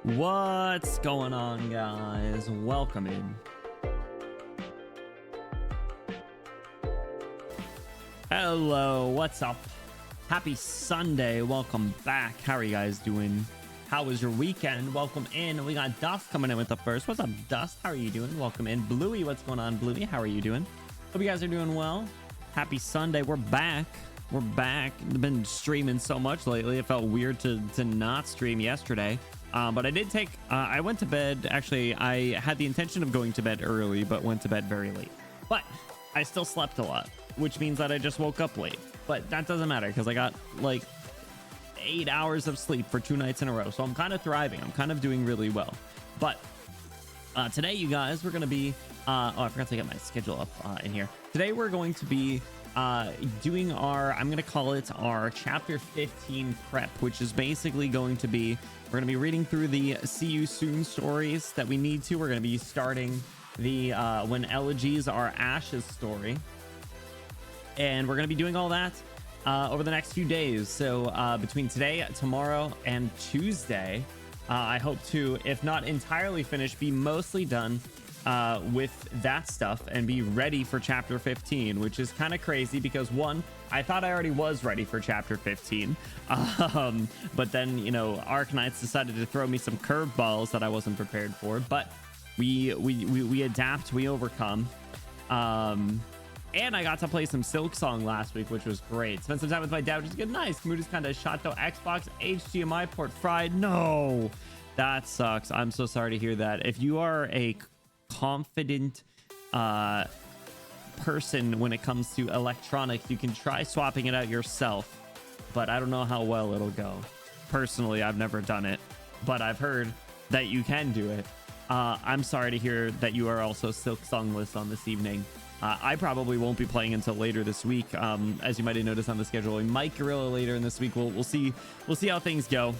What's going on, guys? Welcome in. Hello, what's up? Happy Sunday. Welcome back. How are you guys doing? How was your weekend? Welcome in. We got Dust coming in with the first. What's up, Dust? How are you doing? Welcome in. Bluey, what's going on, Bluey? How are you doing? Hope you guys are doing well. Happy Sunday. We're back. We're back. I've been streaming so much lately. It felt weird to not stream yesterday. But I did take, I went to bed. Actually, I had the intention of going to bed early, but went to bed very late. But I still slept a lot, which means that I just woke up late. But that doesn't matter because I got like 8 hours of sleep for 2 nights in a row. So I'm kind of thriving. I'm kind of doing really well. But today, you guys, we're going to be, oh, I forgot to get my schedule up in here. Today, we're going to be doing our, I'm going to call it our chapter 15 prep, which is basically going to be, we're going to be reading through the See You Soon stories that we need to. We're going to be starting the When Elegies Are Ashes story. And we're going to be doing all that over the next few days. So between today, tomorrow, and Tuesday, I hope to, if not entirely finished, be mostly done with that stuff and be ready for chapter 15, which is kind of crazy because one, I thought I already was ready for chapter 15, but then, you know, Arknights decided to throw me some curveballs that I wasn't prepared for. But we adapt, we overcome. And I got to play some Silk Song last week, which was great. Spent some time with my dad, which is good. Nice. Mood is kind of shot though. Xbox HDMI port fried. No, that sucks. I'm so sorry to hear that. If you are a confident person when it comes to electronics, you can try swapping it out yourself, but I don't know how well it'll go. Personally, I've never done it, but I've heard that you can do it. I'm sorry to hear that you are also Silk Songless on this evening. I probably won't be playing until later this week. As you might have noticed on the schedule, we might Gorilla later in this week. We'll see how things go.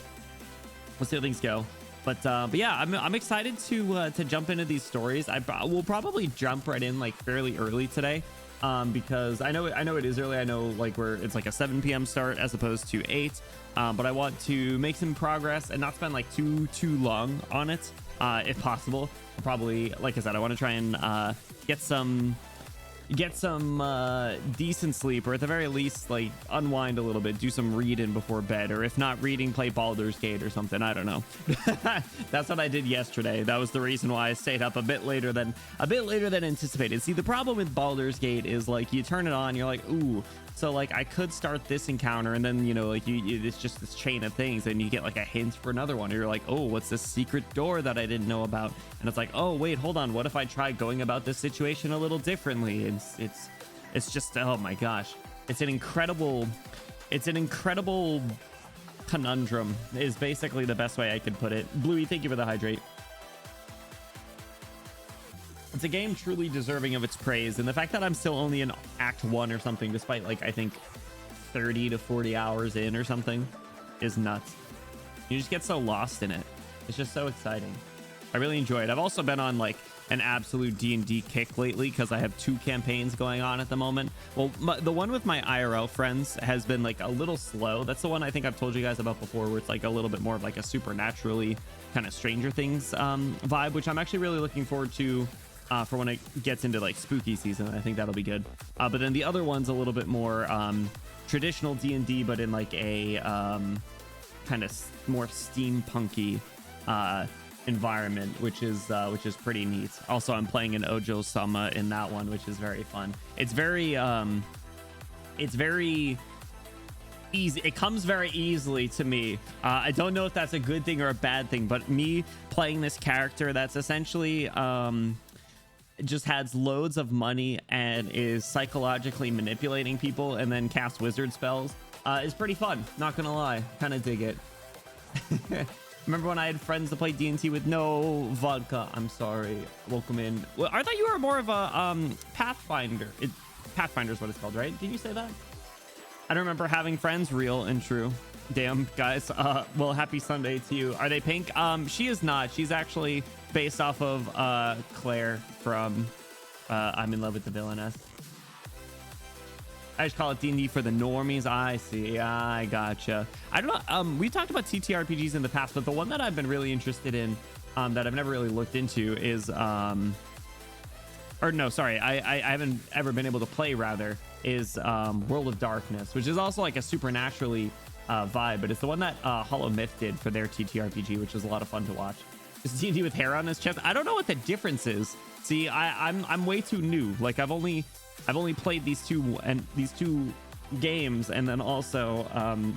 We'll see how things go. But yeah, I'm excited to jump into these stories. We'll probably jump right in like fairly early today, because I know it is early. I know like it's like a 7 p.m. start as opposed to 8. But I want to make some progress and not spend like too long on it, if possible. I'll probably, like I said, I want to try and get some decent sleep, or at the very least like unwind a little bit, do some reading before bed, or if not reading, play Baldur's Gate or something. I don't know. That's what I did yesterday. That was the reason why I stayed up a bit later than anticipated. See, the problem with Baldur's Gate is like you turn it on, you're like, ooh, so like I could start this encounter, and then, you know, like it's just this chain of things, and you get like a hint for another one, or you're like, oh, what's this secret door that I didn't know about? And it's like, oh wait, hold on, what if I try going about this situation a little differently? It's just, oh my gosh, it's an incredible conundrum is basically the best way I could put it. Bluey, thank you for the hydrate. It's a game truly deserving of its praise, and the fact that I'm still only in Act 1 or something, despite like I think 30 to 40 hours in or something, is nuts. You just get so lost in it. It's just so exciting. I really enjoy it. I've also been on like an absolute D&D kick lately because I have 2 campaigns going on at the moment. Well, the one with my IRL friends has been like a little slow. That's the one I think I've told you guys about before, where it's like a little bit more of like a supernaturally kind of Stranger Things vibe, which I'm actually really looking forward to for when it gets into like spooky season. I think that'll be good. But then the other one's a little bit more traditional D&D, but in like a kind of more steampunky environment, which is pretty neat. Also, I'm playing an Ojo Sama in that one, which is very fun. It's very easy. It comes very easily to me. I don't know if that's a good thing or a bad thing, but me playing this character that's essentially just has loads of money and is psychologically manipulating people and then casts wizard spells is pretty fun, not gonna lie. Kind of dig it. Remember when I had friends to play D&T with no vodka? I'm sorry. Welcome in. Well, I thought you were more of a Pathfinder. Pathfinder is what it's called, right? Did you say that? I don't remember having friends. Real and true. Damn, guys. Well, happy Sunday to you. Are they pink? She is not. She's actually based off of Claire from I'm in Love with the Villainess. I just call it D&D for the normies. I see. I gotcha. I don't know. We talked about TTRPGs in the past, but the one that I've been really interested in, that I've never really looked into is, or no, sorry, I haven't ever been able to play, rather, is World of Darkness, which is also like a supernaturally vibe, but it's the one that Hollow Myth did for their TTRPG, which was a lot of fun to watch. Is D&D with hair on his chest? I don't know what the difference is. See, I'm way too new. Like I've only played these two games, and then also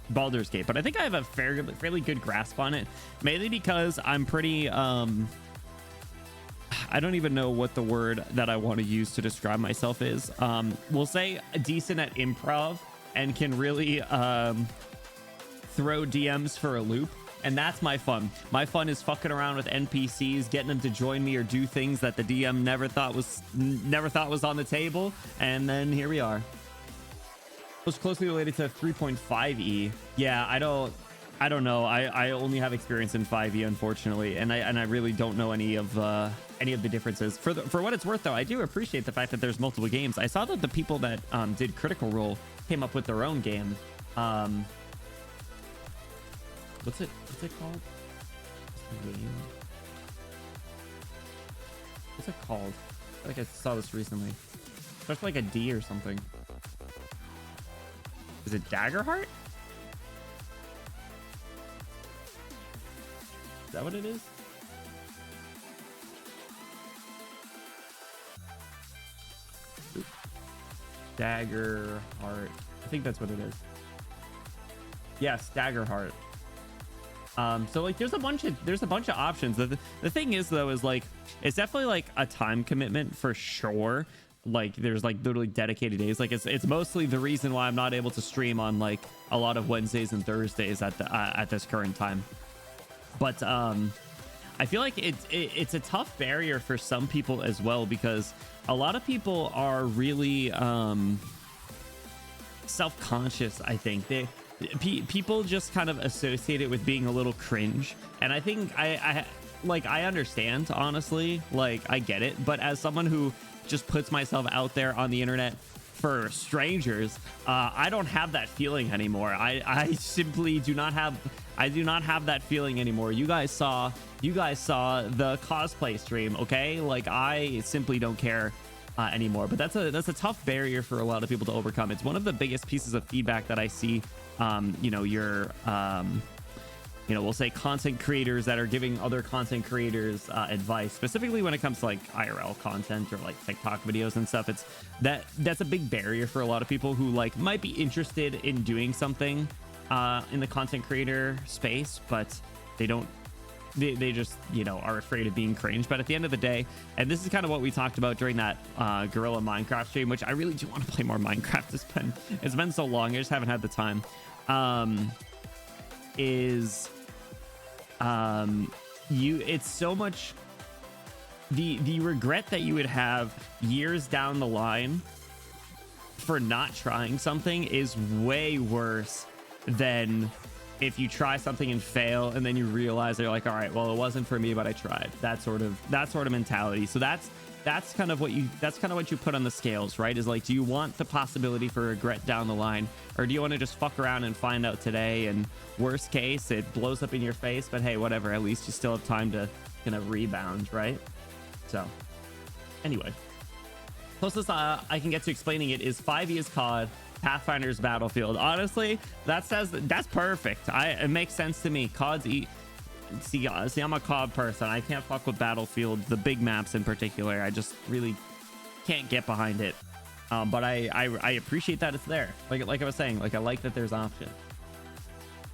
Baldur's Gate, but I think I have a fairly good grasp on it, mainly because I'm pretty I don't even know what the word that I want to use to describe myself is. We'll say decent at improv and can really throw DMs for a loop. And that's my fun. My fun is fucking around with NPCs, getting them to join me or do things that the DM never thought was on the table. And then here we are. Most closely related to 3.5e. Yeah, I don't know. I only have experience in 5e, unfortunately, and I really don't know any of the differences. For what it's worth, though, I do appreciate the fact that there's multiple games. I saw that the people that did Critical Role came up with their own game. What's it called? What's it called? I think I saw this recently. Starts like a D or something. Is it Daggerheart? Is that what it is? Daggerheart. I think that's what it is. Yes, Daggerheart. So like there's a bunch of options. The thing is, though, is like it's definitely like a time commitment for sure. Like there's like literally dedicated days. Like it's mostly the reason why I'm not able to stream on like a lot of Wednesdays and Thursdays at this current time. But I feel like it's a tough barrier for some people as well, because a lot of people are really self-conscious. I think people just kind of associate it with being a little cringe, and I think I understand, honestly. Like I get it, but as someone who just puts myself out there on the internet for strangers, I don't have that feeling anymore. I simply do not have that feeling anymore. You guys saw the cosplay stream, okay? Like I simply don't care anymore. But that's a tough barrier for a lot of people to overcome. It's one of the biggest pieces of feedback that I see. We'll say content creators that are giving other content creators advice, specifically when it comes to like IRL content or like TikTok videos and stuff. That's a big barrier for a lot of people who like might be interested in doing something in the content creator space, but they just are afraid of being cringe. But at the end of the day, and this is kind of what we talked about during that Gorilla Minecraft stream, which I really do want to play more Minecraft. It's been so long, I just haven't had the time. It's so much the regret that you would have years down the line for not trying something is way worse than if you try something and fail and then you realize they're like, all right, well, it wasn't for me, but I tried. That sort of mentality. So that's kind of what you put on the scales, right? Is like, do you want the possibility for regret down the line, or do you want to just fuck around and find out today, and worst case it blows up in your face, but hey, whatever, at least you still have time to kind of rebound, right? So anyway, closest I can get to explaining it is 5e is COD, Pathfinder's Battlefield. Honestly, that's perfect. It makes sense to me. COD's See, I'm a COD person. I can't fuck with Battlefield, the big maps in particular. I just really can't get behind it. But I appreciate that it's there. Like I was saying, like I like that there's options.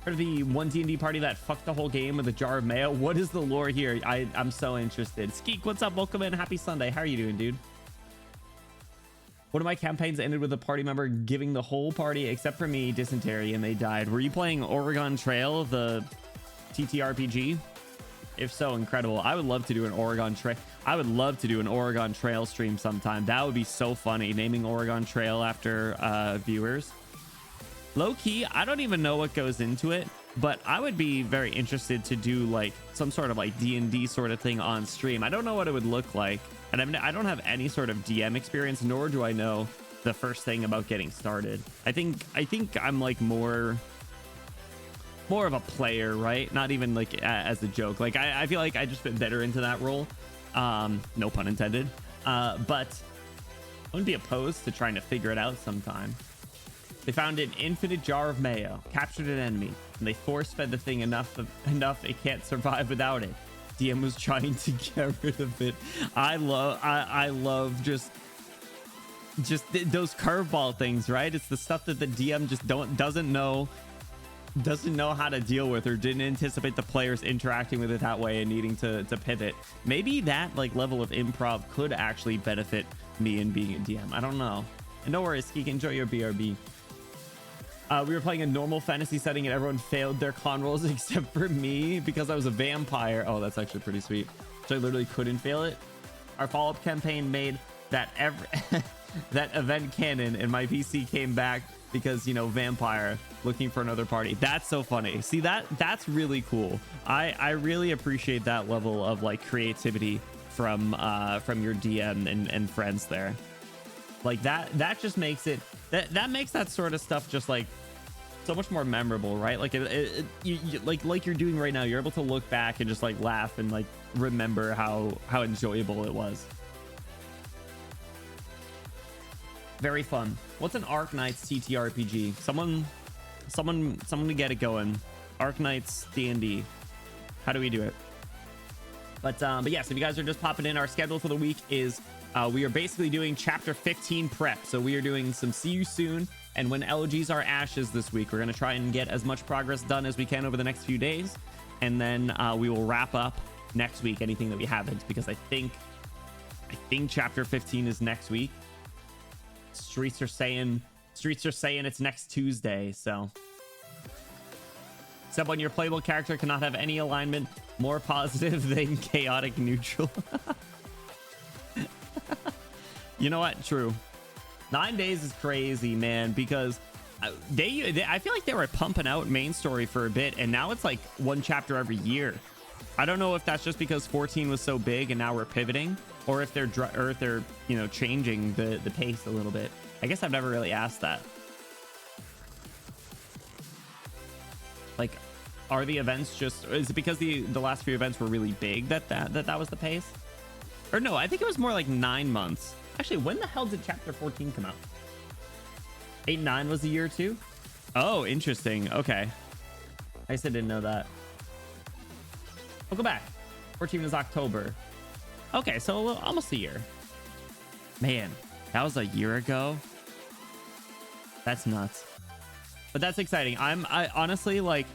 Heard of the one D&D party that fucked the whole game with a jar of mayo? What is the lore here? I'm so interested. Skeek, what's up? Welcome in. Happy Sunday. How are you doing, dude? One of my campaigns ended with a party member giving the whole party, except for me, dysentery, and they died. Were you playing Oregon Trail, the TTRPG? If so, incredible. I would love to do an Oregon Trail stream sometime. That would be so funny, naming Oregon Trail after viewers. Low key, I don't even know what goes into it, but I would be very interested to do like some sort of like D&D sort of thing on stream. I don't know what it would look like, and I don't have any sort of DM experience, nor do I know the first thing about getting started. I think I'm like more of a player, right? Not even like as a joke. Like I feel like I just fit better into that role. No pun intended. But I wouldn't be opposed to trying to figure it out sometime. They found an infinite jar of mayo, captured an enemy, and they force fed the thing enough it can't survive without it. DM was trying to get rid of it. I love just those curveball things, right? It's the stuff that the DM just doesn't know how to deal with, or didn't anticipate the players interacting with it that way and needing to pivot. Maybe that like level of improv could actually benefit me in being a DM. I don't know. And no worries, Geek, enjoy your BRB. We were playing a normal fantasy setting and everyone failed their con rolls except for me because I was a vampire. Oh, that's actually pretty sweet. So I literally couldn't fail it. Our follow-up campaign made that that event canon, and my PC came back because, you know, vampire looking for another party. That's so funny. See, that's really cool. I really appreciate that level of like creativity from your DM and friends there. Like that just makes it that makes that sort of stuff just like so much more memorable, right? Like like you're doing right now, you're able to look back and just like laugh and like remember how enjoyable it was. Very fun. What's an Arknights TTRPG? Someone to get it going. Arknights D&D. How do we do it? But yes, if you guys are just popping in, our schedule for the week is we are basically doing chapter 15 prep. So we are doing some see you soon and when elegies are ashes this week. We're going to try and get as much progress done as we can over the next few days, and then we will wrap up next week anything that we haven't, because I think chapter 15 is next week. Streets are saying it's next Tuesday. So except when your playable character cannot have any alignment more positive than chaotic neutral. You know what? True. 9 days is crazy, man, because I feel like they were pumping out main story for a bit, and now it's like one chapter every year. I don't know if that's just because 14 was so big and now we're pivoting, or if they're you know, changing the pace a little bit. I guess I've never really asked that. Like, are the events just, is it because the last few events were really big that was the pace? Or no, I think it was more like 9 months. Actually, when the hell did chapter 14 come out? 8-9 was the year too? Oh, interesting. Okay. I guess I didn't know that. We'll go back. 14 is October. Okay, so almost a year. Man, that was a year ago. That's nuts. But that's exciting. I honestly, like,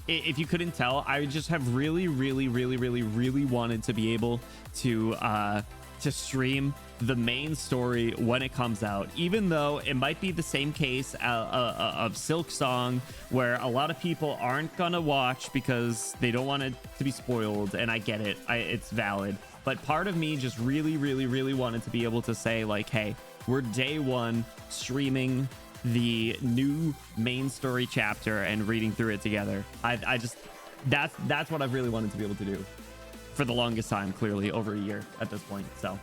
if you couldn't tell, I just have really wanted to be able to stream the main story when it comes out, even though it might be the same case of Silk Song, where a lot of people aren't gonna watch because they don't want it to be spoiled, and I get it. It's valid. But part of me just really wanted to be able to say, like, hey, we're day one streaming the new main story chapter and reading through it together. I just, that's what I've really wanted to be able to do for the longest time, clearly over a year at this point. So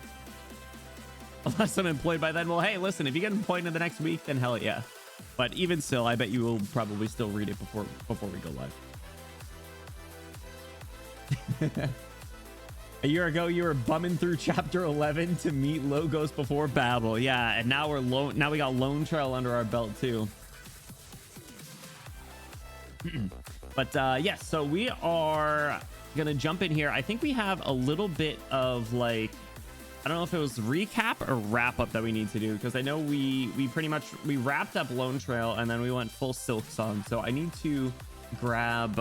unless I'm employed by then, well, hey, listen, if you get employed in the next week, then hell yeah. But even still, I bet you will probably still read it before we go live. A year ago, you were bumming through chapter 11 to meet logos before battle. Yeah, and now we got Lone Trail under our belt too. But yes, so we are gonna jump in here. I think we have a little bit of, like, I don't know if it was recap or wrap up that we need to do, because I know we wrapped up Lone Trail and then we went full Silk Song. So I need to grab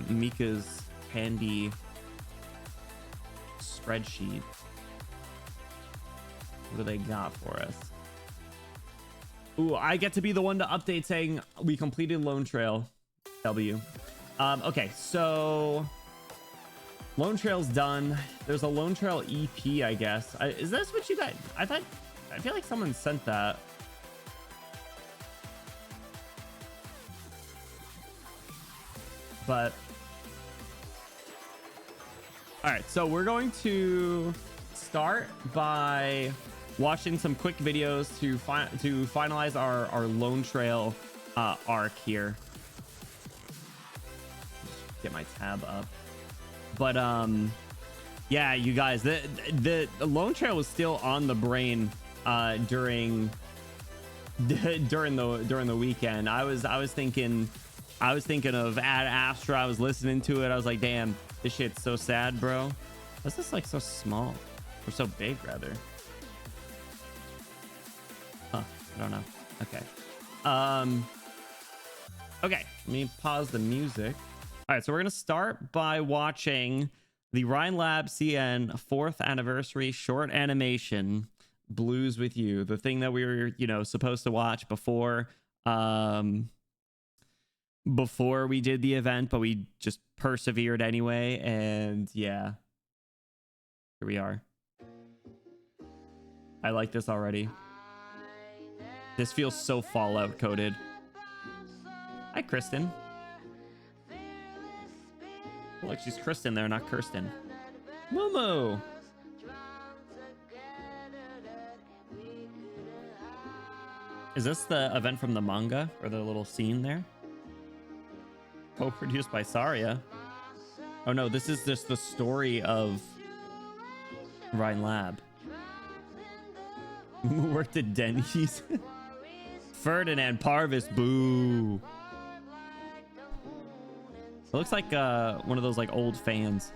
Mika's handy spreadsheet. What do they got for us? Ooh, I get to be the one to update saying we completed Lone Trail. W. Okay, so Lone Trail's done. There's a Lone Trail EP, I guess. Is this what you got? I feel like someone sent that. But all right, so we're going to start by watching some quick videos to finalize our Lone Trail arc here. Get my tab up. But yeah, you guys, the Lone Trail was still on the brain during the weekend. I was thinking of Ad Astra. I was listening to it. I was like, damn, this shit's so sad, bro. What's this like so small or so big rather? Huh, I don't know. Okay. Okay, let me pause the music. All right, so we're gonna start by watching the Ryan Lab CN 4th anniversary short animation, Blues with You, the thing that we were, you know, supposed to watch before we did the event, but we just persevered anyway. And yeah, here we are. I like this already. This feels so Fallout coded. Hi, Kristen. Look, she's Kristen there, not Kirsten. Momo. Is this the event from the manga or the little scene there? Co-produced by Saria. Oh no, this is just the story of Ryan Lab. Worked at Denny's. Ferdinand Parvis, boo. It looks like one of those like old fans.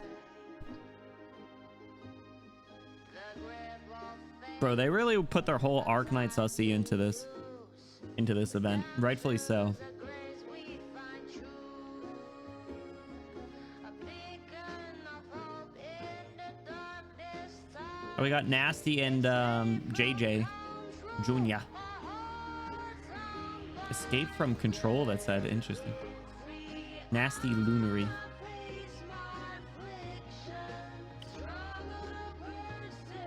Bro, they really put their whole Arknights Start into this event, rightfully so. Oh, we got Nasty and JJ Junior. Escape from Control, that said. Interesting. Nasty Lunary.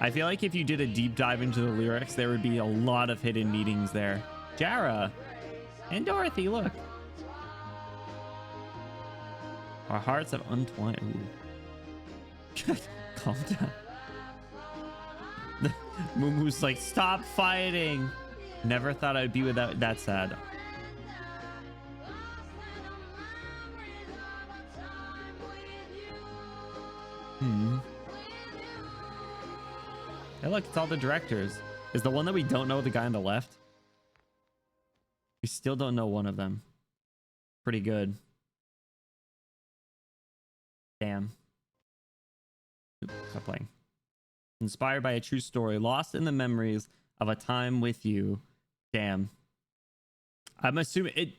I feel like if you did a deep dive into the lyrics, there would be a lot of hidden meanings there. Jara and Dorothy, look. Our hearts have untwined. Ooh. Calm down. Mumu's like, stop fighting. Never thought I'd be without that sad. Hey, look, it's all the directors. Is the one that we don't know the guy on the left? We still don't know one of them. Pretty good. Damn. Oops, stop playing. Inspired by a true story, lost in the memories of a time with you. Damn. I'm assuming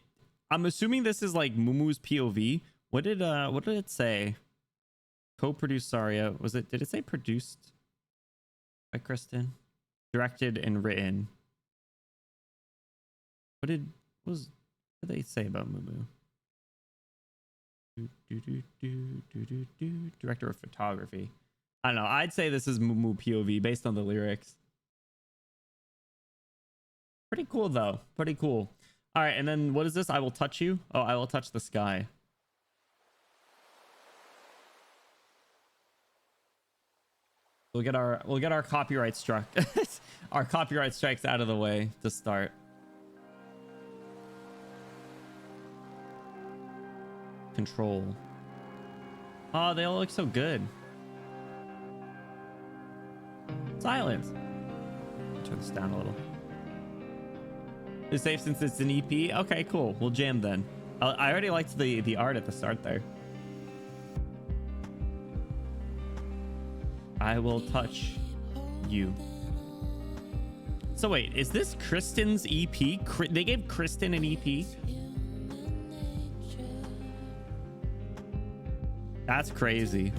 this is like Mumu's POV. What did it say? Co-produced Saria. Did it say produced by Kristen? Directed and written. What did they say about Mumu? Director of photography. I don't know. I'd say this is Mumu POV based on the lyrics. Pretty cool though. Pretty cool. All right, and then what is this? I will touch you. Oh, I will touch the sky. We'll get our copyright struck. Our copyright strikes out of the way to start. Control. Oh, they all look so good. Silence. Turn this down a little. It's safe since it's an EP. Okay, cool. We'll jam then. I already liked the art at the start there. I will touch you. So wait, is this Kristen's EP? They gave Kristen an EP? That's crazy.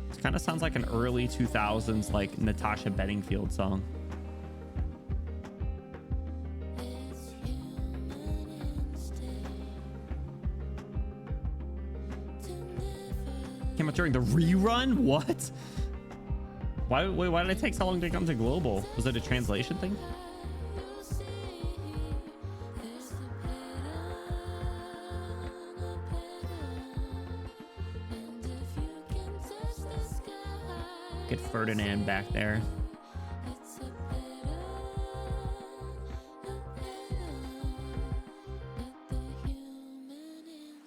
This kind of sounds like an early 2000s like Natasha Bedingfield song. Came out during the rerun? What? Why did it take so long to come to global? Was it a translation thing? Get Ferdinand back there.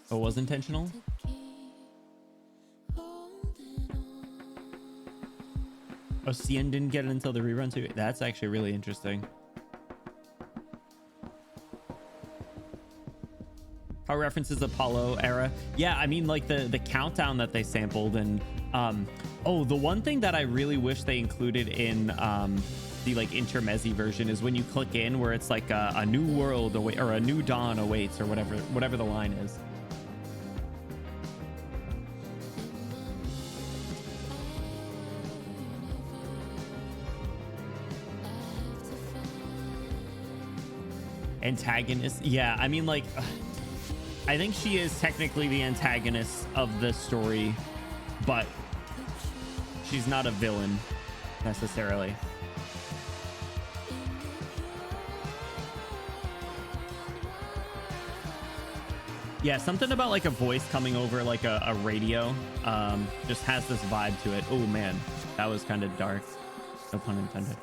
Oh, it was intentional? Oh, Cien didn't get it until the rerun too. That's actually really interesting. How references Apollo era? Yeah, I mean, like the countdown that they sampled, and oh, the one thing that I really wish they included in the like intermezzi version is when you click in, where it's like a new world await, or a new dawn awaits, or whatever the line is. Antagonist, yeah, I mean, like I think she is technically the antagonist of the story, but she's not a villain necessarily. Yeah, something about like a voice coming over like a radio just has this vibe to it. Oh man, that was kind of dark, no pun intended.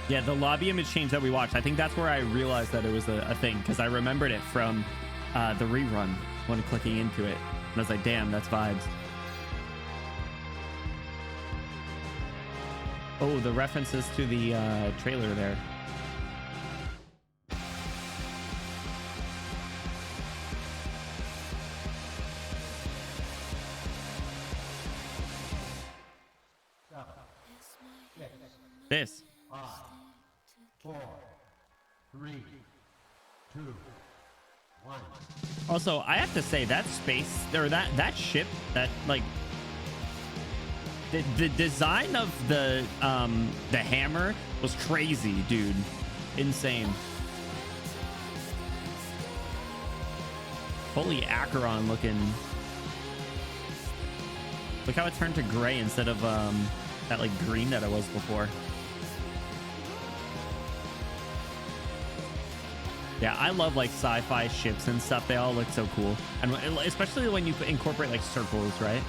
Yeah, the lobby image change that we watched, I think that's where I realized that it was a thing, because I remembered it from the rerun when clicking into it. And I was like, damn, that's vibes. Oh, the references to the trailer there. This. 5, 4, 3, 2, 1. Also, I have to say that space, or that ship, that like the design of the hammer was crazy, dude. Insane. Fully Acheron looking. Look how it turned to gray instead of that like green that it was before. Yeah, I love like sci-fi ships and stuff. They all look so cool, and especially when you incorporate like circles, right?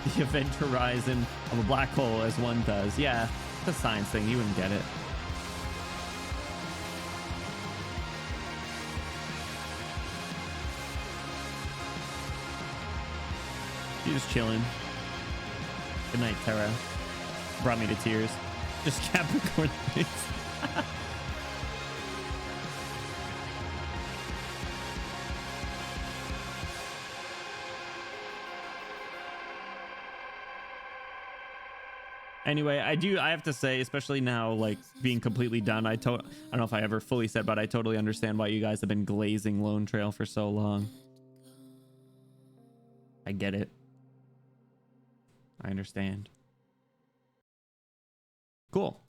The event horizon of a black hole, as one does. Yeah, it's a science thing. You wouldn't get it. She's just chilling. Good night, Terra. Brought me to tears. Just Capricorn face. Anyway, I have to say, especially now, like being completely done, I don't know if I ever fully said, but I totally understand why you guys have been glazing Lone Trail for so long. I get it. I understand. Cool.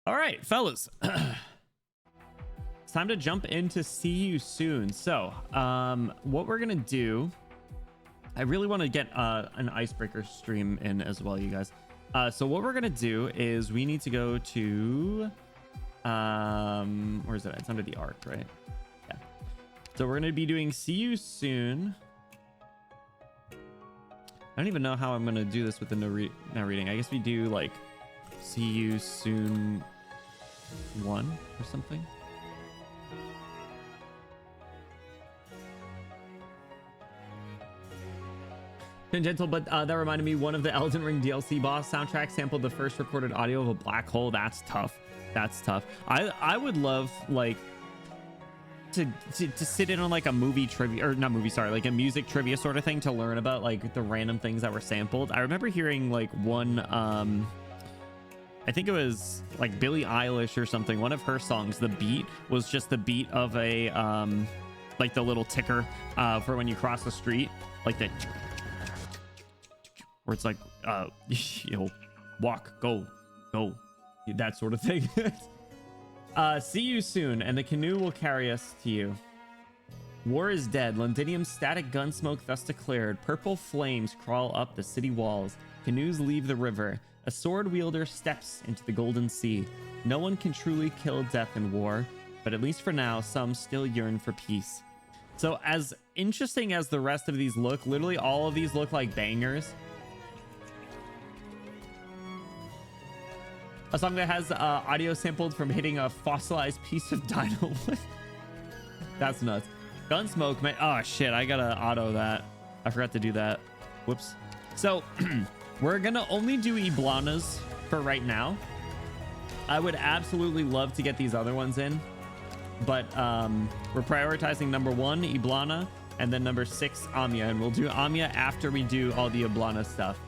All right, fellas. It's time to jump into See You Soon. So, what we're gonna do, I really want to get an icebreaker stream in as well, you guys. So what we're gonna do is we need to go to where is it? It's under the Arc, right? Yeah. So we're gonna be doing See You Soon. I don't even know how I'm gonna do this with the no reading. I guess we do like See You Soon 1 or something. Tangential, but that reminded me, one of the Elden Ring DLC boss soundtracks sampled the first recorded audio of a black hole. That's tough. That's tough. I would love like to sit in on like a movie trivia, or not movie, sorry, like a music trivia sort of thing, to learn about like the random things that were sampled. I remember hearing like one I think it was like Billie Eilish or something, one of her songs, the beat was just the beat of a like the little ticker for when you cross the street, like the where it's like you know, walk, go, that sort of thing. See you soon, and the canoe will carry us to you. War is dead. Londinium's static gun smoke thus declared. Purple flames crawl up the city walls. Canoes leave the river. A sword wielder steps into the golden sea. No one can truly kill death in war, but at least for now, some still yearn for peace. So as interesting as the rest of these look, literally all of these look like bangers. A song that has audio sampled from hitting a fossilized piece of dino wood. That's nuts. Gunsmoke, man. Oh shit, I gotta auto that. I forgot to do that. Whoops. So we're gonna only do Iblanas for right now. I would absolutely love to get these other ones in, but we're prioritizing number 1 Iblana and then number 6 Amia, and we'll do Amia after we do all the Iblana stuff.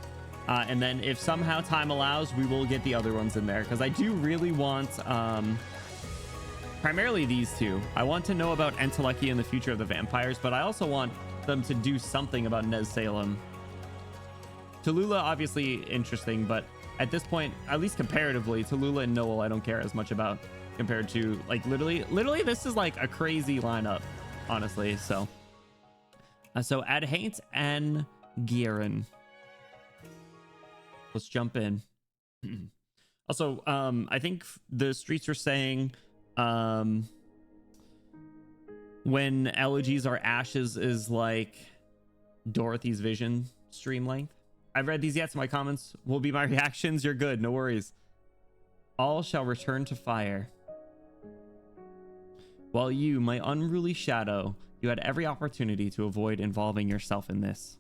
And then if somehow time allows, we will get the other ones in there, because I do really want primarily these two. I want to know about Enteleki and the future of the vampires, but I also want them to do something about Nez Salem. Tallulah, obviously interesting, but at this point, at least comparatively, Tallulah and Noel I don't care as much about compared to, like, literally this is like a crazy lineup, honestly. So Adhaint and Gieren. Let's jump in. Also, I think the streets are saying when elegies are ashes is like Dorothy's vision stream length. I've read these yet, so my comments will be my reactions. You're good, no worries. All shall return to fire. While you, my unruly shadow, you had every opportunity to avoid involving yourself in this.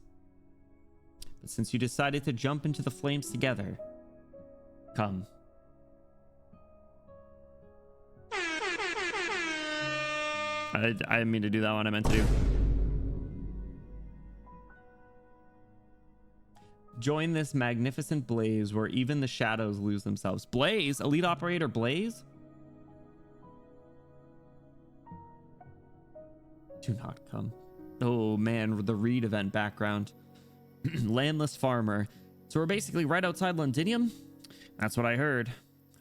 But since you decided to jump into the flames together, come. I didn't mean to do that one. I meant to do. Join this magnificent blaze where even the shadows lose themselves. Blaze? Elite Operator Blaze? Do not come. Oh man, the Reed event background. Landless farmer. So we're basically right outside Londinium? That's what I heard.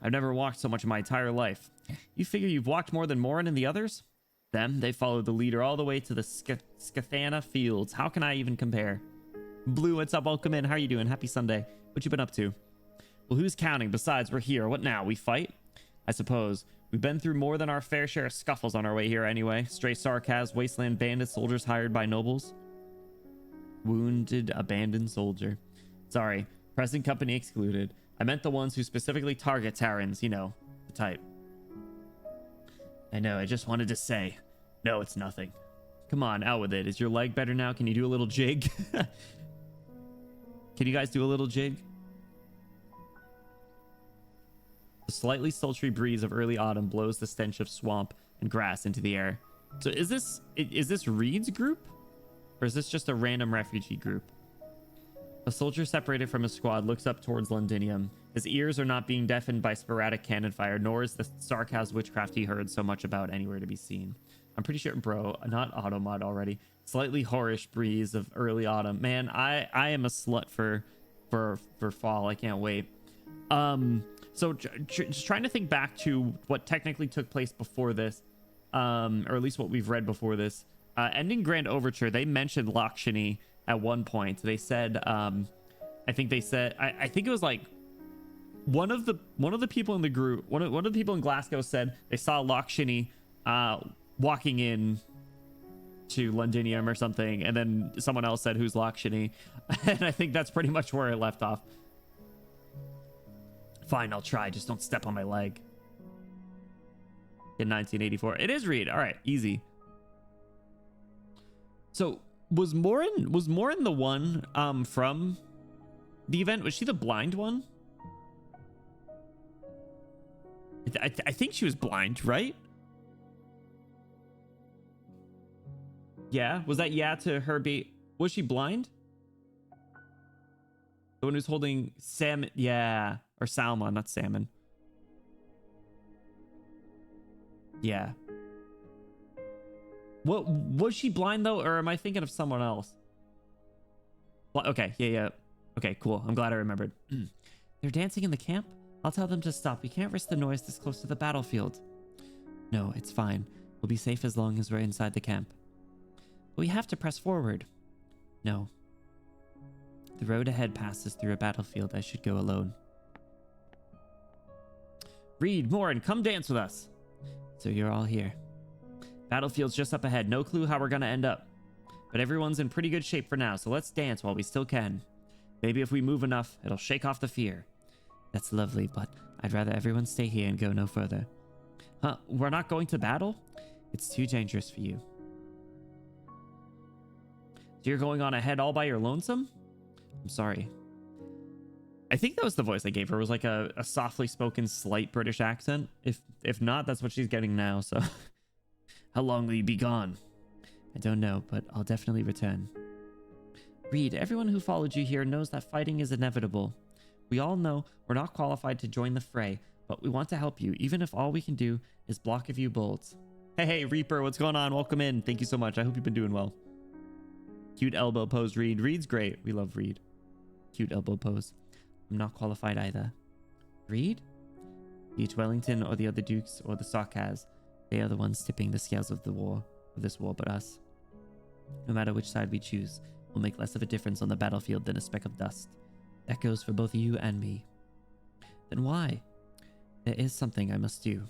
I've never walked so much in my entire life. You figure you've walked more than Morin and the others? Them, they followed the leader all the way to the Scathana Fields. How can I even compare? Blue, what's up? Welcome in. How are you doing? Happy Sunday. What you been up to? Well, who's counting? Besides, we're here. What now? We fight? I suppose. We've been through more than our fair share of scuffles on our way here anyway. Stray Sarkaz, wasteland bandits, soldiers hired by nobles. Wounded, abandoned soldier. Sorry. Present company excluded. I meant the ones who specifically target Terrans, you know, the type. I know, I just wanted to say. No, it's nothing. Come on, out with it. Is your leg better now? Can you do a little jig? Can you guys do a little jig? The slightly sultry breeze of early autumn blows the stench of swamp and grass into the air. So is this Reed's group? Or is this just a random refugee group? A soldier separated from his squad looks up towards Londinium. His ears are not being deafened by sporadic cannon fire, nor is the sarcasm witchcraft he heard so much about anywhere to be seen. I'm pretty sure, bro, not automod already. Slightly whorish breeze of early autumn. Man, I am a slut for fall. I can't wait. So just trying to think back to what technically took place before this, or at least what we've read before this. Ending Grand Overture, they mentioned Lakshmi at one point. They said, I think it was like one of the people in the group, one of the people in Glasgow said they saw Lakshmi walking in to Londinium or something, and then someone else said, who's Lakshmi? And I think that's pretty much where it left off. Fine, I'll try, just don't step on my leg. In 1984. It is Reed. All right, easy. So was Morin the one from the event? Was she the blind one? I think she was blind, right? Yeah, was that to her was she blind? The one who's holding salmon, yeah, or Salma, not salmon. Yeah. What was she blind though, or am I thinking of someone else? Well, okay, yeah. Okay, cool. I'm glad I remembered. They're dancing in the camp? I'll tell them to stop. We can't risk the noise this close to the battlefield. No, it's fine. We'll be safe as long as we're inside the camp. But we have to press forward. No. The road ahead passes through a battlefield. I should go alone. Reed, Morin, come dance with us. So you're all here. Battlefield's just up ahead. No clue how we're gonna end up. But everyone's in pretty good shape for now, so let's dance while we still can. Maybe if we move enough, it'll shake off the fear. That's lovely, but I'd rather everyone stay here and go no further. Huh? We're not going to battle? It's too dangerous for you. So you're going on ahead all by your lonesome? I'm sorry. I think that was the voice I gave her. It was like a softly spoken, slight British accent. If not, that's what she's getting now, so... How long will you be gone? I don't know, but I'll definitely return. Reed, everyone who followed you here knows that fighting is inevitable. We all know we're not qualified to join the fray, but we want to help you, even if all we can do is block a few bullets. Hey, Reaper, what's going on? Welcome in. Thank you so much. I hope you've been doing well. Cute elbow pose, Reed. Reed's great. We love Reed. Cute elbow pose. I'm not qualified either. Reed? Be it Wellington or the other dukes or the Sarkaz, they are the ones tipping the scales of this war, but us. No matter which side we choose, we'll make less of a difference on the battlefield than a speck of dust. That goes for both you and me. Then why? There is something I must do.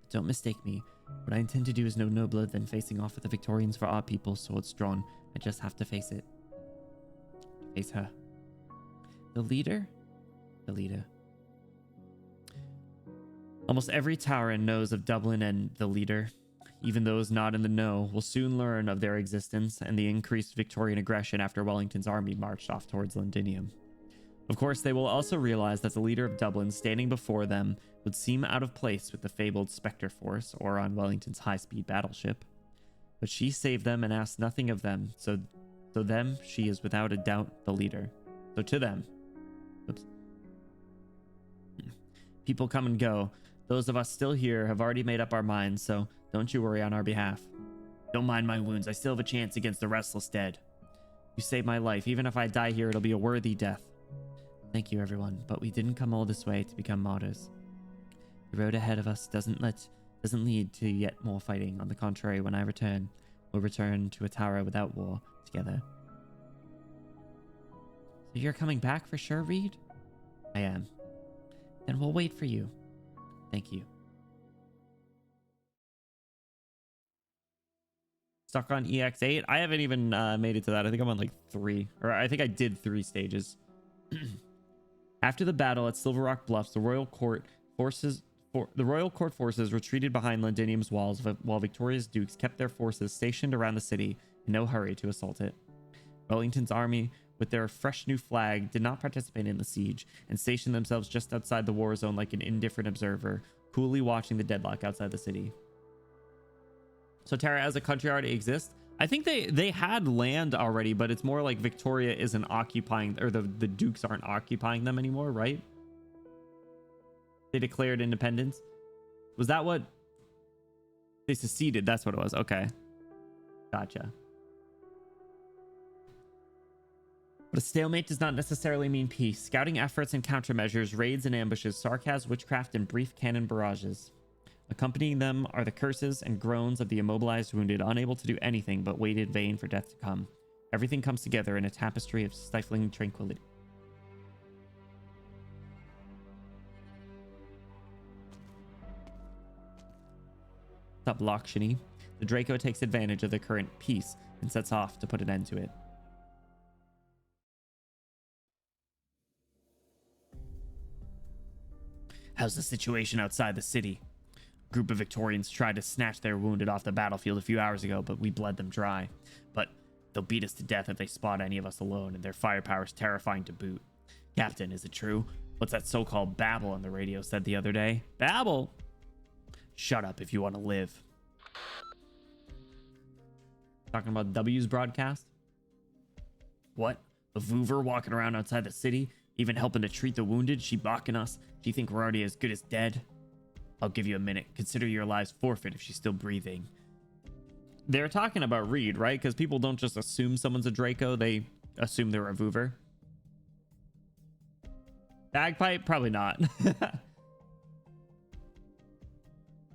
But don't mistake me. What I intend to do is no nobler than facing off with the Victorians for our people, swords drawn. I just have to face it. Face her. The leader? The leader. Almost every Tauran knows of Dublin and the leader. Even those not in the know will soon learn of their existence and the increased Victorian aggression after Wellington's army marched off towards Londinium. Of course, they will also realize that the leader of Dublin standing before them would seem out of place with the fabled Spectre Force or on Wellington's high-speed battleship. But she saved them and asked nothing of them, so them she is without a doubt the leader. So to them. Oops. People come and go. Those of us still here have already made up our minds, so don't you worry on our behalf. Don't mind my wounds. I still have a chance against the restless dead. You saved my life. Even if I die here, it'll be a worthy death. Thank you, everyone, but we didn't come all this way to become martyrs. The road ahead of us doesn't lead to yet more fighting. On the contrary, when I return, we'll return to a tower without war together. So you're coming back for sure, Reed? I am. Then we'll wait for you. Thank you. Stuck on EX8? I haven't even made it to that. I think I'm on like 3. Or I think I did 3 stages. After the battle at Silver Rock Bluffs, the Royal Court forces retreated behind Londinium's walls, while Victoria's dukes kept their forces stationed around the city in no hurry to assault it. Wellington's army, with their fresh new flag, did not participate in the siege and stationed themselves just outside the war zone like an indifferent observer, coolly watching the deadlock outside the city. So Terra as a country already exists. I think they had land already, but it's more like Victoria isn't occupying, or the dukes aren't occupying them anymore, right? They declared independence. Was that what they seceded? That's what it was. Okay. Gotcha. But a stalemate does not necessarily mean peace. Scouting efforts and countermeasures, raids and ambushes, sarcasm, witchcraft, and brief cannon barrages. Accompanying them are the curses and groans of the immobilized wounded, unable to do anything but wait in vain for death to come. Everything comes together in a tapestry of stifling tranquility. What's up, Lakshani? The Draco takes advantage of the current peace and sets off to put an end to it. How's the situation outside the city? A group of Victorians tried to snatch their wounded off the battlefield a few hours ago, but we bled them dry. But they'll beat us to death if they spot any of us alone, and their firepower's terrifying to boot. Captain, is it true? What's that so-called babble on the radio said the other day? Babble? Shut up if you want to live. Talking about W's broadcast? What? A Voover walking around outside the city? Even helping to treat the wounded? She mocking us? Do you think we're already as good as dead? I'll give you a minute. Consider your lives forfeit if she's still breathing. They're talking about Reed, right? Because people don't just assume someone's a Draco. They assume they're a Voover. Bagpipe? Probably not.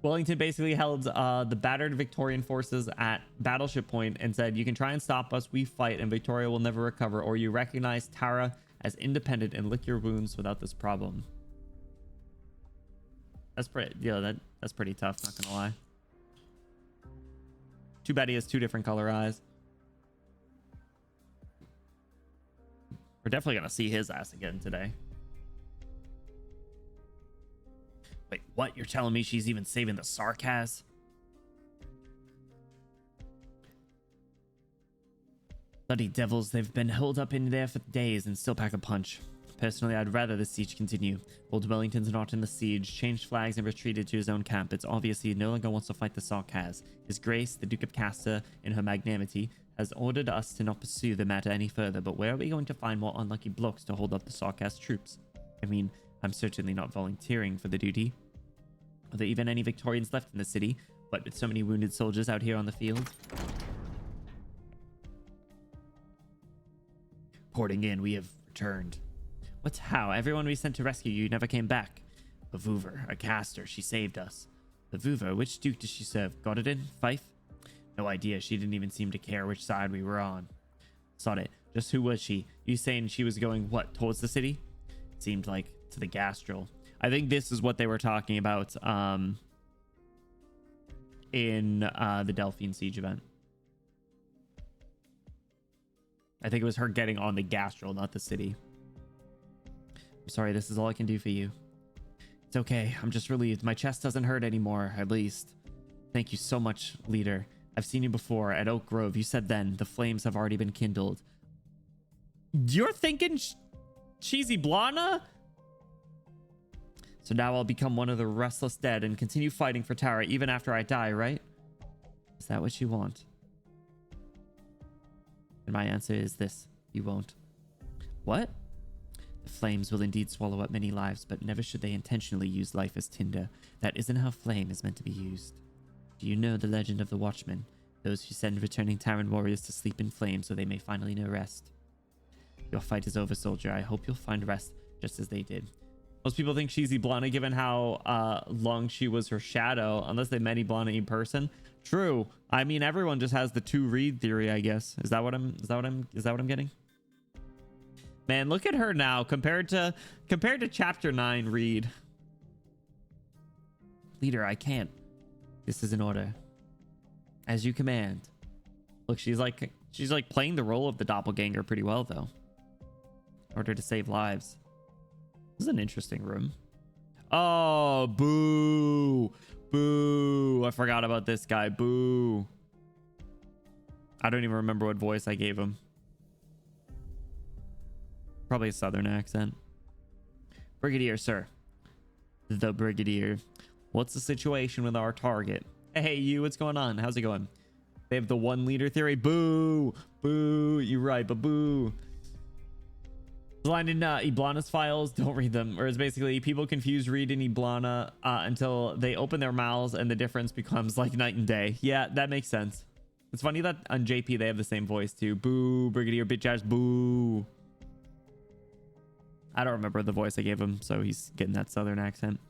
Wellington basically held the battered Victorian forces at Battleship Point and said, you can try and stop us, we fight, and Victoria will never recover, or you recognize Tara as independent and lick your wounds without this problem. That's pretty, that's pretty tough, not gonna lie. Too bad he has two different color eyes. We're definitely gonna see his ass again today. Wait, what? You're telling me she's even saving the sarcasm? Bloody devils, they've been held up in there for days and still pack a punch. Personally, I'd rather the siege continue. Old Wellington's not in the siege, changed flags and retreated to his own camp. It's obvious he no longer wants to fight the Sarkaz. His Grace, the Duke of Castor, in her magnanimity, has ordered us to not pursue the matter any further, but where are we going to find more unlucky blokes to hold up the Sarkaz troops? I mean, I'm certainly not volunteering for the duty. Are there even any Victorians left in the city? But with so many wounded soldiers out here on the field? Porting in, we have returned. What's how? Everyone we sent to rescue you never came back. A Vouver, a caster, she saved us. The Vouver, which duke does she serve? Godden? Fife? No idea, she didn't even seem to care which side we were on. Sonnet, just who was she? You saying she was going, what, towards the city? Seemed like to the Gastral. I think this is what they were talking about in the Delphine Siege event. I think it was her getting on the Gastral, not the city. I'm sorry, this is all I can do for you. It's okay, I'm just relieved. My chest doesn't hurt anymore, at least. Thank you so much, leader. I've seen you before at Oak Grove. You said then the flames have already been kindled. You're thinking Cheesy Blana? So now I'll become one of the restless dead and continue fighting for Tara even after I die, right? Is that what you want? And my answer is this. You won't. What? The flames will indeed swallow up many lives, but never should they intentionally use life as tinder. That isn't how flame is meant to be used. Do you know the legend of the Watchmen? Those who send returning Terran warriors to sleep in flames so they may finally know rest. Your fight is over, soldier. I hope you'll find rest just as they did. Most people think she's Iblana given how long she was her shadow, unless they met Iblana in person. True. I mean, everyone just has the two Reed theory, I guess. Is that what I'm getting? Man, look at her now compared to chapter 9 Reed. Leader, I can't. This is an order. As you command. Look, she's like playing the role of the doppelganger pretty well though. In order to save lives. This is an interesting room. Oh, boo. Boo. I forgot about this guy. Boo. I don't even remember what voice I gave him. Probably a southern accent. Brigadier, sir. The Brigadier. What's the situation with our target? Hey, you, what's going on? How's it going? They have the one leader theory. Boo. Boo. You're right, but boo. Line in Iblana's files, don't read them. Or it's basically people confuse Reed and Iblana until they open their mouths and the difference becomes like night and day. Yeah, that makes sense. It's funny that on JP they have the same voice too. Boo, Brigadier, bitch ass, boo. I don't remember the voice I gave him, so he's getting that southern accent.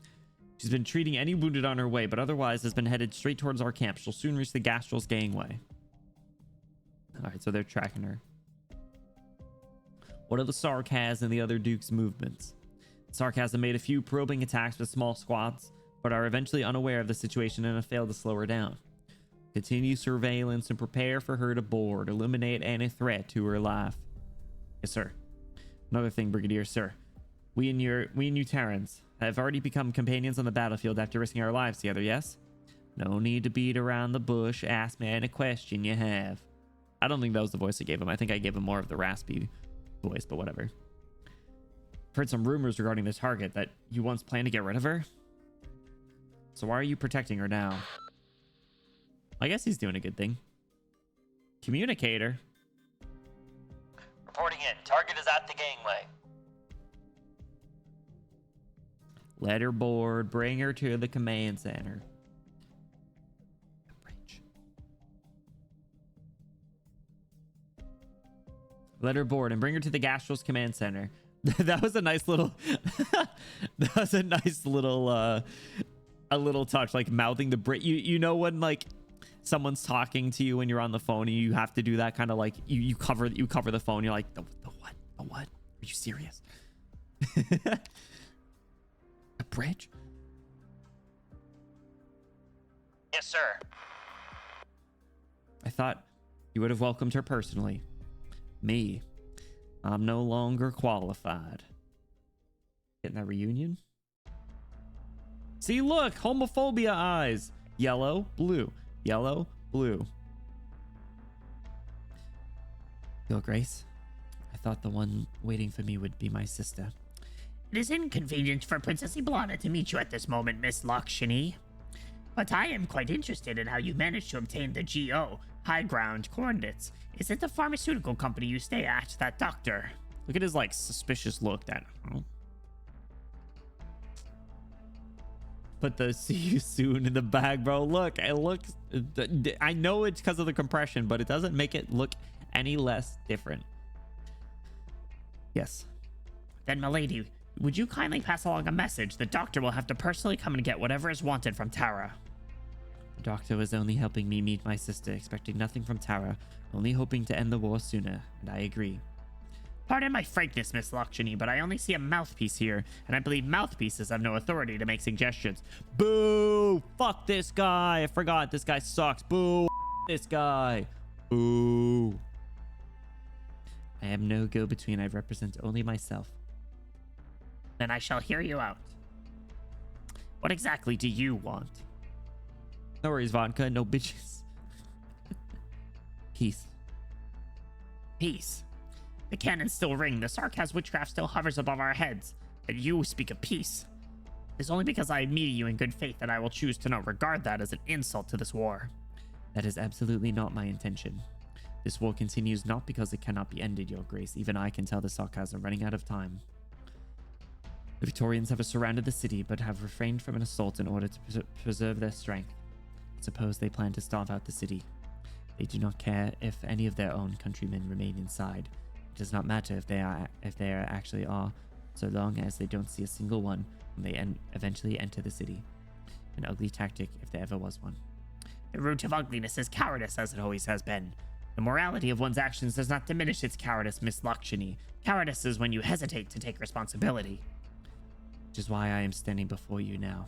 She's been treating any wounded on her way, but otherwise has been headed straight towards our camp. She'll soon reach the Gastral's gangway. All right, so they're tracking her. What are the Sarkaz and the other Duke's movements? Sarkaz have made a few probing attacks with small squads, but are eventually unaware of the situation and have failed to slow her down. Continue surveillance and prepare for her to board. Eliminate any threat to her life. Yes, sir. Another thing, Brigadier, sir. We and you Terrans have already become companions on the battlefield after risking our lives together, yes? No need to beat around the bush. Ask me any question you have. I don't think that was the voice I gave him. I think I gave him more of the raspy voice, but whatever. I've heard some rumors regarding the target that you once planned to get rid of her. So why are you protecting her now? I guess he's doing a good thing. Communicator. Reporting in. Target is at the gangway. Let her board. Bring her to the command center. Let her board and bring her to the Gastral's command center. That was a nice little a little touch, like mouthing the Brit. You know when like someone's talking to you when you're on the phone and you have to do that kind of like you cover the phone. You're like, the what? The what? Are you serious? A bridge? Yes, sir. I thought you would have welcomed her personally. Me, I'm no longer qualified. Getting that reunion? See, look, homophobia eyes. Yellow, blue. Yellow, blue. Your Grace, I thought the one waiting for me would be my sister. It is inconvenient for Princess Iblana to meet you at this moment, Miss Lakshmi. But I am quite interested in how you managed to obtain the GO, High Ground Coordinates. Is it the pharmaceutical company you stay at, that doctor? Look at his, like, suspicious look. That. Put the "see you soon" in the bag, bro. Look, it looks. I know it's because of the compression, but it doesn't make it look any less different. Yes. Then, milady, would you kindly pass along a message? The doctor will have to personally come and get whatever is wanted from Tara. The doctor was only helping me meet my sister, expecting nothing from Tara, only hoping to end the war sooner, and I agree. Pardon my frankness, Miss Lakshmi, but I only see a mouthpiece here, and I believe mouthpieces have no authority to make suggestions. Boo! Fuck this guy! I forgot, this guy sucks. Boo! This guy! Boo! I am no go-between. I represent only myself. Then I shall hear you out. What exactly do you want? No worries, vodka. No bitches. Peace. Peace. The cannons still ring. The Sarkaz witchcraft still hovers above our heads. And you speak of peace. It is only because I meet you in good faith that I will choose to not regard that as an insult to this war. That is absolutely not my intention. This war continues not because it cannot be ended, Your Grace. Even I can tell the Sarkaz are running out of time. The Victorians have surrounded the city, but have refrained from an assault in order to preserve their strength. I suppose they plan to starve out the city. They do not care if any of their own countrymen remain inside. It does not matter if they actually are, so long as they don't see a single one when they eventually enter the city. An ugly tactic, if there ever was one. The root of ugliness is cowardice, as it always has been. The morality of one's actions does not diminish its cowardice, Miss Lakshmi. Cowardice is when you hesitate to take responsibility. Which is why I am standing before you now.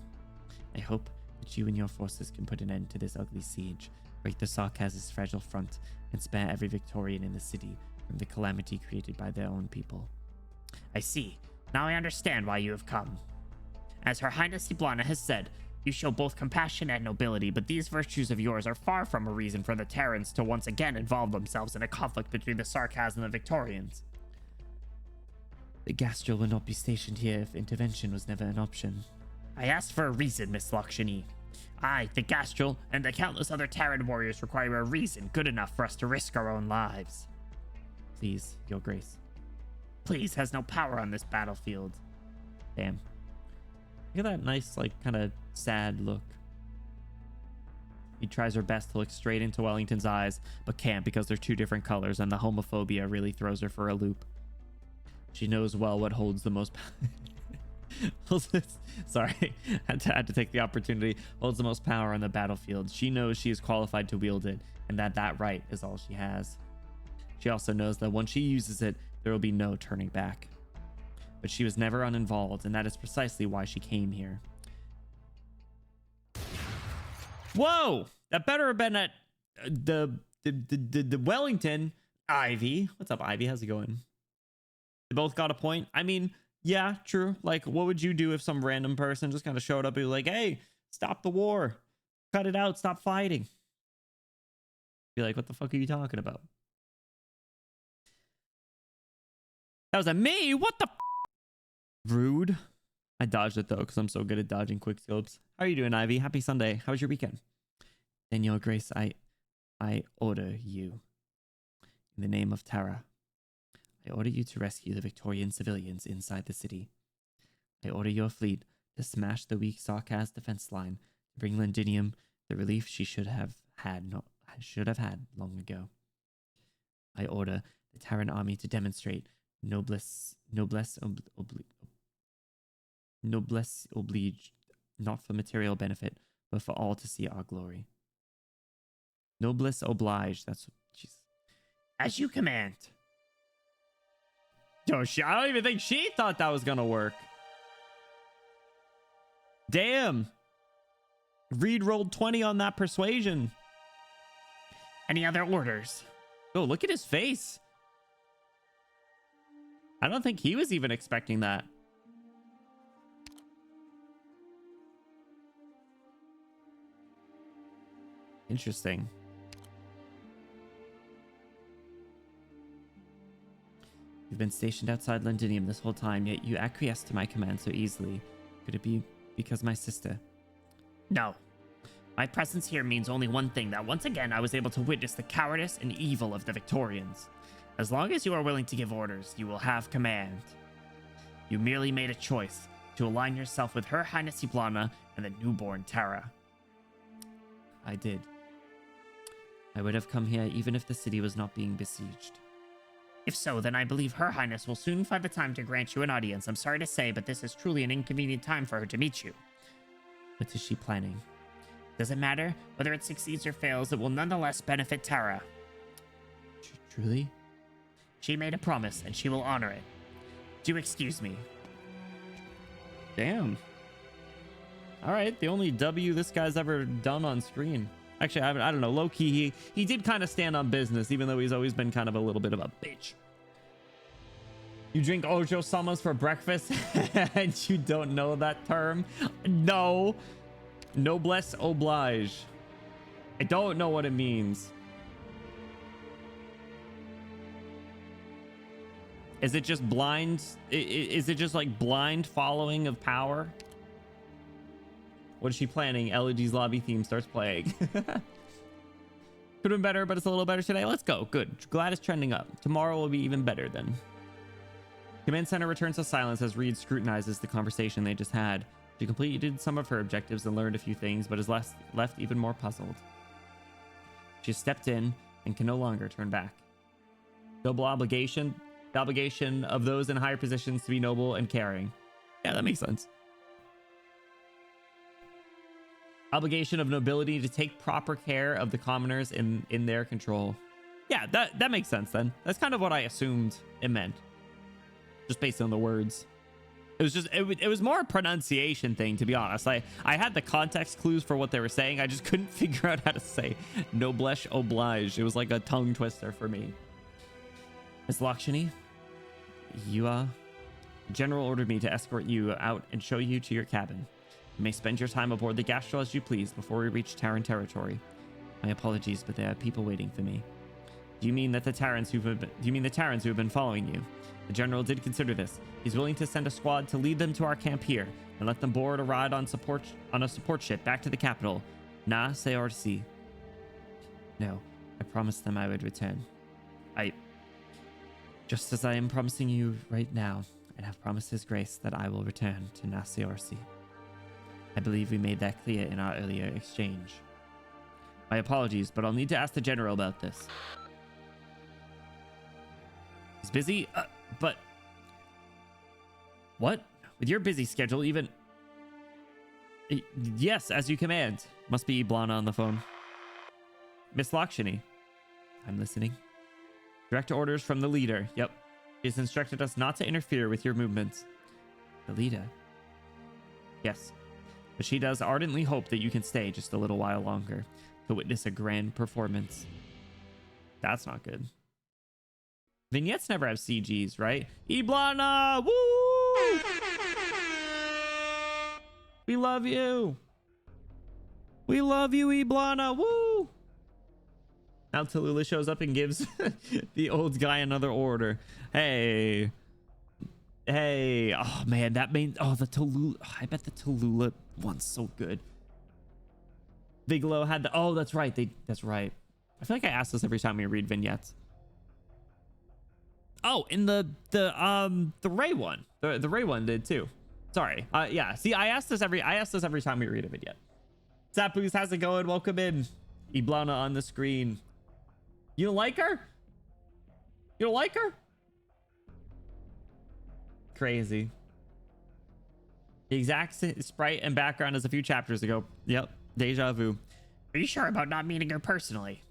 I hope that you and your forces can put an end to this ugly siege, break the Sarkaz's fragile front, and spare every Victorian in the city from the calamity created by their own people. I see. Now I understand why you have come. As Her Highness Iblana has said, you show both compassion and nobility, but these virtues of yours are far from a reason for the Terrans to once again involve themselves in a conflict between the Sarkaz and the Victorians. The Gastrel will not be stationed here if intervention was never an option. I asked for a reason, Miss Lakshmi. I, the Gastrel, and the countless other Terran warriors require a reason good enough for us to risk our own lives. Please, Your Grace. Please has no power on this battlefield. Damn. Look at that nice, like, kind of sad look. He tries her best to look straight into Wellington's eyes, but can't because they're two different colors, and the homophobia really throws her for a loop. She knows well what holds the most sorry, had to take the opportunity. Holds the most power on the battlefield. She knows she is qualified to wield it, and that right is all she has. She also knows that once she uses it, there will be no turning back. But she was never uninvolved, and that is precisely why she came here. Whoa! That better have been at the Wellington. Ivy. What's up, Ivy? How's it going? They both got a point. I mean, yeah, true. Like, what would you do if some random person just kind of showed up and was like, hey, stop the war. Cut it out. Stop fighting. Be like, what the fuck are you talking about? That was a me? What the rude. I dodged it though, because I'm so good at dodging quick scopes. How are you doing, Ivy? Happy Sunday. How was your weekend? Then, Your Grace, I order you. In the name of Tara. I order you to rescue the Victorian civilians inside the city. I order your fleet to smash the weak Sarkaz defense line, to bring Londinium the relief she should have had long ago. I order the Terran army to demonstrate noblesse oblige. not for material benefit, but for all to see our glory. Noblesse oblige. That's jeez. As you command. Yo, I don't even think she thought that was gonna work. Damn. Reed rolled 20 on that persuasion. Any other orders? Oh, look at his face. I don't think he was even expecting that. Interesting. You've been stationed outside Londinium this whole time, yet you acquiesced to my command so easily. Could it be because my sister? No. My presence here means only one thing, that once again I was able to witness the cowardice and evil of the Victorians. As long as you are willing to give orders, you will have command. You merely made a choice to align yourself with Her Highness Iblana and the newborn Terra. I did. I would have come here even if the city was not being besieged. If so, then I believe Her Highness will soon find the time to grant you an audience. I'm sorry to say, but this is truly an inconvenient time for her to meet you. What is she planning? Doesn't matter whether it succeeds or fails, it will nonetheless benefit Terra. Truly? She made a promise, and she will honor it. Do excuse me. Damn. All right, the only W this guy's ever done on screen. Actually, I don't know. Low-key, he did kind of stand on business, even though he's always been kind of a little bit of a bitch. You drink Ojo Samas for breakfast and you don't know that term? No. Noblesse oblige. I don't know what it means. Is it just blind? Is it just like blind following of power? What is she planning? Elegies lobby theme starts playing. Could have been better, but it's a little better today. Let's go. Good. Glad it's trending up. Tomorrow will be even better then. Command center returns to silence as Reed scrutinizes the conversation they just had. She completed some of her objectives and learned a few things, but is left even more puzzled. She stepped in and can no longer turn back. Noble obligation. The obligation of those in higher positions to be noble and caring. Yeah, that makes sense. Obligation of nobility to take proper care of the commoners in their control. Yeah, that makes sense then. That's kind of what I assumed it meant. Just based on the words. It was just, it was more a pronunciation thing, to be honest. I had the context clues for what they were saying. I just couldn't figure out how to say noblesse oblige. It was like a tongue twister for me. Miss Lakshmi, the general ordered me to escort you out and show you to your cabin. You may spend your time aboard the Gastro as you please before we reach Terran territory. My apologies, but there are people waiting for me. Do you mean the Terrans who have been following you? The general did consider this. He's willing to send a squad to lead them to our camp here and let them board a ride on a support ship back to the capital. Na Seorsi. No, I promised them I would return. Just as I am promising you right now, and have promised His Grace that I will return to Na Seorsi. I believe we made that clear in our earlier exchange. My apologies, but I'll need to ask the general about this. He's busy? But... What? With your busy schedule, even... Yes, as you command. Must be Iblana on the phone. Miss Lakshmi. I'm listening. Direct orders from the leader. Yep. She has instructed us not to interfere with your movements. The leader? Yes. But she does ardently hope that you can stay just a little while longer to witness a grand performance. That's not good. Vignettes never have CGs, right? Iblana! Woo! We love you! We love you, Iblana! Woo! Now Tallulah shows up and gives the old guy another order. Hey. Hey. Oh, man. That means... Oh, the Tallulah... I bet the Tallulah one's so good. Bigelow had the... Oh, that's right. That's right. I feel like I ask this every time we read vignettes. Oh, in the Ray one. The Ray one did too. Sorry. Yeah. See, I ask this every time we read a vignette. Zapoos, how's it going? Welcome in. Iblana on the screen. You don't like her? You don't like her? Crazy. The exact sprite and background as a few chapters ago. Yep, deja vu. Are you sure about not meeting her personally?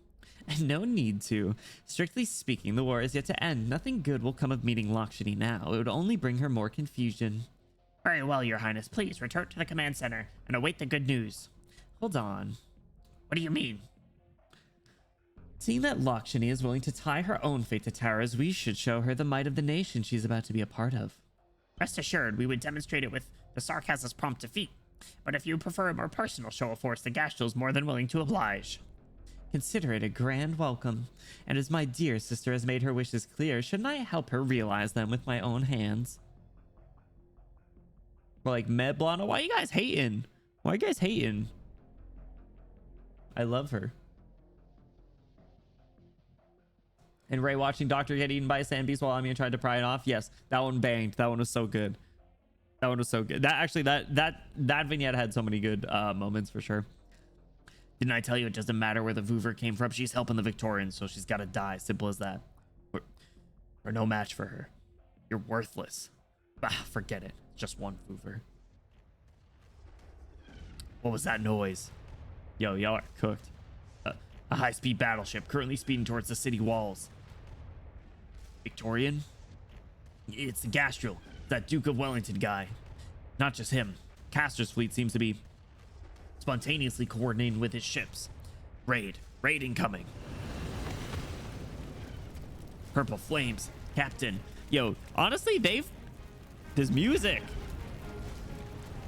No need to. Strictly speaking, the war is yet to end. Nothing good will come of meeting Lakshmi now. It would only bring her more confusion. Very well, Your Highness. Please return to the command center and await the good news. Hold on. What do you mean? Seeing that Lakshmi is willing to tie her own fate to Tara's, we should show her the might of the nation she's about to be a part of. Rest assured, we would demonstrate it with the Sarkaz's prompt defeat. But if you prefer a more personal show of force, the Gastrel's more than willing to oblige. Consider it a grand welcome. And as my dear sister has made her wishes clear, shouldn't I help her realize them with my own hands? We're like, Medblana, why you guys hating? Why you guys hating? I love her. And Ray watching Doctor get eaten by a sand beast while Amiya tried to pry it off. Yes, that one banged. That one was so good. That one was so good. That actually, that vignette had so many good moments for sure. Didn't I tell you it doesn't matter where the Voover came from? She's helping the Victorians, so she's got to die. Simple as that. We're no match for her. You're worthless. Ah, forget it. Just one Voover. What was that noise? Yo, y'all are cooked. A high-speed battleship currently speeding towards the city walls. Victorian? It's the Gastrel, that Duke of Wellington guy. Not just him. Castor's fleet seems to be spontaneously coordinating with his ships. Raid incoming. Purple flames, Captain. Yo, honestly, this music,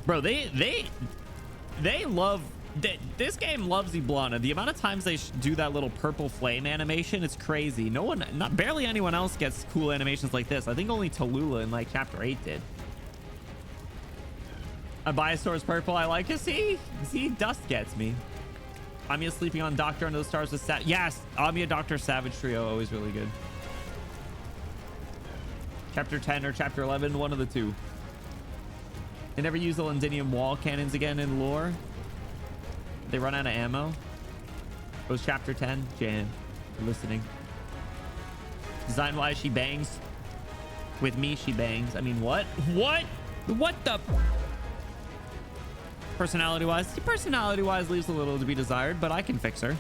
bro. They love. This game loves Iblana. The amount of times they do that little purple flame animation, it's crazy. No one, barely anyone else gets cool animations like this. I think only Tallulah in like chapter 8 did. Abiasor's purple. I like to see. Dust gets me. Amiya sleeping on Doctor Under the Stars with yes, Amiya Doctor Savage trio, always really good. Chapter 10 or chapter 11, one of the two. They never use the Londinium wall cannons again in lore. They run out of ammo. It was chapter 10. Jan, you're listening. Design wise, she bangs. With me, she bangs. I mean, what? What the? Personality wise leaves a little to be desired, but I can fix her.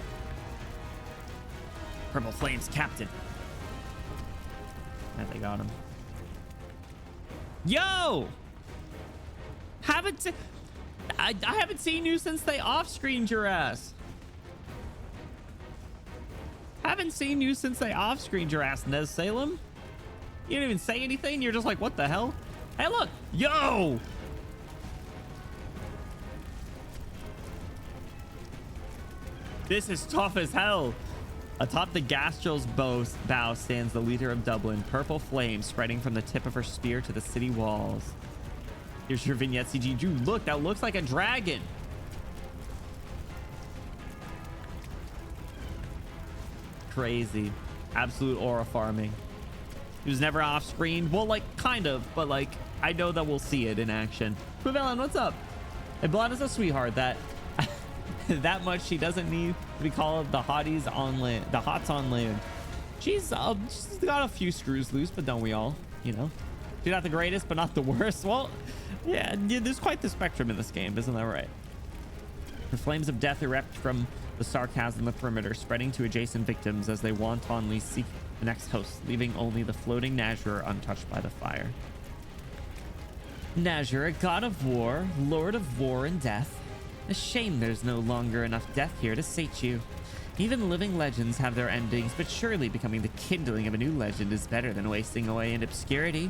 Purple Flames Captain. And they got him. Yo! I haven't seen you since they off-screened your ass. Haven't seen you since they off-screened your ass, Nez Salem. You didn't even say anything. You're just like, what the hell? Hey, look. Yo! This is tough as hell. Atop the Gastrel's bow stands the leader of Dublin, purple flame spreading from the tip of her spear to the city walls. Here's your vignette CG. Dude, look, that looks like a dragon. Crazy. Absolute aura farming. He was never off screen. Well, like, kind of, but like, I know that we'll see it in action. Pavellon, what's up? Iblana's a sweetheart that that much she doesn't need to be called the hotties on land, the hots on land. She's got a few screws loose, but don't we all? You know, she's not the greatest, but not the worst. Well, yeah, there's quite the spectrum in this game, isn't that right? The flames of death erupt from the sarcasm the perimeter, spreading to adjacent victims as they wantonly seek the next host, leaving only the floating Nazir untouched by the fire. Nazir, a god of war, lord of war and death. A shame there's no longer enough death here to sate you. Even living legends have their endings, but surely becoming the kindling of a new legend is better than wasting away in obscurity.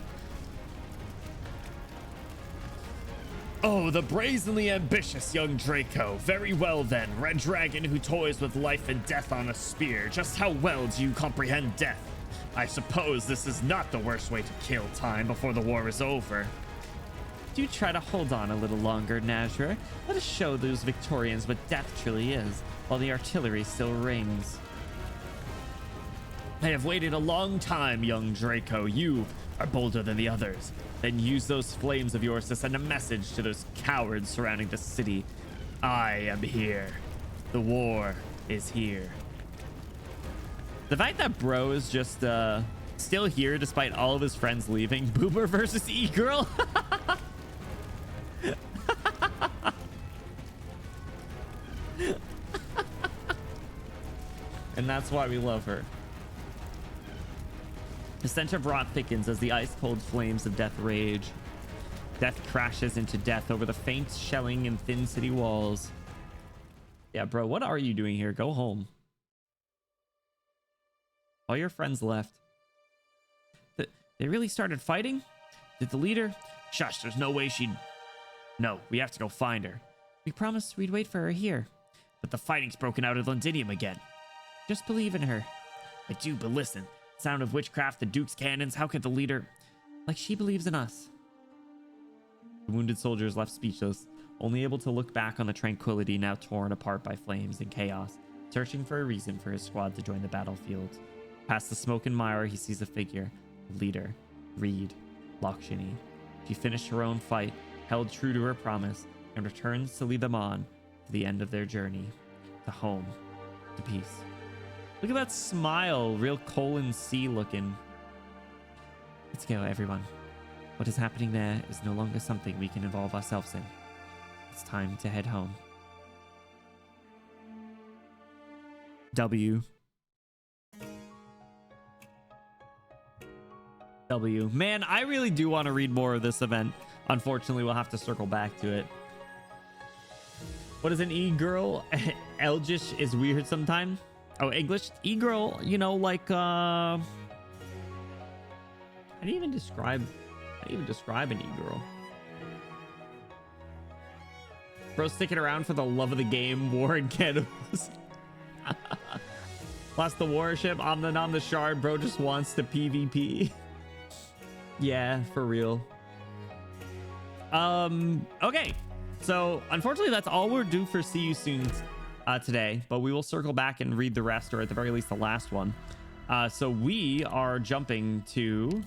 Oh, the brazenly ambitious young Draco. Very well then, Red Dragon who toys with life and death on a spear. Just how well do you comprehend death? I suppose this is not the worst way to kill time before the war is over. Do try to hold on a little longer, Nazir. Let us show those Victorians what death truly is, while the artillery still rings. I have waited a long time, young Draco. You are bolder than the others. Then use those flames of yours to send a message to those cowards surrounding the city. I am here. The war is here. The fact that Bro is just still here despite all of his friends leaving. Boomer versus E-Girl. And that's why we love her. The stench of rot thickens as the ice-cold flames of death rage. Death crashes into death over the faint shelling and thin city walls. Yeah, bro, what are you doing here? Go home. All your friends left. They really started fighting? Did the leader? Shush, there's no way she'd... No, we have to go find her. We promised we'd wait for her here. But the fighting's broken out at Londinium again. Just believe in her. I do, but listen. Sound of witchcraft, the Duke's cannons, how could the leader... Like she believes in us. The wounded soldiers left speechless, only able to look back on the tranquility now torn apart by flames and chaos, searching for a reason for his squad to join the battlefield. Past the smoke and mire, he sees a figure. The leader, Reed, Lakshini. She finished her own fight, held true to her promise, and returns to lead them on to the end of their journey, to home, to peace. Look at that smile, real colon C looking. Let's go, everyone. What is happening there is no longer something we can involve ourselves in. It's time to head home. W. Man, I really do want to read more of this event. Unfortunately, we'll have to circle back to it. What is an e-girl? Elgish is weird sometimes. Oh, English e-girl, you know, like how do you even describe an e-girl? Bro, sticking around for the love of the game, war and cannibals. Lost the warship, on the shard, bro just wants to PvP. Yeah, for real. Okay. So unfortunately that's all we're due for See You Soon today, but we will circle back and read the rest, or at the very least the last one. So we are jumping to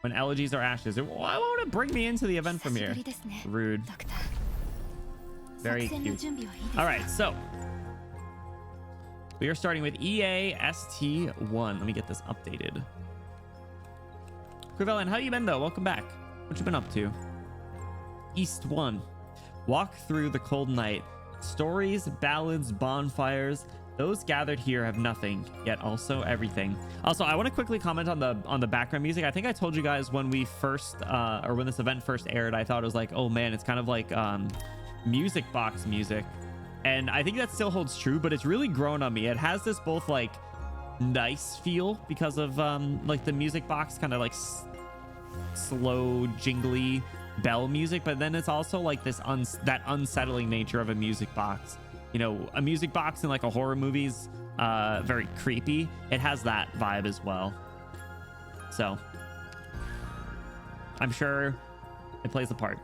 when elegies are ashes. Why won't it bring me into the event from here? Rude. Very cute. All right, so we are starting with EAST1. Let me get this updated. Crivellan, how you been though? Welcome back. What you been up to? East 1. Walk through the cold night. Stories, ballads, bonfires. Those gathered here have nothing, yet also everything. Also, I want to quickly comment on the background music. I think I told you guys when we first or when this event first aired, I thought it was like, oh man, it's kind of like music box music. And I think that still holds true, but it's really grown on me. It has this both like nice feel because of like the music box kind of like slow jingly bell music, but then it's also like this that unsettling nature of a music box. You know, a music box in like a horror movie's very creepy. It has that vibe as well. So I'm sure it plays a part.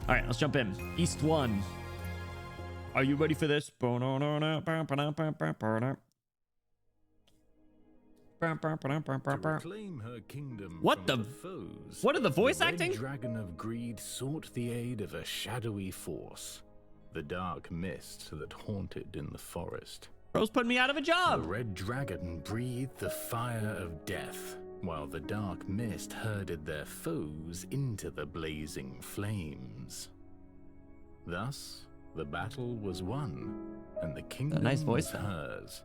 All right, let's jump in. East 1. Are you ready for this? To reclaim her kingdom What from the foes, what are the voice the Red acting? Dragon of Greed sought the aid of a shadowy force, the dark mist that haunted in the forest. Bro's putting me out of a The job. Red Dragon breathed the fire of death, while the dark mist herded their foes into the blazing flames. Thus, the battle was won, and the kingdom nice voice, was though. hers.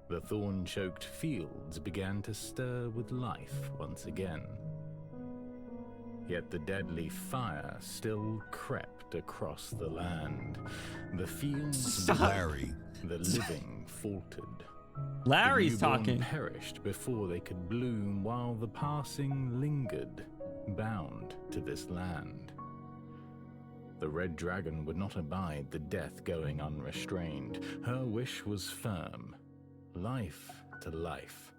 The thorn-choked fields began to stir with life once again. Yet the deadly fire still crept across the land. The fields Stop. Larry. The living faltered. Larry's The newborn talking. perished before they could bloom, while the passing lingered, bound to this land. The Red Dragon would not abide the death going unrestrained. Her wish was firm. Life to life.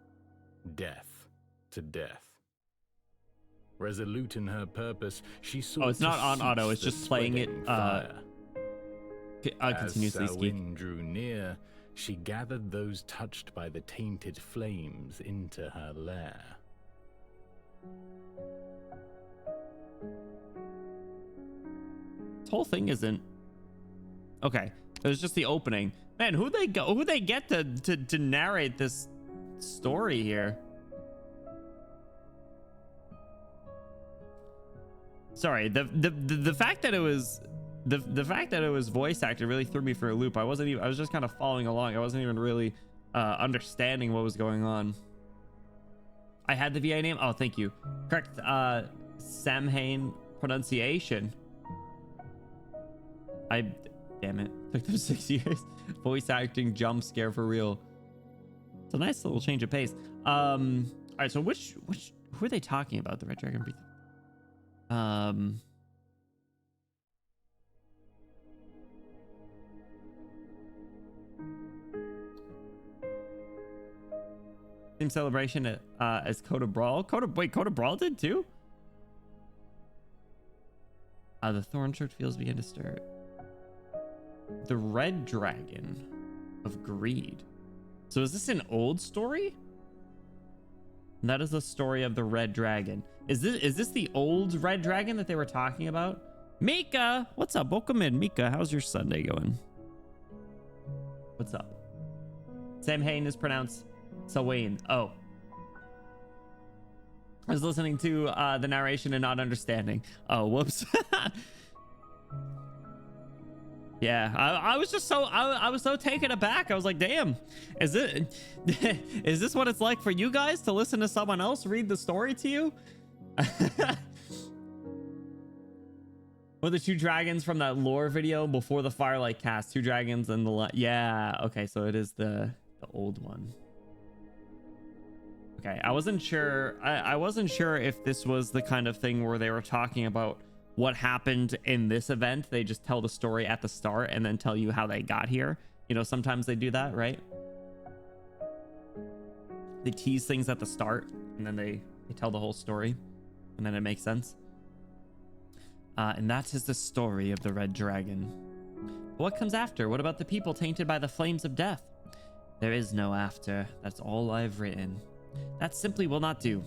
Death to death. Resolute in her purpose, she sought Oh, it's not to on auto, cease it's the just playing it, spreading fire. continuously As speak. Samhain drew near, she gathered those touched by the tainted flames into her lair. This whole thing isn't okay. It was just the opening. Man, who they get to narrate this story here? Sorry, the fact that it was the fact that it was voice acted really threw me for a loop. I was just kind of following along. I wasn't even really understanding what was going on. I had the VA name. Oh, thank you. Correct Samhain pronunciation. Damn it. Took them 6 years. Voice acting jump scare for real. It's a nice little change of pace. All right, so who are they talking about? The Red Dragon Breathing. Same celebration as Coda Brawl. Coda Brawl did too? The thorn-choked fields begin to stir. The Red Dragon of Greed. So is this an old story? That is the story of the Red Dragon. Is this the old Red Dragon that they were talking about? Mika! What's up? Welcome in, Mika. How's your Sunday going? What's up? Samhain is pronounced Sawain. Oh. I was listening to the narration and not understanding. Oh, whoops. Yeah, I was just so I was so taken aback. I was like, damn, is this what it's like for you guys to listen to someone else read the story to you? Or the two dragons from that lore video before the Firelight cast, two dragons and the yeah, okay, so it is the old one. Okay, I wasn't sure. I wasn't sure if this was the kind of thing where they were talking about what happened in this event. They just tell the story at the start and then tell you how they got here. You know, sometimes they do that, right? They tease things at the start and then they tell the whole story and then it makes sense. And that is the story of the Red Dragon. But what comes after? What about the people tainted by the flames of death? There is no after. That's all I've written. That simply will not do.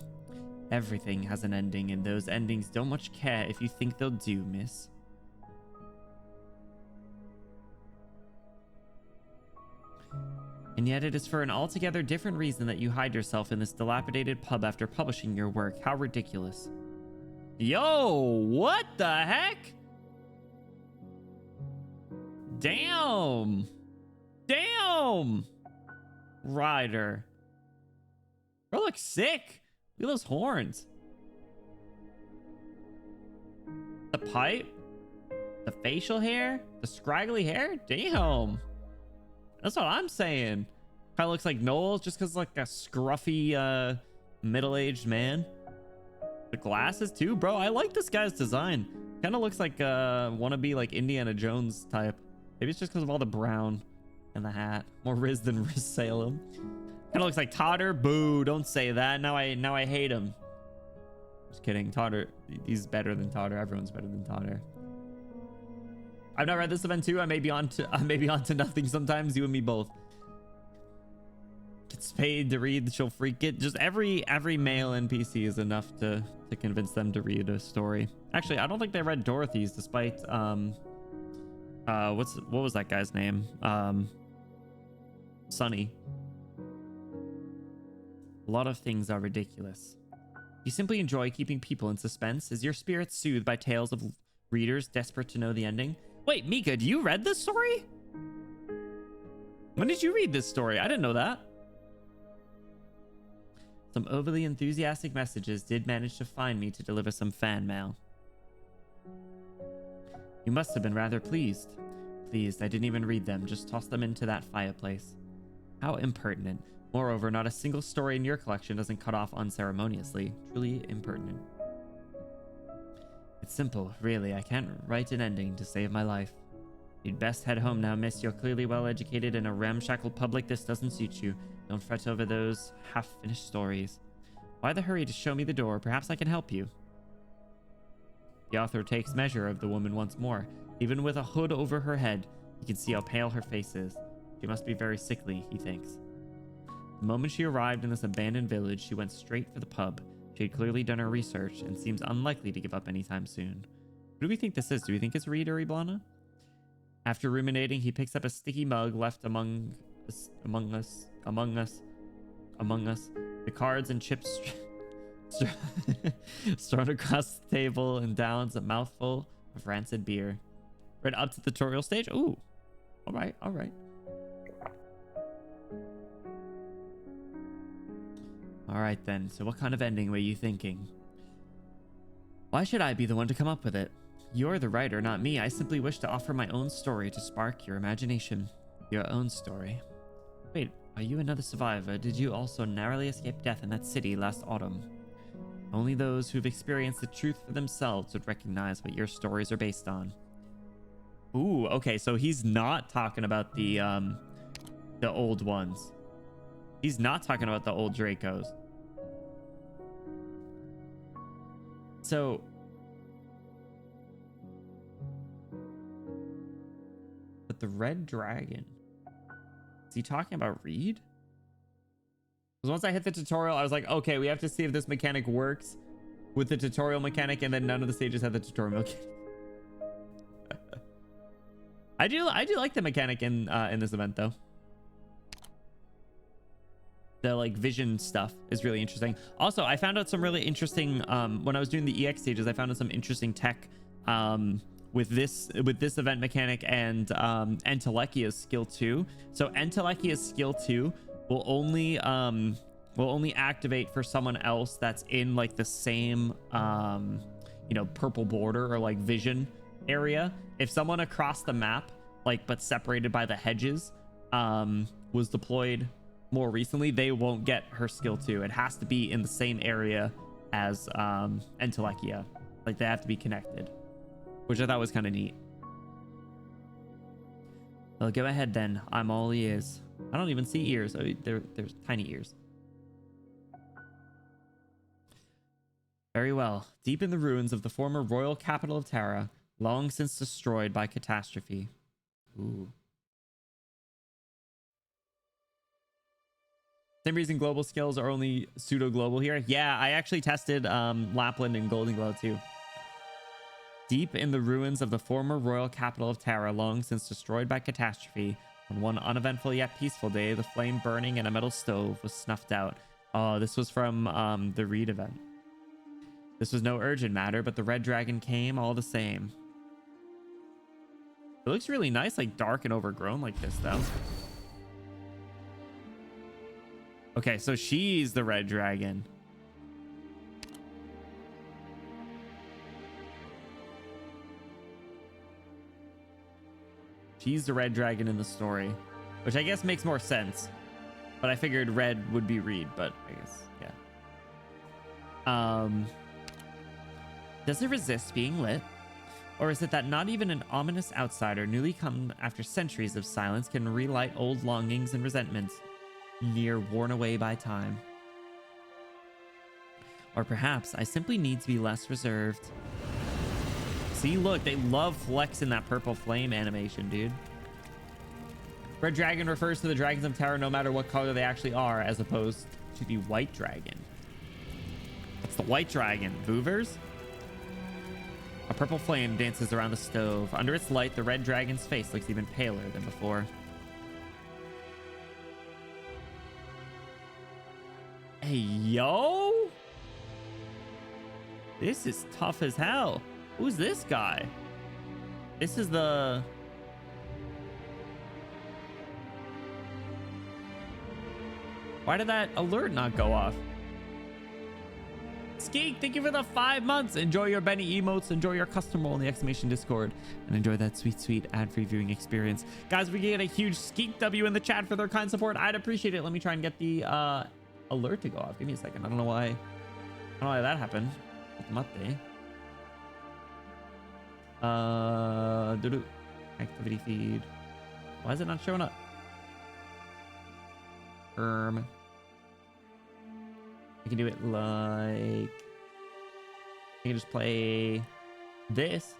Everything has an ending, and those endings don't much care if you think they'll do, miss. And yet it is for an altogether different reason that you hide yourself in this dilapidated pub after publishing your work. How ridiculous. Yo, what the heck? Damn. Damn. Ryder. Bro looks sick. Look at those horns. The pipe. The facial hair. The scraggly hair. Damn. That's what I'm saying. Kind of looks like Noel just because like a scruffy middle-aged man. The glasses too, bro. I like this guy's design. Kind of looks like wannabe like Indiana Jones type. Maybe it's just because of all the brown and the hat. More Riz than Riz Salem. Kind of looks like Totter. Boo, don't say that. Now I hate him. Just kidding. Totter, he's better than Totter. Everyone's better than Totter. I've not read this event too. I may be on to nothing sometimes. You and me both. Gets paid to read, she'll freak it. Just every male NPC is enough to convince them to read a story. Actually, I don't think they read Dorothy's, despite what was that guy's name? Sonny. A lot of things are ridiculous. You simply enjoy keeping people in suspense. Is your spirit soothed by tales of readers desperate to know the ending? Wait, Mika, do you read this story? When did you read this story? I didn't know that. Some overly enthusiastic messages did manage to find me to deliver some fan mail. You must have been rather pleased. Pleased, I didn't even read them, just tossed them into that fireplace. How impertinent. Moreover, not a single story in your collection doesn't cut off unceremoniously. Truly impertinent. It's simple, really. I can't write an ending to save my life. You'd best head home now, miss. You're clearly well educated. In a ramshackle public, this doesn't suit you. Don't fret over those half-finished stories. Why the hurry to show me the door? Perhaps I can help you. The author takes measure of the woman once more. Even with a hood over her head, you can see how pale her face is. She must be very sickly, he thinks. The moment she arrived in this abandoned village, she went straight for the pub. She had clearly done her research and seems unlikely to give up anytime soon. Who do we think this is? Do we think it's Reed or Iblana? After ruminating, he picks up a sticky mug left among us. The cards and chips strewn across the table and downs a mouthful of rancid beer. Right up to the tutorial stage. Ooh. All right. All right then. So what kind of ending were you thinking? Why should I be the one to come up with it? You're the writer, not me. I simply wish to offer my own story to spark your imagination. Your own story. Wait, are you another survivor? Did you also narrowly escape death in that city last autumn? Only those who've experienced the truth for themselves would recognize what your stories are based on. Ooh, okay, so he's not talking about the old ones. He's not talking about the old Dracos. So but the red dragon, is he talking about Reed? Because once I hit the tutorial, I was like, okay, we have to see if this mechanic works with the tutorial mechanic, and then none of the stages had the tutorial mechanic. I do like the mechanic in this event though. The like vision stuff is really interesting. Also, I found out some really interesting when I was doing the EX stages, I found out some interesting tech with this event mechanic and Entelechia's skill 2. So Entelechia's skill 2 will only activate for someone else that's in like the same you know, purple border or like vision area. If someone across the map, like but separated by the hedges, was deployed more recently, they won't get her skill 2. It has to be in the same area as Entelechia. Like they have to be connected, which I thought was kind of neat. Well, go ahead then. I'm all ears. I don't even see ears. I mean, there's tiny ears. Very well. Deep in the ruins of the former royal capital of Terra, long since destroyed by catastrophe. Ooh. Same reason global skills are only pseudo-global here. Yeah, I actually tested Lapland and Golden Glow too. Deep in the ruins of the former royal capital of Terra, long since destroyed by catastrophe, on one uneventful yet peaceful day, the flame burning in a metal stove was snuffed out. Oh, this was from the Reed event. This was no urgent matter, but the red dragon came all the same. It looks really nice, like dark and overgrown like this, though. Okay, so she's the red dragon. She's the red dragon in the story, which I guess makes more sense. But I figured red would be Reed, but I guess, yeah. Does it resist being lit? Or is it that not even an ominous outsider newly come after centuries of silence can relight old longings and resentments, near worn away by time? Or perhaps I simply need to be less reserved. See, look, they love flexing that purple flame animation, dude. Red dragon refers to the dragons of Terra no matter what color they actually are, as opposed to the white dragon. What's the white dragon? Voovers? A purple flame dances around the stove. Under its light, the red dragon's face looks even paler than before. Hey, yo! This is tough as hell. Who's this guy? This is the... Why did that alert not go off? Skeek, thank you for the 5 months. Enjoy your Benny emotes. Enjoy your custom role in the exclamation Discord. And enjoy that sweet, sweet ad-free viewing experience. Guys, we get a huge Skeek W in the chat for their kind support. I'd appreciate it. Let me try and get the alert to go off. Give me a second. I don't know why that happened. Put them up there. Activity feed. Why is it not showing up? I can do it like... I can just play this.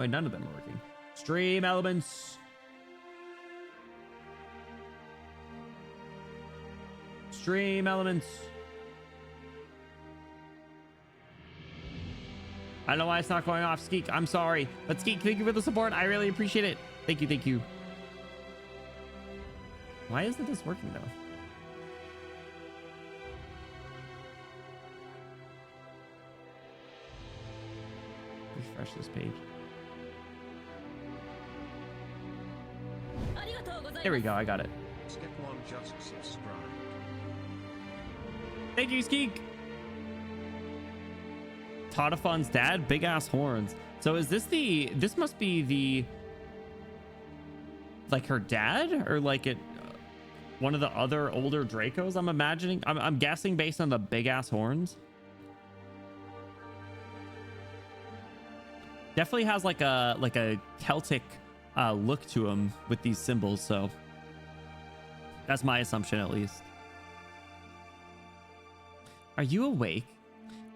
Wait, none of them are working. Stream elements. Stream elements. I don't know why it's not going off, Skeek. I'm sorry. But Skeek, thank you for the support. I really appreciate it. Thank you, thank you. Why isn't this working though? Refresh this page. There we go, I got it. Skip one just subscribed. Thank you, Skeek. Tadafon's dad, big ass horns. So is this this must be the, like her dad, or like one of the other older Dracos? I'm imagining. I'm guessing based on the big ass horns. Definitely has like a Celtic look to him with these symbols. So that's my assumption, at least. Are you awake?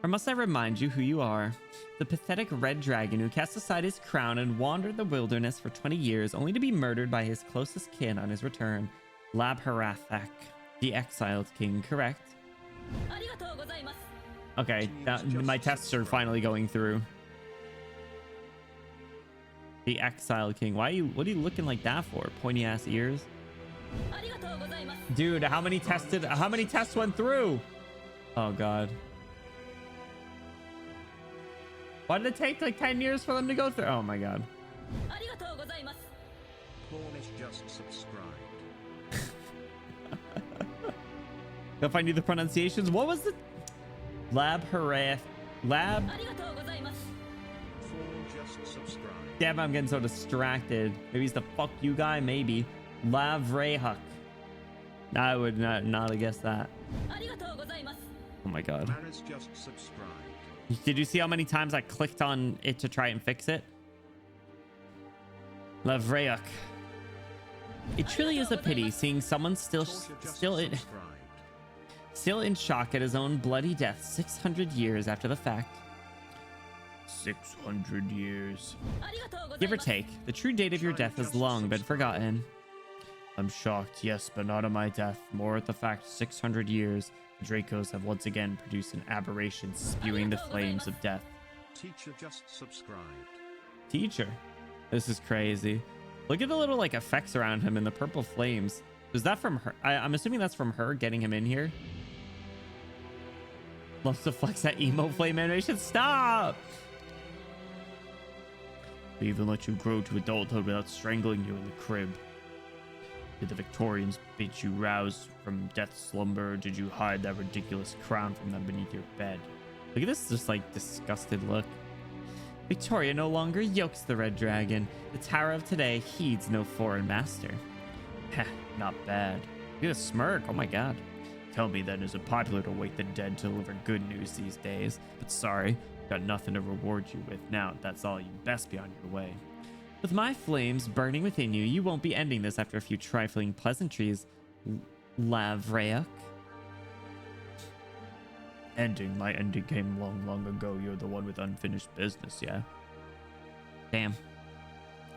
Or must I remind you who you are? The pathetic red dragon who cast aside his crown and wandered the wilderness for 20 years, only to be murdered by his closest kin on his return. Labharathak, the exiled king, correct? Okay, my tests are finally going through. The exiled king. What are you looking like that for? Pointy ass ears? Dude, how many tests went through? Oh god. Why did it take like 10 years for them to go through? Oh my god. Cornish just subscribed. If I knew the pronunciations, what was the Labharath? Four just subscribed. Damn, I'm getting so distracted. Maybe he's the fuck you guy, maybe. Lavrehuk. I would not have guessed that. Oh my god. Maris just subscribed. Did you see how many times I clicked on it to try and fix it? Lavrehuk. It truly is a pity seeing someone still in shock at his own bloody death 600 years after the fact. 600 years. Give or take, the true date of your death has long been forgotten. I'm shocked, yes, but not at my death. More at the fact 600 years, the Dracos have once again produced an aberration spewing the flames of death. Teacher just subscribed. Teacher? This is crazy. Look at the little like effects around him and the purple flames. Is that from her? I'm assuming that's from her getting him in here. Loves to flex that emo flame animation. Stop! They even let you grow to adulthood without strangling you in the crib. Did the Victorians bid you rouse from death's slumber? Did you hide that ridiculous crown from them beneath your bed? Look at this just like disgusted look. Victoria no longer yokes the red dragon. The tower of today heeds no foreign master. Heh, not bad. Look at a smirk. Oh my god. Tell me then, is it popular to wake the dead to deliver good news these days? But sorry, got nothing to reward you with now. That's all. You best be on your way. With my flames burning within you, you won't be ending this after a few trifling pleasantries, Lavrehuk. Ending? My ending came long, long ago. You're the one with unfinished business, yeah? Damn.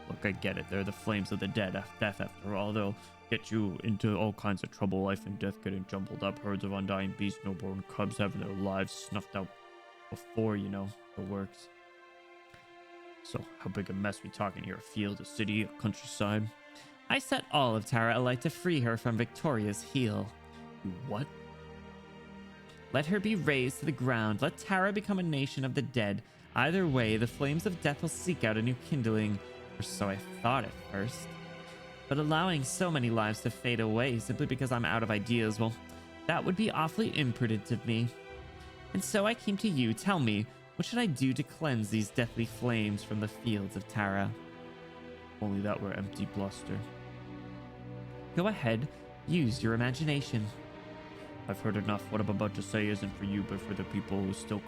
Look, I get it. They're the flames of the death after all. They'll get you into all kinds of trouble. Life and death getting jumbled up. Herds of undying beasts, newborn cubs having their lives snuffed out before, you know, the works. So, how big a mess we talking here? A field, a city, a countryside? I set all of Tara alight to free her from Victoria's heel. You what? Let her be razed to the ground. Let Tara become a nation of the dead. Either way, the flames of death will seek out a new kindling. Or so I thought at first. But allowing so many lives to fade away simply because I'm out of ideas, well, that would be awfully imprudent of me. And so I came to you. Tell me, what should I do to cleanse these deathly flames from the fields of Tara? Only that were empty bluster. Go ahead, use your imagination. I've heard enough. What I'm about to say isn't for you, but for the people who still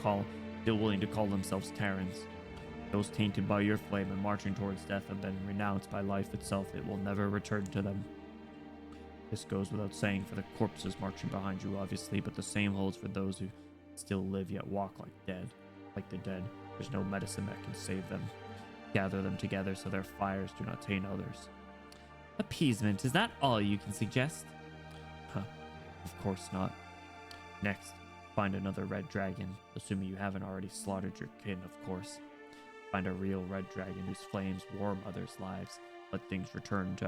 willing to call themselves Terrans. Those tainted by your flame and marching towards death have been renounced by life itself. It will never return to them. This goes without saying for the corpses marching behind you, obviously, but the same holds for those who still live yet walk like the dead. There's no medicine that can save them. Gather them together so their fires do not taint others. Appeasement, is that all you can suggest? Huh, of course not. Next, find another red dragon, assuming you haven't already slaughtered your kin, of course. Find a real red dragon whose flames warm others' lives. Let things return to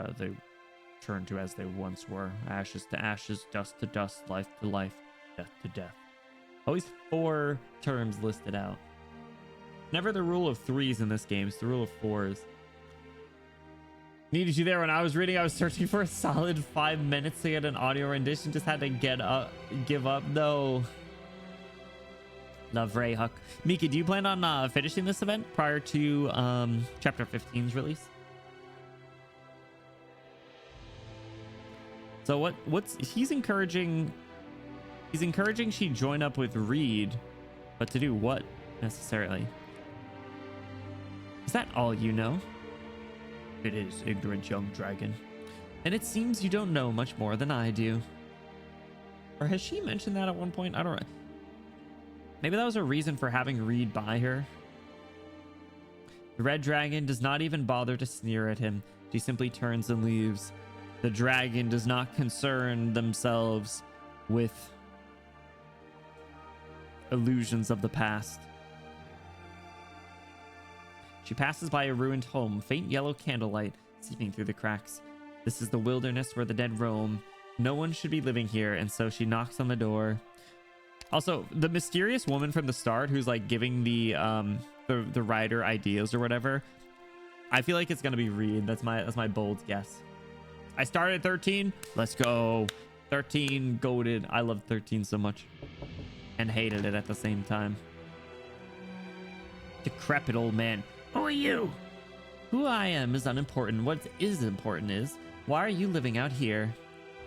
as they once were. Ashes to ashes, dust to dust, life to life, death to death. Always 4 terms listed out. Never the rule of 3s in this game, it's the rule of 4s. Needed you there when I was reading. I was searching for a solid 5 minutes to get an audio rendition. Just had to give up. No. Love Ray Huck. Mika, do you plan on finishing this event prior to chapter 15's release? So what's he's encouraging she join up with Reed, but to do what necessarily? Is that all you know? It is, ignorant young dragon. And it seems you don't know much more than I do. Or has she mentioned that at one point? I don't know. Maybe that was a reason for having Reed by her. The red dragon does not even bother to sneer at him. She simply turns and leaves. The dragon does not concern themselves with illusions of the past. She passes by a ruined home, faint yellow candlelight seeping through the cracks. This is the wilderness where the dead roam. No one should be living here, and so she knocks on the door. Also, the mysterious woman from the start who's like giving the writer ideas or whatever, I feel like it's gonna be Reed. That's my bold guess. I started 13. Let's go. 13 goated. I love 13 so much and hated it at the same time. Decrepit old man. Who are you? Who I am is unimportant. What is important is, why are you living out here?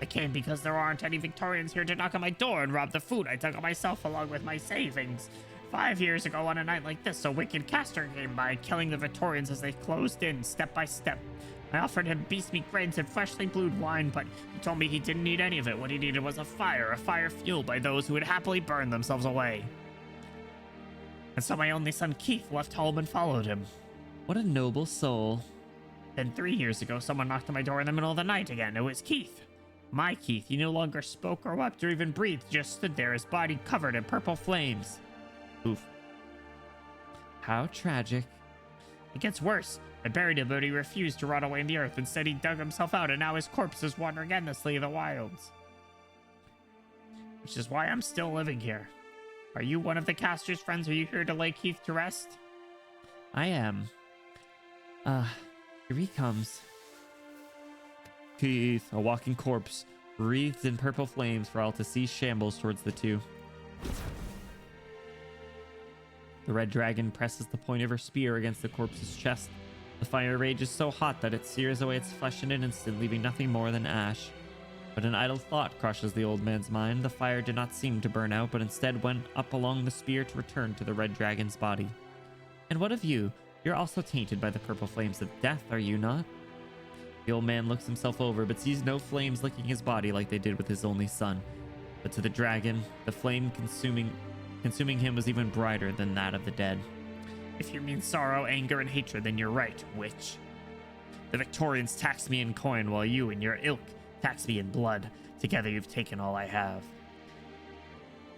I came because there aren't any Victorians here to knock on my door and rob the food I dug on myself along with my savings. 5 years ago on a night like this, a wicked caster came by, killing the Victorians as they closed in step by step. I offered him beast meat grains and freshly brewed wine, but he told me he didn't need any of it. What he needed was a fire fueled by those who would happily burn themselves away. And so my only son Keith left home and followed him. What a noble soul. Then 3 years ago, someone knocked on my door in the middle of the night again. It was Keith. My Keith. He no longer spoke or wept or even breathed, just stood there, his body covered in purple flames. Oof. How tragic. It gets worse. I buried him, but he refused to rot away in the earth. Instead, he dug himself out, and now his corpse is wandering endlessly in the wilds. Which is why I'm still living here. Are you one of the caster's friends? Are you here to lay Keith to rest? I am. Here he comes. Keith, a walking corpse, wreathed in purple flames for all to see, shambles towards the two. The red dragon presses the point of her spear against the corpse's chest. The fire rages so hot that it sears away its flesh in an instant, leaving nothing more than ash. But an idle thought crushes the old man's mind. The fire did not seem to burn out, but instead went up along the spear to return to the red dragon's body. And what of you? You're also tainted by the purple flames of death, are you not? The old man looks himself over, but sees no flames licking his body like they did with his only son. But to the dragon, the flame consuming him was even brighter than that of the dead. If you mean sorrow, anger, and hatred, then you're right, witch. The Victorians tax me in coin, while you and your ilk tax me in blood. Together you've taken all I have.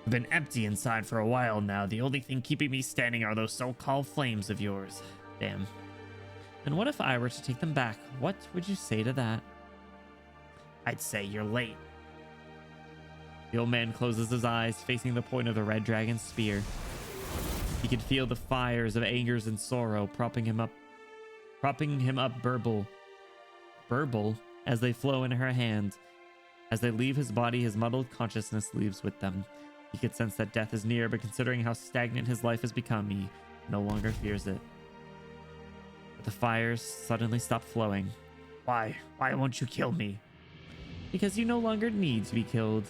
I've been empty inside for a while now. The only thing keeping me standing are those so-called flames of yours. Damn. And what if I were to take them back? What would you say to that? I'd say you're late. The old man closes his eyes, facing the point of the red dragon's spear. He could feel the fires of angers and sorrow propping him up burble as they flow in her hand. As they leave his body, his muddled consciousness leaves with them. He could sense that death is near, but considering how stagnant his life has become, he no longer fears it. But the fires suddenly stop flowing. Why? Why won't you kill me? Because you no longer need to be killed.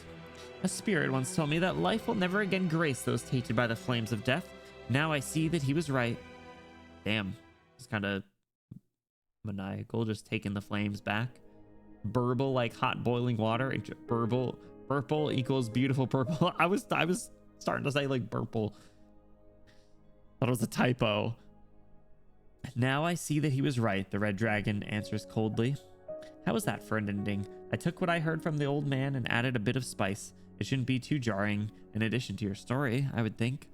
A spirit once told me that life will never again grace those tainted by the flames of death. Now I see that he was right. Damn. It's kind of maniacal, just taking the flames back. Burble like hot boiling water. Purple equals beautiful purple. I was starting to say like purple. Thought it was a typo. Now I see that he was right, the red dragon answers coldly. How was that for an ending? I took what I heard from the old man and added a bit of spice. It shouldn't be too jarring, in addition to your story, I would think.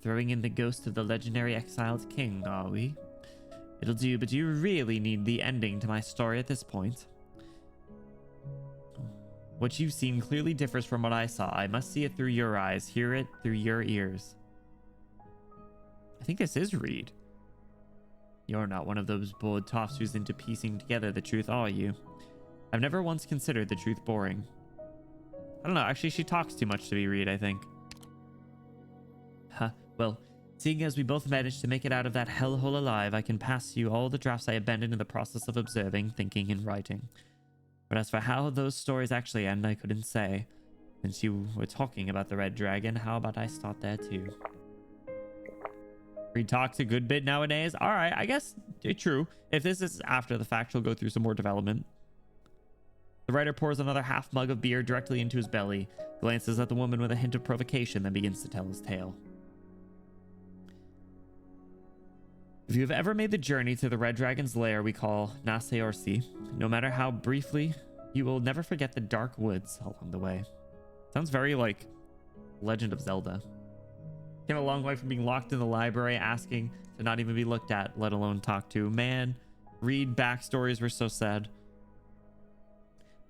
Throwing in the ghost of the legendary exiled king, are we? It'll do, but do you really need the ending to my story at this point? What you've seen clearly differs from what I saw. I must see it through your eyes, hear it through your ears. I think this is Reed. You're not one of those bored toffs who's into piecing together the truth, are you? I've never once considered the truth boring. I don't know. Actually, she talks too much to be Reed, I think. Huh. Well, seeing as we both managed to make it out of that hellhole alive, I can pass you all the drafts I abandoned in the process of observing, thinking, and writing. But as for how those stories actually end, I couldn't say. Since you were talking about the Red Dragon, how about I start there too? Reed talks a good bit nowadays. All right, I guess true. If this is after the fact, she'll go through some more development. The writer pours another half mug of beer directly into his belly, glances at the woman with a hint of provocation, then begins to tell his tale. If you have ever made the journey to the Red Dragon's lair we call Naseorsi, no matter how briefly, you will never forget the dark woods along the way. Sounds very like Legend of Zelda. Came a long way from being locked in the library, asking to not even be looked at, let alone talked to. Man, read backstories were so sad.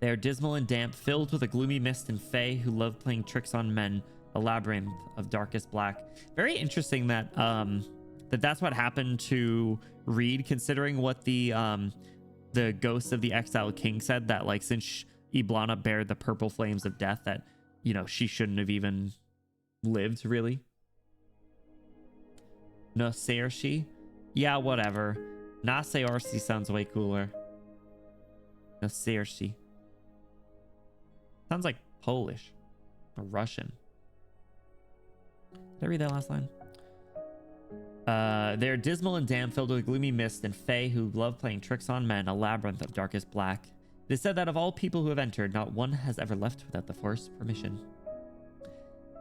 They are dismal and damp, filled with a gloomy mist and fae who love playing tricks on men, a labyrinth of darkest black. Very interesting that that's what happened to Reed, considering what the ghost of the exiled king said, that like since Iblana bared the purple flames of death, that, you know, she shouldn't have even lived, really. Naseorsi? Yeah, whatever. Naseorsi sounds way cooler. Naseorsi. Sounds like Polish or Russian. Did I read that last line? They're dismal and damp, filled with gloomy mist and fae who love playing tricks on men, a labyrinth of darkest black. It is said that of all people who have entered, not one has ever left without the forest's permission.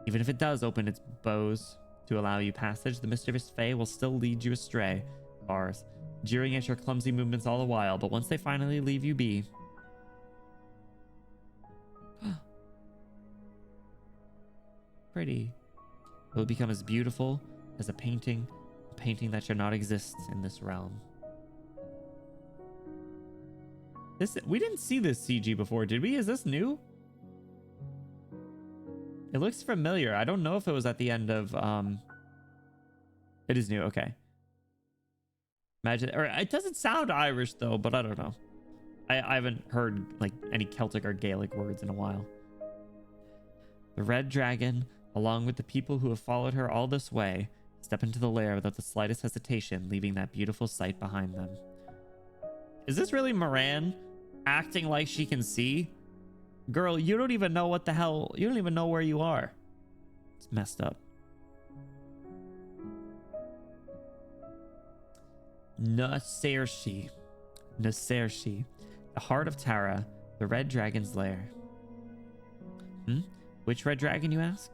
Even if it does open its bows to allow you passage, the mischievous fae will still lead you astray, bars, jeering at your clumsy movements all the while, but once they finally leave you be... Pretty. It will become as beautiful as a painting that should not exist in this realm. We didn't see this CG before, did we? Is this new? It looks familiar. I don't know if it was at the end of it is new, okay. Imagine, or it doesn't sound Irish though, but I don't know. I haven't heard like any Celtic or Gaelic words in a while. The Red Dragon, along with the people who have followed her all this way, step into the lair without the slightest hesitation, leaving that beautiful sight behind them. Is this really Moran acting like she can see? Girl, you don't even know what the hell, you don't even know where you are. It's messed up. Naseorsi. Naseorsi. The heart of Tara, the Red Dragon's lair. Which Red Dragon, you ask?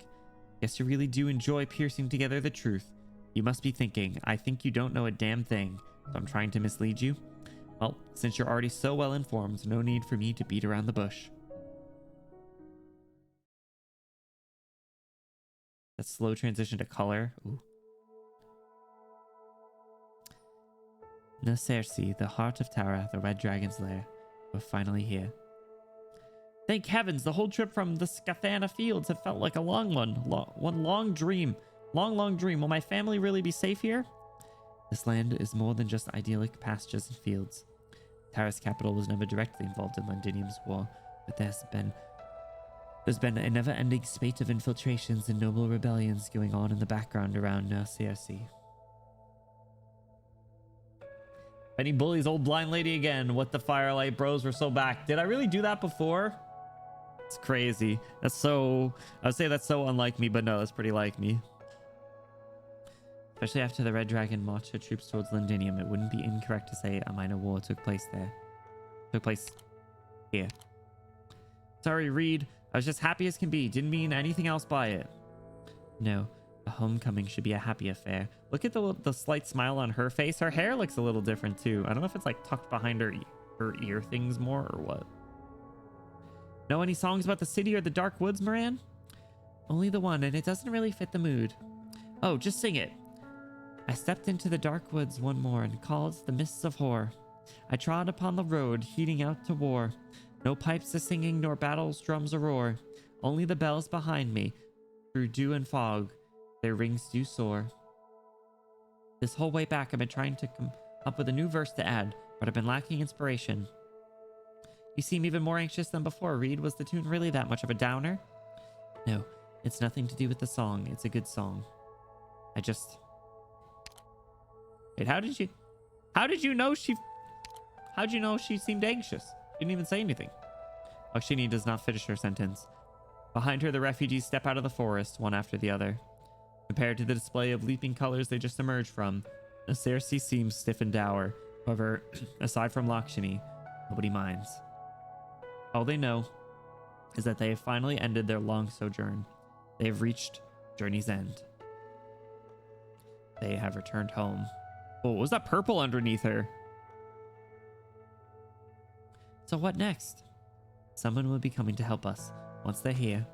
Guess you really do enjoy piercing together the truth. You must be thinking, I think you don't know a damn thing, so I'm trying to mislead you. Well, since you're already so well informed, no need for me to beat around the bush. That slow transition to color. Ooh. Naseorsi, the heart of Tara, the Red Dragon's lair. We're finally here. Thank heavens, the whole trip from the Scathana fields have felt like a long one. One long dream. Long dream. Will my family really be safe here? This land is more than just idyllic pastures and fields. Tara's capital was never directly involved in Londinium's war, but there's been a never-ending spate of infiltrations and noble rebellions going on in the background around Naseorsi. Benny bullies old blind lady again. What the Firelight Bros were so back. Did I really do that before? It's crazy. That's so... I would say that's so unlike me, but no, that's pretty like me. Especially after the Red Dragon marched her troops towards Londinium, it wouldn't be incorrect to say a minor war took place there. Took place here. Sorry, Reed. I was just happy as can be. Didn't mean anything else by it. No, a homecoming should be a happy affair. Look at the slight smile on her face. Her hair looks a little different too. I don't know if it's like tucked behind her ear things more or what. Know any songs about the city or the dark woods, Moran? Only the one, and it doesn't really fit the mood. Oh, just sing it. I stepped into the dark woods one more and called the mists of horror. I trod upon the road, heading out to war. No pipes a singing, nor battle's drums a roar. Only the bells behind me, through dew and fog, their rings do soar. This whole way back, I've been trying to up with a new verse to add, but I've been lacking inspiration. You seem even more anxious than before, Reed. Was the tune really that much of a downer? No, it's nothing to do with the song. It's a good song. Wait, how'd you know she seemed anxious? She didn't even say anything. Lakshini does not finish her sentence. Behind her, the refugees step out of the forest, one after the other. Compared to the display of leaping colors they just emerged from, Nasersi seems stiff and dour. However, aside from Lakshini, nobody minds. All they know is that they have finally ended their long sojourn. They have reached journey's end. They have returned home. Oh, what was that purple underneath her? So what next? Someone will be coming to help us once they're here.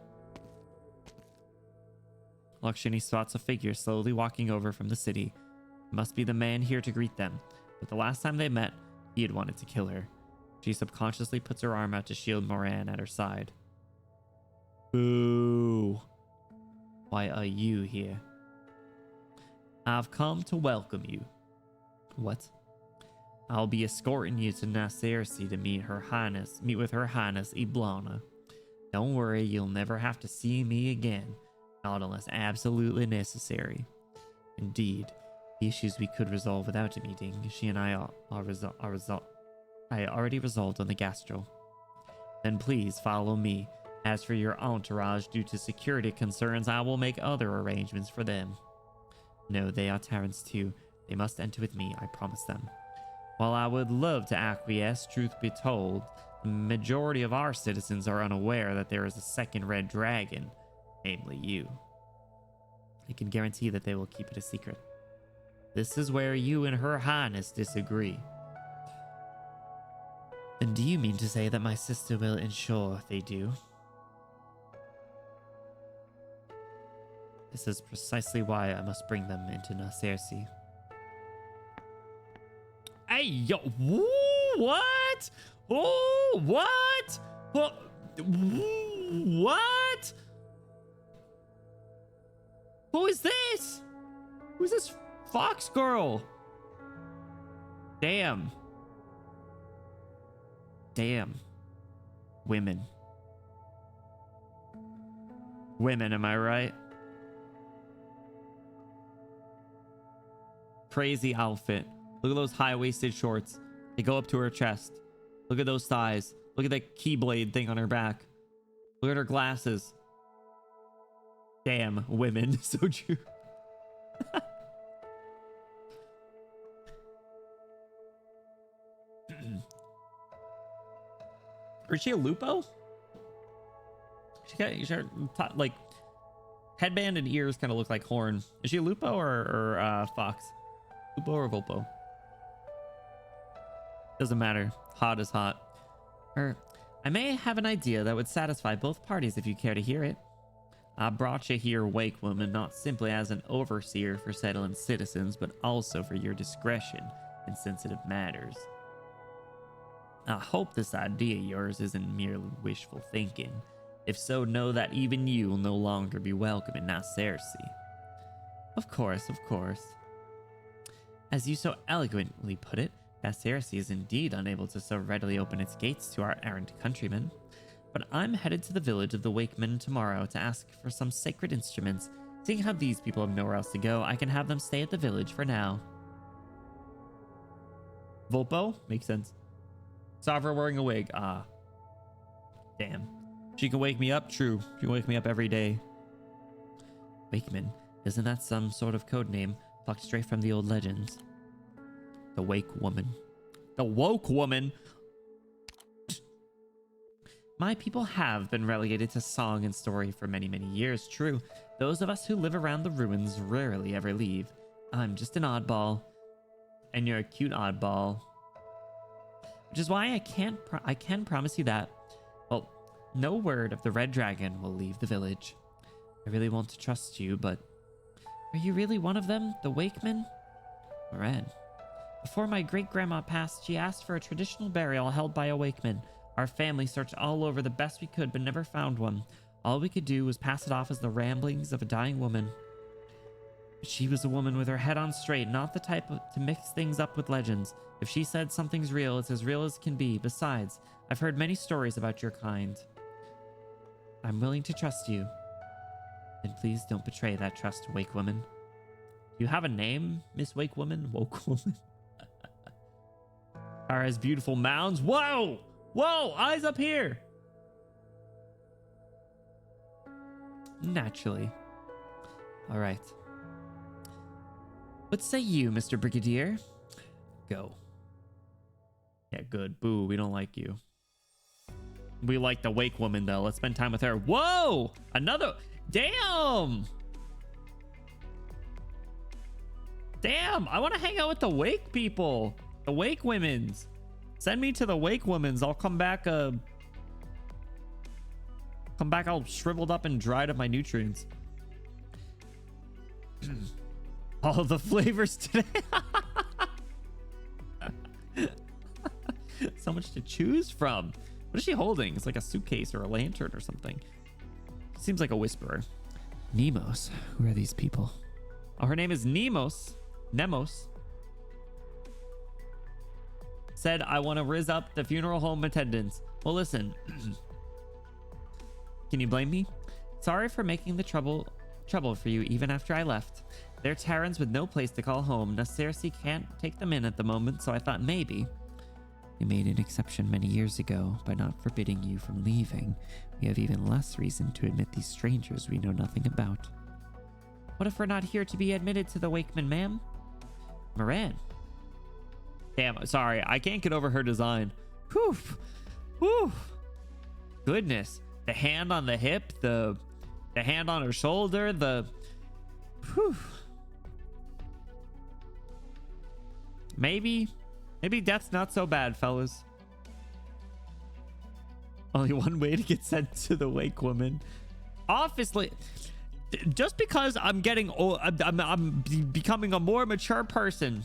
Lakshini spots a figure slowly walking over from the city. It must be the man here to greet them, but the last time they met, he had wanted to kill her. She subconsciously puts her arm out to shield Moran at her side. Boo! Why are you here? I've come to welcome you. What? I'll be escorting you to Nasersi to meet with Her Highness Iblana. Don't worry, you'll never have to see me again, not unless absolutely necessary. Indeed, the issues we could resolve without a meeting, she and I I already resolved on the Gastro. Then please follow me. As for your entourage, due to security concerns, I will make other arrangements for them. No, they are Terrans too. They must enter with me, I promise them. While I would love to acquiesce, truth be told, the majority of our citizens are unaware that there is a second red dragon, namely you. I can guarantee that they will keep it a secret. This is where you and Her Highness disagree. Then do you mean to say that my sister will ensure they do? This is precisely why I must bring them into Nasersi. Hey, yo, what? Oh, what? What? Who is this? Who's this fox girl? Damn. Women. Am I right? Crazy outfit. Look at those high-waisted shorts. They go up to her chest. Look at those thighs. Look at that keyblade thing on her back. Look at her glasses. Damn, women. So true. Is she a Lupo? She got like headband and ears kind of look like horn. Is she a Lupo or fox? Lupo or Volpo? Doesn't matter. Hot is hot. I may have an idea that would satisfy both parties if you care to hear it. I brought you here, Wake Woman, not simply as an overseer for settling citizens, but also for your discretion in sensitive matters. I hope this idea of yours isn't merely wishful thinking. If so, know that even you will no longer be welcome in Nasersi. Of course. As you so eloquently put it, Nasersi is indeed unable to so readily open its gates to our errant countrymen. But I'm headed to the village of the Wakemen tomorrow to ask for some sacred instruments. Seeing how these people have nowhere else to go, I can have them stay at the village for now. Volpo? Makes sense. Savra wearing a wig. Ah. Damn. She can wake me up? True. She can wake me up every day. Wakeman. Isn't that some sort of code name plucked straight from the old legends? The Wake Woman. The Woke Woman? My people have been relegated to song and story for many, many years, true. Those of us who live around the ruins rarely ever leave. I'm just an oddball. And you're a cute oddball. Which is why I can promise you that, well, no word of the Red Dragon will leave the village. I really want to trust you, but are you really one of them, the Wakemen? Moran. Before my great-grandma passed, she asked for a traditional burial held by a Wakeman. Our family searched all over the best we could, but never found one. All we could do was pass it off as the ramblings of a dying woman. She was a woman with her head on straight, not the type to mix things up with legends. If she said something's real, it's as real as can be. Besides, I've heard many stories about your kind. I'm willing to trust you. And please don't betray that trust, Wake Woman. Do you have a name, Miss Wake Woman? Woke Woman. Tara has beautiful mounds. Whoa! Whoa! Eyes up here! Naturally. All right. What say you, Mr. Brigadier? Go. Yeah, good. Boo, we don't like you. We like the Wake Woman, though. Let's spend time with her. Whoa! Another... Damn! Damn! I want to hang out with the Wake people. The Wake Womens. Send me to the Wake Womens. I'll come back, come back all shriveled up and dried of my nutrients. All the flavors today. So much to choose from. What is she holding? It's like a suitcase or a lantern or something. Seems like a whisperer. Nemos. Who are these people? Oh, her name is Nemos. Nemos. Said, I want to riz up the funeral home attendants. Well, listen. Can you blame me? Sorry for making the trouble for you even after I left. They're Terrans with no place to call home. Nasirsi can't take them in at the moment, so I thought maybe. We made an exception many years ago by not forbidding you from leaving. We have even less reason to admit these strangers we know nothing about. What if we're not here to be admitted to the Wakeman, ma'am? Moran. Damn, sorry. I can't get over her design. Whew. Whew. Goodness. The hand on the hip, the hand on her shoulder, whew. Maybe death's not so bad, fellas. Only one way to get sent to the Wake Woman. Obviously, just because I'm getting old, I'm becoming a more mature person,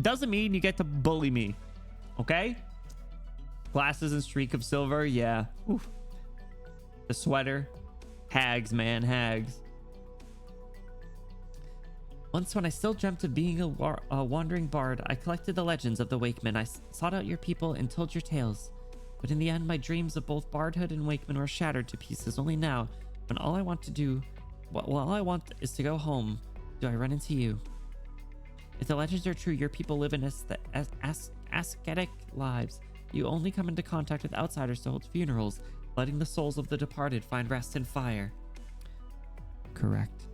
doesn't mean you get to bully me. Okay? Glasses and streak of silver, yeah. Oof. The sweater. Hags, man, hags. Once when I still dreamt of being a wandering bard, I collected the legends of the Wakemen. I sought out your people and told your tales. But in the end, my dreams of both bardhood and Wakemen were shattered to pieces. Only now, when all I want is to go home, do I run into you. If the legends are true, your people live in ascetic lives. You only come into contact with outsiders to hold funerals, letting the souls of the departed find rest in fire. Correct.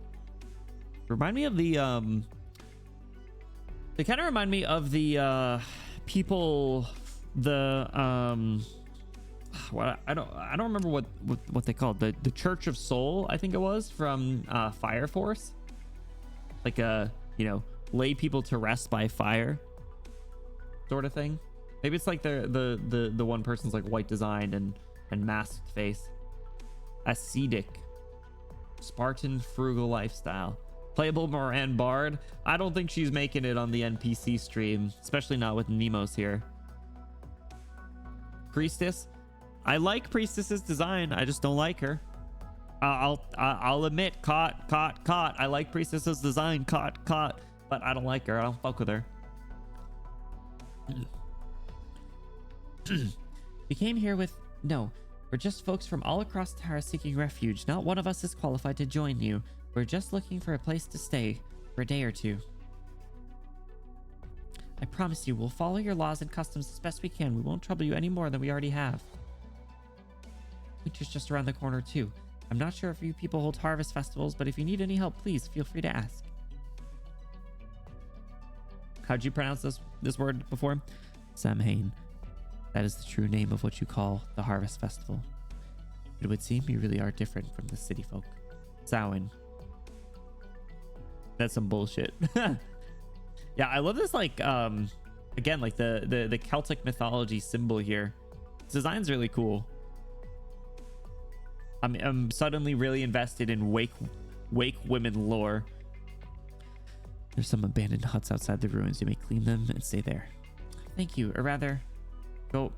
Remind me of the they kind of remind me of the people, what I don't remember what they called, the Church of Soul, I think it was, from Fire Force. Like lay people to rest by fire sort of thing. Maybe it's like the one person's like white designed and masked face. Ascetic, Spartan, frugal lifestyle. Playable Moran Bard. I don't think she's making it on the NPC stream, especially not with Nemos here. Priestess. I like Priestess's design. I just don't like her. I'll admit, caught. I like Priestess's design, caught. But I don't like her. I don't fuck with her. We came here with... No, we're just folks from all across Tara seeking refuge. Not one of us is qualified to join you. We're just looking for a place to stay for a day or two. I promise you, we'll follow your laws and customs as best we can. We won't trouble you any more than we already have. Winter's just around the corner too. I'm not sure if you people hold harvest festivals, but if you need any help, please feel free to ask. How'd you pronounce this word before? Samhain. That is the true name of what you call the harvest festival. It would seem you really are different from the city folk. Samhain. That's some bullshit. Yeah, I love this, like, again, like the Celtic mythology symbol here. This design's really cool. I'm suddenly really invested in Wake Women lore. There's some abandoned huts outside the ruins. You may clean them and stay there. Thank you. Or rather, go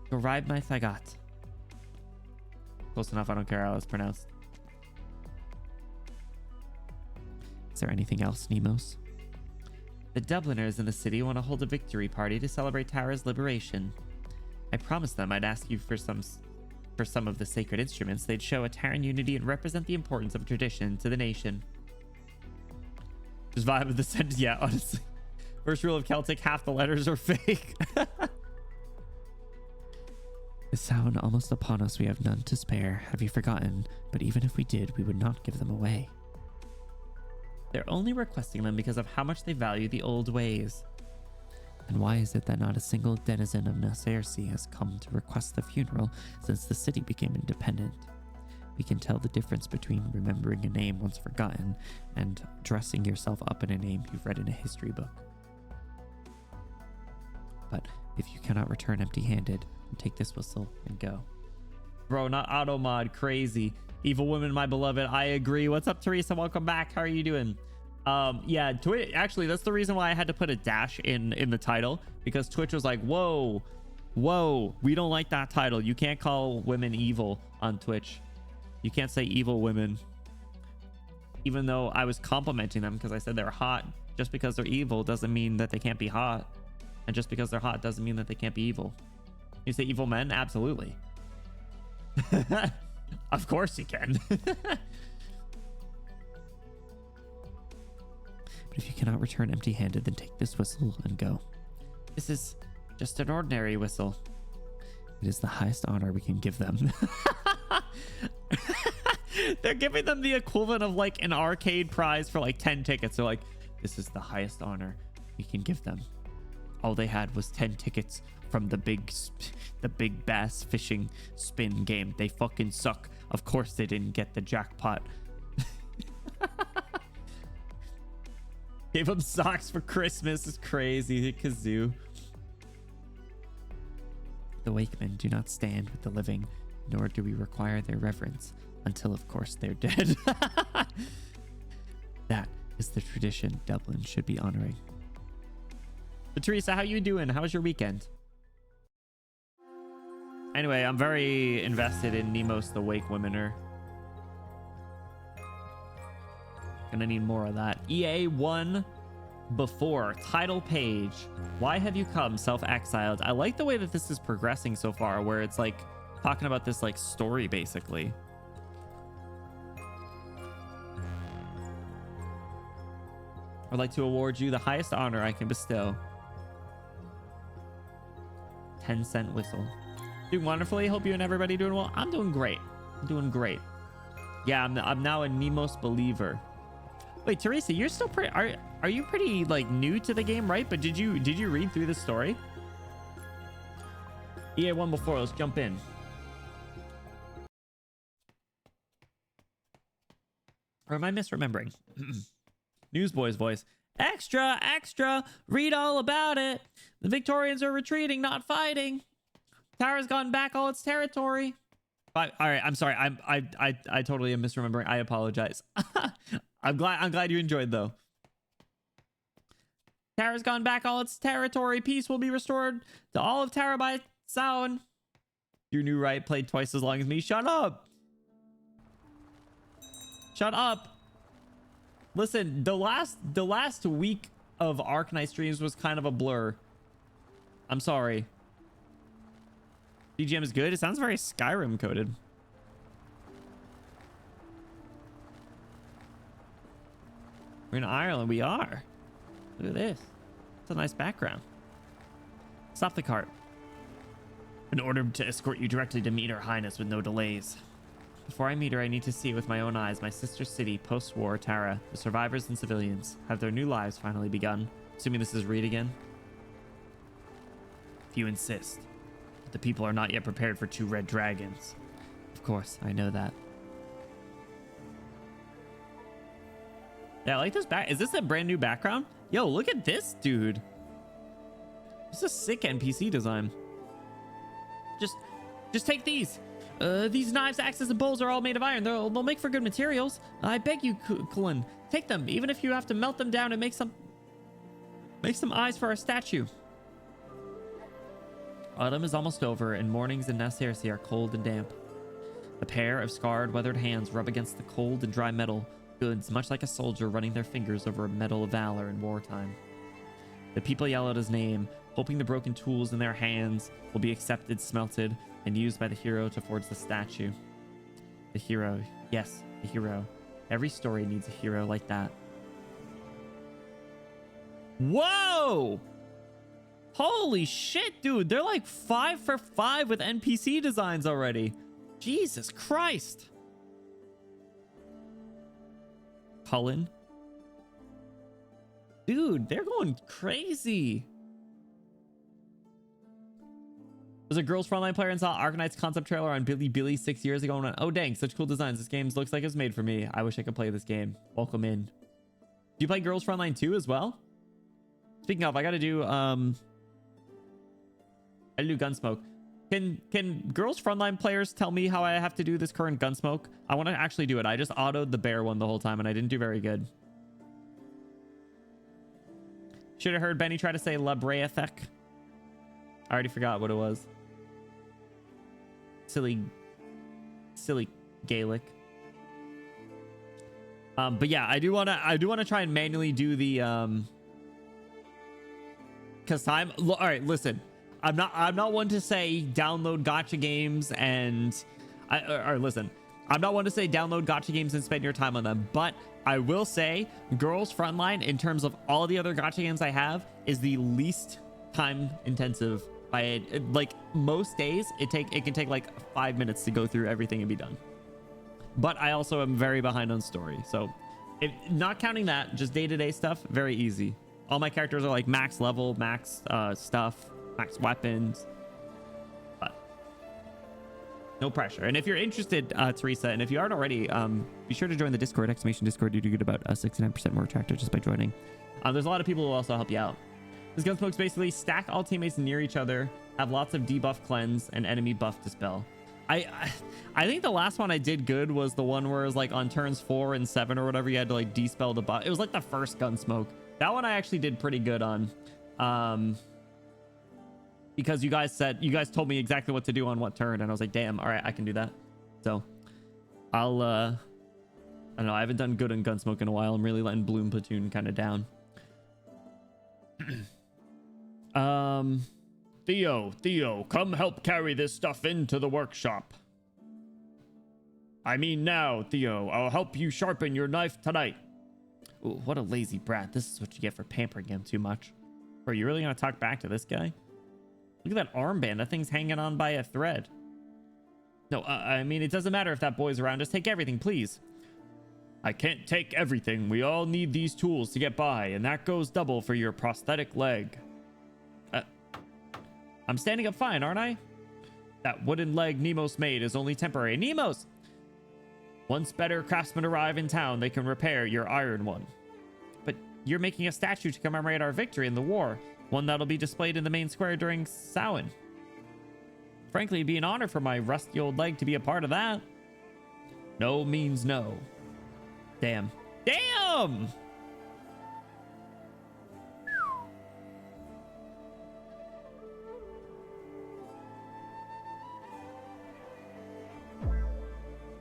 ride my Thagat. Close enough. I don't care how it's pronounced. there anything else, Nemos? The Dubliners in the city want to hold a victory party to celebrate Tara's liberation. I promised them I'd ask you for some of the sacred instruments. They'd show a Terran unity and represent the importance of tradition to the nation. Just vibe of the sentence. Yeah, honestly. First rule of Celtic, half the letters are fake. The sound almost upon us, we have none to spare. Have you forgotten? But even if we did, we would not give them away. They're only requesting them because of how much they value the old ways. And why is it that not a single denizen of Nassersi has come to request the funeral since the city became independent? We can tell the difference between remembering a name once forgotten and dressing yourself up in a name you've read in a history book. But if you cannot return empty-handed, then take this whistle and go. Bro, not auto mod, crazy. Evil woman, my beloved, I agree. What's up, Teresa? Welcome back. How are you doing? Yeah, Twitch, actually, that's the reason why I had to put a dash in the title, because Twitch was like, whoa, we don't like that title. You can't call women evil on Twitch. You can't say evil women. Even though I was complimenting them because I said they're hot. Just because they're evil doesn't mean that they can't be hot. And just because they're hot doesn't mean that they can't be evil. You say evil men? Absolutely. Of course you can. But if you cannot return empty-handed, then take this whistle and go. This is just an ordinary whistle. It is the highest honor we can give them. They're giving them the equivalent of like an arcade prize for like 10 tickets. They're like, this is the highest honor we can give them. All they had was 10 tickets from the big bass fishing spin game. They fucking suck. Of course they didn't get the jackpot. Gave them socks for Christmas. Is crazy. Kazoo. The Wakemen do not stand with the living, nor do we require their reverence until, of course, they're dead. That is the tradition Dublin should be honoring. But Teresa, how you doing? How was your weekend? Anyway, I'm very invested in Nemos the Wake Womener. Gonna need more of that. EA won before. Title page. Why have you come self-exiled? I like the way that this is progressing so far, where it's like talking about this like story basically. I'd like to award you the highest honor I can bestow. 10-cent whistle. Doing wonderfully. Hope you and everybody doing well. I'm doing great. I'm doing great. Yeah, I'm now a Nemos believer. Wait, Teresa, you're still pretty. Are you pretty like new to the game, right? But did you read through the story? EA won before. Let's jump in. Or am I misremembering? Newsboy's voice. Extra, extra. Read all about it. The Victorians are retreating, not fighting. Tara's gotten back all its territory. All right, I'm sorry. I totally am misremembering. I apologize. I'm glad you enjoyed though. Tara's gone back all its territory. Peace will be restored to all of Tara by sound. Your new right played twice as long as me. Shut up. Shut up. Listen, the last week of Arknight streams was kind of a blur. I'm sorry. BGM is good. It sounds very Skyrim coded. We're in Ireland. We are. Look at this. It's a nice background. Stop the cart. In order to escort you directly to meet Her Highness with no delays. Before I meet her, I need to see with my own eyes my sister city, post-war Tara. The survivors and civilians have their new lives finally begun. Assuming this is Reed again. If you insist. But the people are not yet prepared for 2 red dragons. Of course, I know that. Yeah, I like this back. Is this a brand new background? Yo, look at this, dude. This is a sick NPC design. Just take these. These knives, axes, and bowls are all made of iron. They'll make for good materials. I beg you, Cullen, take them, even if you have to melt them down and make some eyes for our statue. Autumn is almost over, and mornings in Nassersi are cold and damp. A pair of scarred, weathered hands rub against the cold and dry metal. goods, much like a soldier running their fingers over a medal of valor in wartime. The people yell out his name, hoping the broken tools in their hands will be accepted, smelted, and used by the hero to forge the statue. The hero. Yes, the hero. Every story needs a hero like that. Whoa! Holy shit, dude. They're like 5 for 5 with NPC designs already. Jesus Christ. Cullen. Dude, they're going crazy. Was a Girls Frontline player and saw Arknights concept trailer on Billy 6 years ago and went, oh dang, such cool designs. This game looks like it's made for me. I wish I could play this game. Welcome in. Do you play Girls Frontline 2 as well? Speaking of, I gotta do Gunsmoke. Can Girls Frontline players tell me how I have to do this current Gunsmoke? I want to actually do it. I just autoed the bear one the whole time and I didn't do very good. Should have heard Benny try to say La Breathek. I already forgot what it was. Silly Gaelic. But yeah, I do want to try and manually do the because time. All right, listen. I'm not one to say download gacha games and listen. I'm not one to say download gacha games and spend your time on them, but I will say Girls Frontline, in terms of all the other gacha games I have, is the least time intensive. By like most days, it can take like 5 minutes to go through everything and be done. But I also am very behind on story, so if not counting that, just day-to-day stuff, very easy. All my characters are like max level, max stuff, max weapons, but no pressure. And if you're interested, Teresa, and if you aren't already, be sure to join the Discord, !Discord. You do get about 69% more attractive just by joining. There's a lot of people who will also help you out. This Gunsmoke's basically stack all teammates near each other, have lots of debuff cleanse and enemy buff dispel. I think the last one I did good was the one where it was like on turns 4 and 7 or whatever, you had to like dispel the buff. It was like the first Gunsmoke. That one I actually did pretty good on. Because you guys told me exactly what to do on what turn, and I was like, damn, all right, I can do that. So I'll I don't know, I haven't done good on Gunsmoke in a while. I'm really letting Bloom Platoon kind of down. Theo, come help carry this stuff into the workshop. I mean now, Theo, I'll help you sharpen your knife tonight. Ooh, what a lazy brat. This is what you get for pampering him too much. Bro, you really gonna talk back to this guy? Look at that armband. That thing's hanging on by a thread. No, I mean, it doesn't matter if that boy's around. Just take everything, please. I can't take everything. We all need these tools to get by, and that goes double for your prosthetic leg. I'm standing up fine, aren't I? That wooden leg Nemos made is only temporary. Nemos! Once better craftsmen arrive in town, they can repair your iron one. But you're making a statue to commemorate our victory in the war, one that'll be displayed in the main square during Samhain. Frankly, it'd be an honor for my rusty old leg to be a part of that. No means no. Damn. Damn!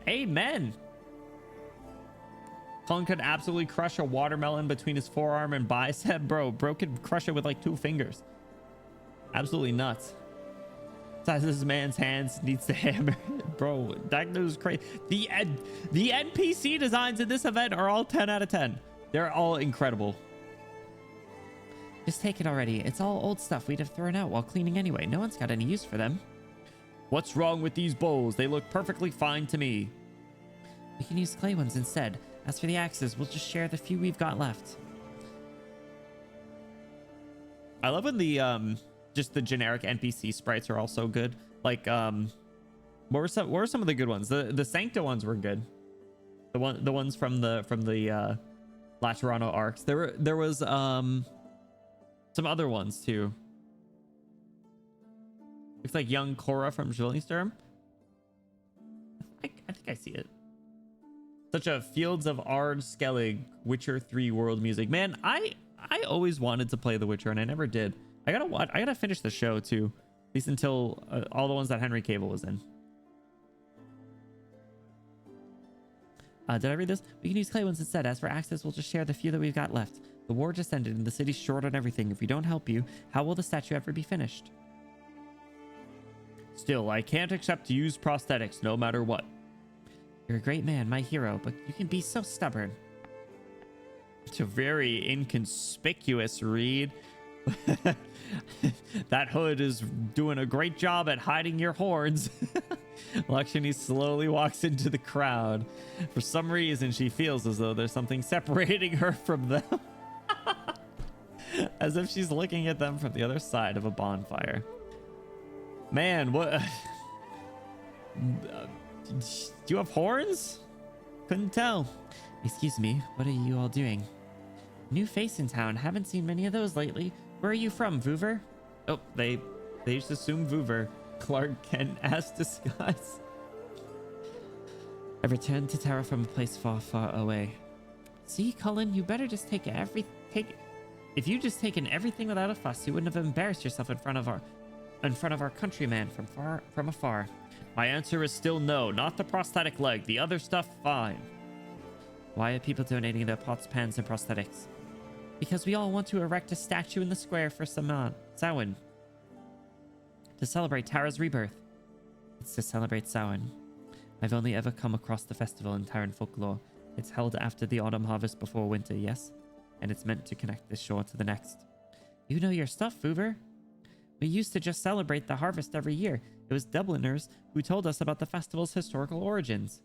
Amen. Cullen could absolutely crush a watermelon between his forearm and bicep. Bro could crush it with like 2 fingers. Absolutely nuts. Size of this man's hands needs to hammer. Bro, that news is crazy. The NPC designs in this event are all 10 out of 10. They're all incredible. Just take it already. It's all old stuff we'd have thrown out while cleaning anyway. No one's got any use for them. What's wrong with these bowls? They look perfectly fine to me. We can use clay ones instead. As for the axes, we'll just share the few we've got left. I love when the just the generic NPC sprites are all so good. Like what were some of the good ones? The Sancta ones were good. The ones from the Laterano arcs. There was some other ones too. Looks like young Cora from Jillingsturm. I think I see it. Such a Fields of Ard Skellig Witcher 3 world music. Man, I always wanted to play The Witcher and I never did. I gotta finish the show too. At least until all the ones that Henry Cavill was in. Did I read this? We can use clay ones instead. As for access, we'll just share the few that we've got left. The war just ended and the city's short on everything. If we don't help you, how will the statue ever be finished? Still, I can't accept to use prosthetics no matter what. You're a great man, my hero, but you can be so stubborn. It's a very inconspicuous read. That hood is doing a great job at hiding your horns. Lakshmi slowly walks into the crowd. For some reason, she feels as though there's something separating her from them. As if she's looking at them from the other side of a bonfire. Man, what? Do you have horns? Couldn't tell. Excuse me, what are you all doing? New face in town. Haven't seen many of those lately. Where are you from, Voover? Oh, they just assume Voover. Clark Kent as disguise. I returned to Terra from a place far, far away. See, Cullen, you better just if you just taken everything without a fuss, you wouldn't have embarrassed yourself in front of our countryman from afar. My answer is still no, not the prosthetic leg. The other stuff, fine. Why are people donating their pots, pans, and prosthetics? Because we all want to erect a statue in the square for Samhain. To celebrate Tara's rebirth. It's to celebrate Samhain. I've only ever come across the festival in Terran folklore. It's held after the autumn harvest before winter, yes? And it's meant to connect this shore to the next. You know your stuff, Voover. We used to just celebrate the harvest every year. It was Dubliners who told us about the festival's historical origins.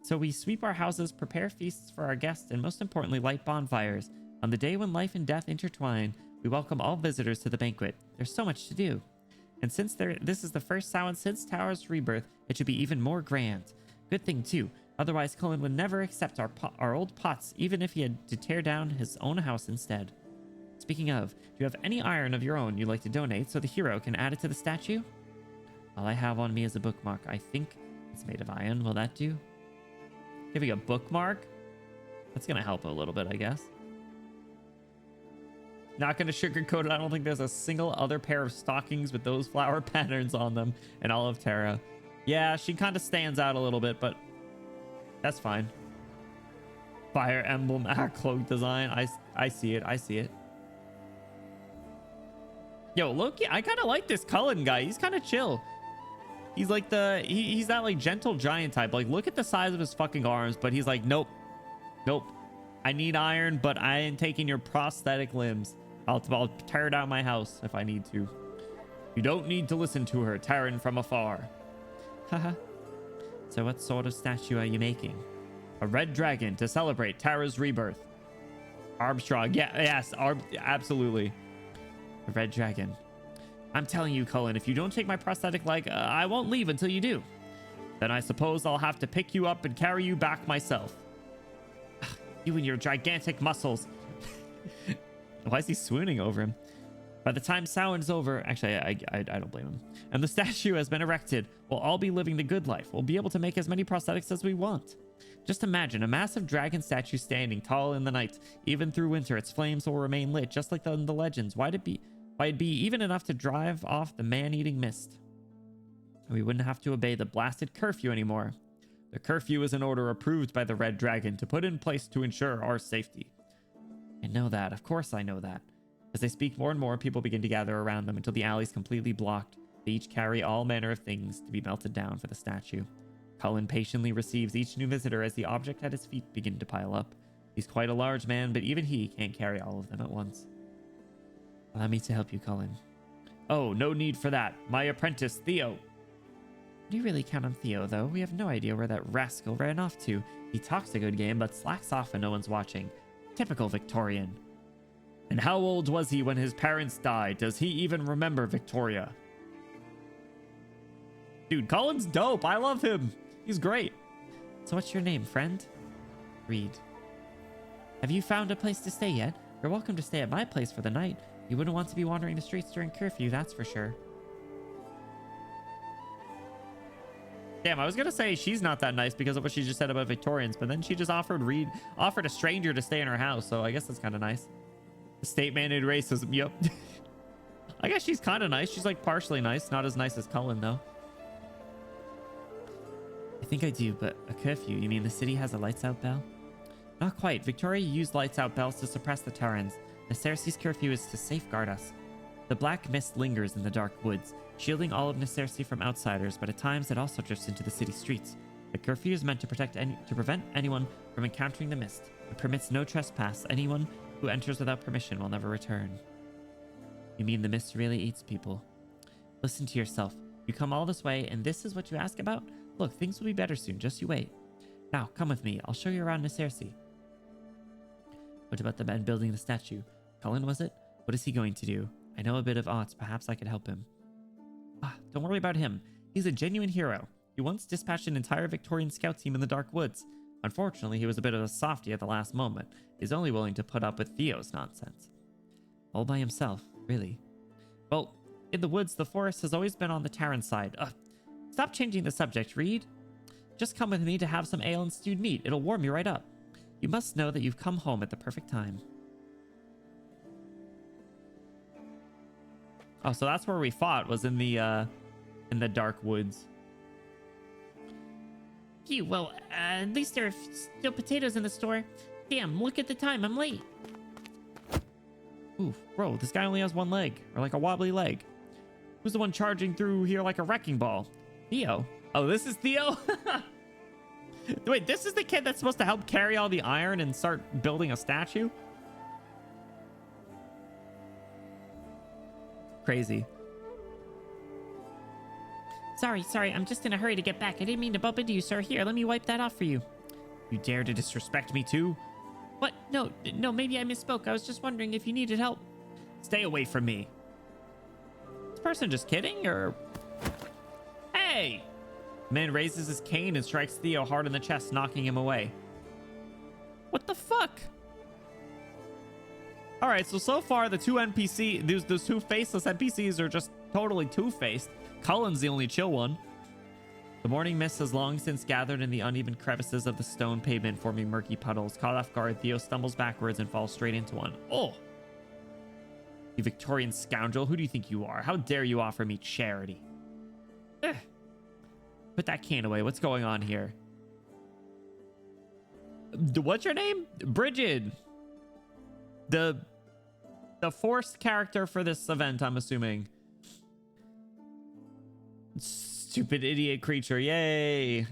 So we sweep our houses, prepare feasts for our guests, and most importantly, light bonfires. On the day when life and death intertwine, we welcome all visitors to the banquet. There's so much to do. And since this is the first Samhain since Tara's rebirth, it should be even more grand. Good thing, too. Otherwise, Cullen would never accept our old pots, even if he had to tear down his own house instead. Speaking of, do you have any iron of your own you'd like to donate so the hero can add it to the statue? All I have on me is a bookmark. I think it's made of iron. Will that do? Giving a bookmark? That's going to help a little bit, I guess. Not going to sugarcoat it. I don't think there's a single other pair of stockings with those flower patterns on them in all of Terra. Yeah, she kind of stands out a little bit, but that's fine. Fire emblem cloak design. I see it. I see it. Yo, Loki, I kind of like this Cullen guy. He's kind of chill. He's like he's that like gentle giant type. Like, look at the size of his fucking arms, but he's like, nope. I need iron, but I ain't taking your prosthetic limbs. I'll tear down my house if I need to. You don't need to listen to her, Terran from afar. Haha. So what sort of statue are you making? A red dragon to celebrate Tara's rebirth. Armstrong. Yes, absolutely. A red dragon. I'm telling you, Cullen, if you don't take my prosthetic leg, I won't leave until you do. Then I suppose I'll have to pick you up and carry you back myself. You and your gigantic muscles. Why is he swooning over him? By the time Samhain's over, actually, I don't blame him. And the statue has been erected. We'll all be living the good life. We'll be able to make as many prosthetics as we want. Just imagine a massive dragon statue standing tall in the night. Even through winter, its flames will remain lit, just like in the legends. Why it'd be even enough to drive off the man-eating mist. And we wouldn't have to obey the blasted curfew anymore. The curfew is an order approved by the Red Dragon to put in place to ensure our safety. I know that. Of course I know that. As they speak more and more, people begin to gather around them until the alley's completely blocked. They each carry all manner of things to be melted down for the statue. Cullen patiently receives each new visitor as the object at his feet begin to pile up. He's quite a large man, but even he can't carry all of them at once. Allow me to help you, Cullen. Oh, no need for that. My apprentice, Theo. Do you really count on Theo, though? We have no idea where that rascal ran off to. He talks a good game, but slacks off when no one's watching. Typical Victorian. And how old was he when his parents died? Does he even remember Victoria? Dude, Cullen's dope. I love him. He's great. So what's your name, friend? Reed. Have you found a place to stay yet? You're welcome to stay at my place for the night. You wouldn't want to be wandering the streets during curfew, that's for sure. Damn, I was gonna say she's not that nice because of what she just said about Victorians, but then she just offered a stranger to stay in her house, so I guess that's kind of nice. State-mandated racism, yep. I guess she's kind of nice. She's like partially nice, not as nice as Cullen though. I think I do, but a curfew? You mean the city has a lights out bell? Not quite. Victoria used lights out bells to suppress the Terrans. Nacerce's curfew is to safeguard us. The black mist lingers in the dark woods, shielding all of Nacerce from outsiders, but at times it also drifts into the city streets. The curfew is meant to prevent anyone from encountering the mist. It permits no trespass. Anyone who enters without permission will never return. You mean the mist really eats people? Listen to yourself. You come all this way, and this is what you ask about? Look, things will be better soon. Just you wait. Now, come with me. I'll show you around Nacerce. What about the man building the statue? Cullen, was it? What is he going to do? I know a bit of arts. Perhaps I could help him. Don't worry about him. He's a genuine hero. He once dispatched an entire Victorian scout team in the dark woods. Unfortunately, he was a bit of a softie at the last moment. He's only willing to put up with Theo's nonsense. All by himself, really. Well, in the woods, the forest has always been on the Terran side. Stop changing the subject, Reed. Just come with me to have some ale and stewed meat. It'll warm you right up. You must know that you've come home at the perfect time. Oh, so that's where we fought, was in the dark woods. Phew, well, at least there are still potatoes in the store. Damn, look at the time, I'm late. Ooh, bro, this guy only has one leg, or like a wobbly leg. Who's the one charging through here like a wrecking ball? Theo. Oh, this is Theo? Wait, this is the kid that's supposed to help carry all the iron and start building a statue? Crazy. Sorry, I'm just in a hurry to get back. I didn't mean to bump into you, sir. Here, let me wipe that off for you. You dare to disrespect me too? What? No, maybe I misspoke. I was just wondering if you needed help. Stay away from me. Is this person just kidding, or... Hey! The man raises his cane and strikes Theo hard in the chest, knocking him away. What the fuck? Alright, so far the two NPC, those two faceless NPCs are just totally two-faced. Cullen's the only chill one. The morning mist has long since gathered in the uneven crevices of the stone pavement, forming murky puddles. Caught off guard, Theo stumbles backwards and falls straight into one. Oh! You Victorian scoundrel, who do you think you are? How dare you offer me charity? Ugh. Put that can away. What's going on here? What's your name? Bridget. The forced character for this event, I'm assuming. Stupid idiot creature. Yay.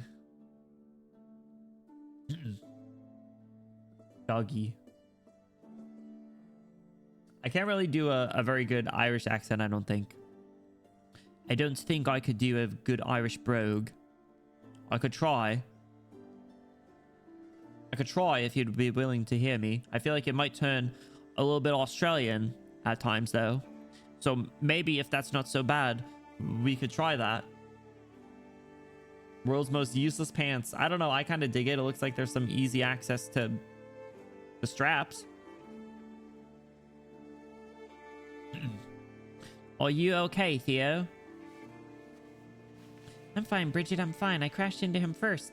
Doggy. I can't really do a very good Irish accent, I don't think. I don't think I could do a good Irish brogue. I could try. I could try if you'd be willing to hear me. I feel like it might turn a little bit Australian at times, though. So maybe if that's not so bad, we could try that. World's most useless pants. I don't know. I kind of dig it. It looks like there's some easy access to the straps. Are you okay, Theo? I'm fine, Bridget. I'm fine. I crashed into him first.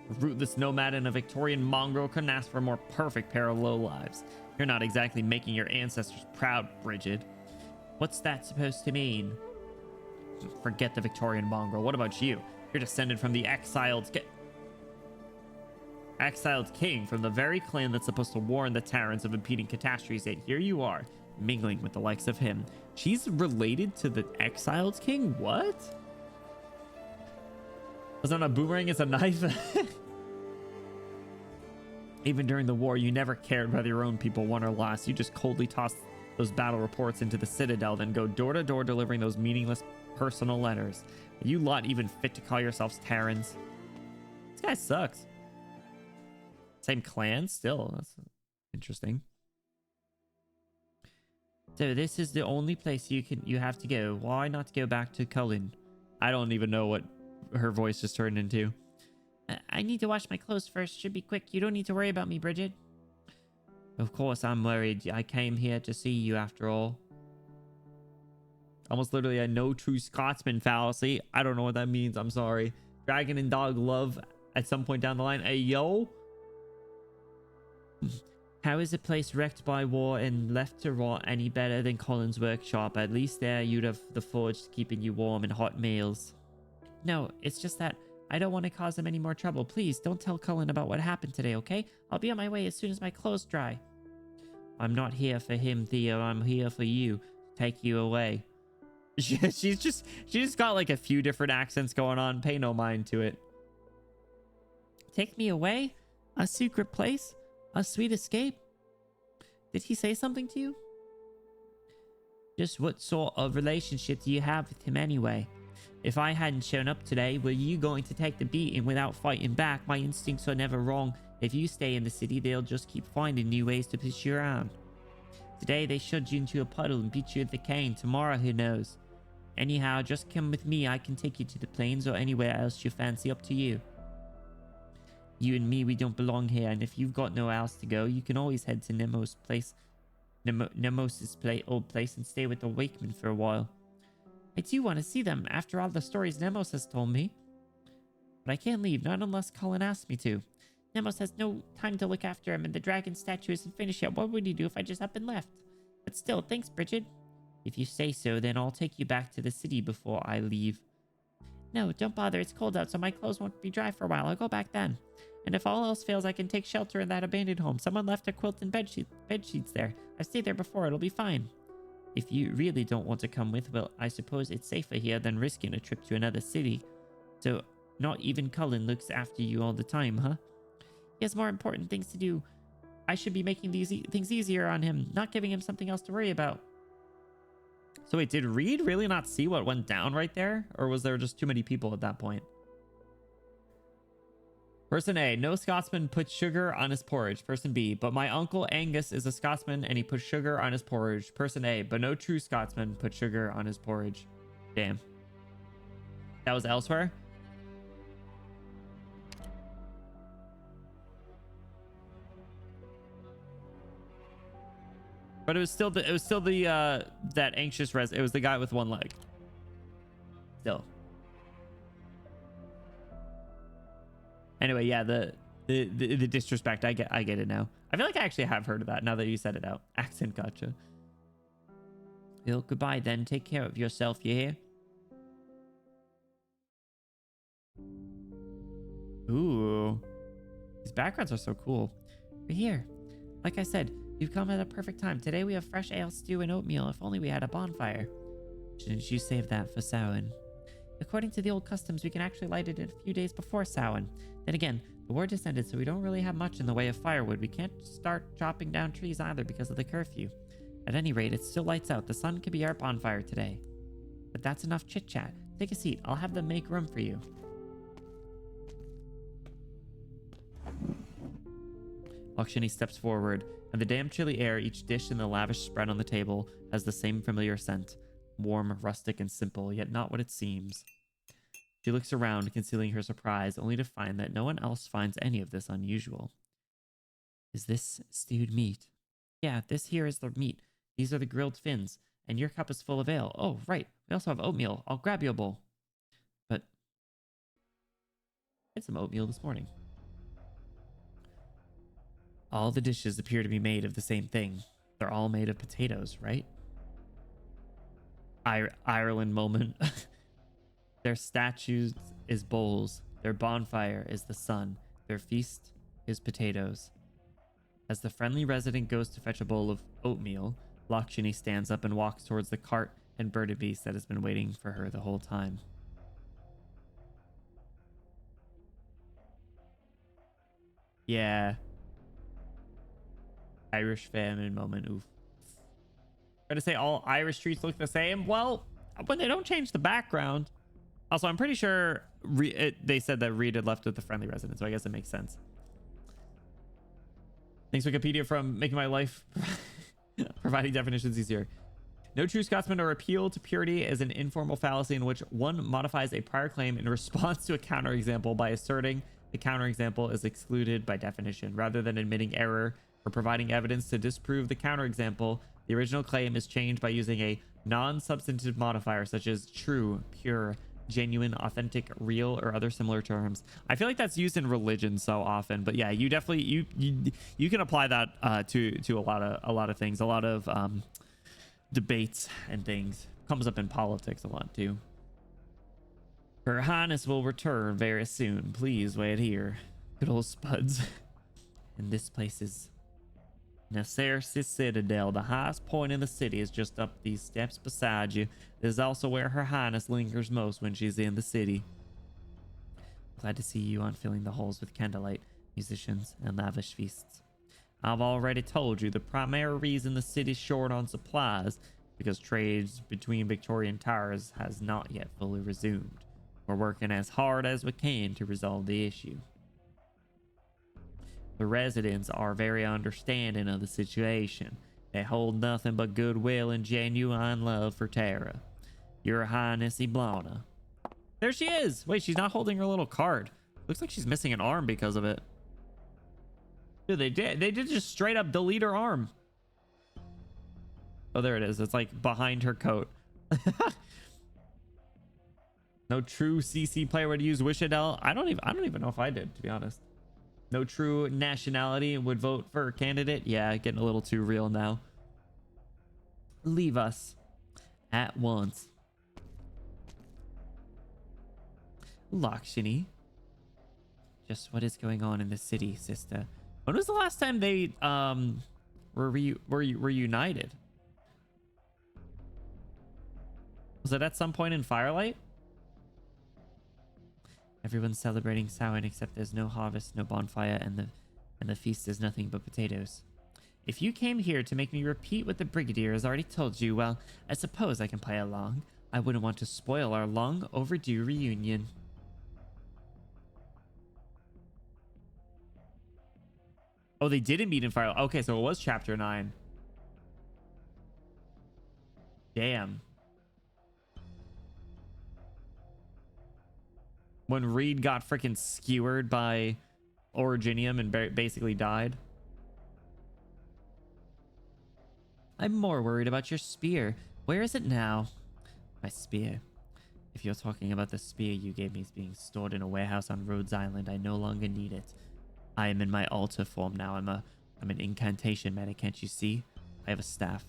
A rootless nomad and a Victorian mongrel couldn't ask for a more perfect pair of lowlives. You're not exactly making your ancestors proud, Bridget. What's that supposed to mean? Forget the Victorian mongrel. What about you? You're descended from the exiled king from the very clan that's supposed to warn the Terrans of impending catastrophes, yet here you are, mingling with the likes of him. She's related to the exiled king? What? Was that a boomerang as a knife? Even during the war, you never cared whether your own people won or lost. You just coldly tossed those battle reports into the citadel, then go door to door delivering those meaningless personal letters. Are you lot even fit to call yourselves Terrans? This guy sucks. Same clan still. That's interesting. So this is the only place you have to go. Why not go back to Cullen? I don't even know what her voice just turned into. I need to wash my clothes first. Should be quick. You don't need to worry about me, Bridget. Of course I'm worried. I came here to see you after all. Almost literally a no true Scotsman fallacy. I don't know what that means. I'm sorry. Dragon and dog love at some point down the line. Hey, yo. How is a place wrecked by war and left to rot any better than Colin's workshop? At least there you'd have the forge keeping you warm and hot meals. No, it's just that I don't want to cause him any more trouble. Please don't tell Cullen about what happened today, okay? I'll be on my way as soon as my clothes dry. I'm not here for him, Theo. I'm here for you. Take you away. She's just got like a few different accents going on. Pay no mind to it. Take me away? A secret place? A sweet escape? Did he say something to you? Just what sort of relationship do you have with him anyway? If I hadn't shown up today, were you going to take the beating without fighting back? My instincts are never wrong. If you stay in the city, they'll just keep finding new ways to push you around. Today, they shoved you into a puddle and beat you with the cane. Tomorrow, who knows? Anyhow, just come with me. I can take you to the plains or anywhere else you fancy, up to you. You and me, we don't belong here, and if you've got nowhere else to go, you can always head to Nemo's place. Old place, and stay with the Wakeman for a while. I do want to see them, after all the stories Nemos has told me. But I can't leave, not unless Cullen asks me to. Nemos has no time to look after him, and the dragon statue isn't finished yet. What would he do if I just up and left? But still, thanks, Bridget. If you say so, then I'll take you back to the city before I leave. No, don't bother. It's cold out, so my clothes won't be dry for a while. I'll go back then. And if all else fails, I can take shelter in that abandoned home. Someone left a quilt and bed sheets there. I've stayed there before. It'll be fine. If you really don't want to come with, well, I suppose it's safer here than risking a trip to another city. So, not even Cullen looks after you all the time, huh? He has more important things to do. I should be making these things easier on him, not giving him something else to worry about. So wait, did Reed really not see what went down right there? Or was there just too many people at that point? Person A, no Scotsman puts sugar on his porridge. Person B, but my uncle Angus is a Scotsman and he puts sugar on his porridge. Person A, but no true Scotsman puts sugar on his porridge. Damn. That was elsewhere? But it was still the that anxious it was the guy with one leg. Still. Anyway, yeah, the disrespect, I get it now. I feel like I actually have heard of that now that you said it out. Accent gotcha. Well, goodbye then. Take care of yourself, you hear? Ooh. These backgrounds are so cool. We're here. Like I said, you've come at a perfect time. Today we have fresh ale, stew, and oatmeal. If only we had a bonfire. Shouldn't you save that for Samhain? According to the old customs, we can actually light it a few days before Samhain. Then again, the war just ended, so we don't really have much in the way of firewood. We can't start chopping down trees either because of the curfew. At any rate, it still lights out. The sun could be our bonfire today. But that's enough chit-chat. Take a seat. I'll have them make room for you. Lakshmi steps forward, and the damp chilly air, each dish in the lavish spread on the table, has the same familiar scent. Warm, rustic, and simple, yet not what it seems. She looks around, concealing her surprise, only to find that no one else finds any of this unusual. Is this stewed meat? Yeah, this here is the meat. These are the grilled fins, and your cup is full of ale. Oh, right. We also have oatmeal. I'll grab you a bowl. But I had some oatmeal this morning. All the dishes appear to be made of the same thing. They're all made of potatoes, right? Ireland moment. Their statues is bowls. Their bonfire is the sun. Their feast is potatoes. As the friendly resident goes to fetch a bowl of oatmeal, Lakshmi stands up and walks towards the cart and birded beast that has been waiting for her the whole time. Yeah. Irish famine moment. Oof. Gonna say all Irish streets look the same. Well, when they don't change the background. Also, I'm pretty sure they said that Reed had left with the friendly resident, so I guess it makes sense. Thanks, Wikipedia, from making my life providing definitions easier. No true Scotsman or appeal to purity is an informal fallacy in which one modifies a prior claim in response to a counterexample by asserting the counterexample is excluded by definition. Rather than admitting error or providing evidence to disprove the counterexample, the original claim is changed by using a non-substantive modifier such as true, pure, genuine, authentic, real, or other similar terms. I feel like that's used in religion so often, but yeah, you definitely you can apply that to a lot of things, a lot of debates and things. Comes up in politics a lot too. Her Highness will return very soon. Please wait here. Good old Spuds. And this place is Nacersis Citadel. The highest point in the city is just up these steps beside you. This is also where Her Highness lingers most when she's in the city. Glad to see you aren't filling the halls with candlelight, musicians, and lavish feasts. I've already told you the primary reason the city's short on supplies because trades between Victorian towers has not yet fully resumed. We're working as hard as we can to resolve the issue. The residents are very understanding of the situation. They hold nothing but goodwill and genuine love for Terra. Your Highness Iblana. There she is! Wait, she's not holding her little card. Looks like she's missing an arm because of it. Dude, they did just straight up delete her arm. Oh, there it is. It's like behind her coat. No true CC player would use Wishadel. I don't even know if I did, to be honest. No true nationality would vote for a candidate. Yeah, getting a little too real now. Leave us at once. Lakshini. Just what is going on in the city, sister? When was the last time they were reunited? Was it at some point in Firelight? Everyone's celebrating Samhain except there's no harvest, no bonfire, and the feast is nothing but potatoes. If you came here to make me repeat what the Brigadier has already told you, well, I suppose I can play along. I wouldn't want to spoil our long overdue reunion. Oh, they didn't meet in Firelight. Okay, so it was chapter 9. Damn. When Reed got freaking skewered by Originium and basically died. I'm more worried about your spear. Where is it now? My spear. If you're talking about the spear you gave me is being stored in a warehouse on Rhodes Island, I no longer need it. I am in my altar form now. I'm an incantation man, can't you see? I have a staff.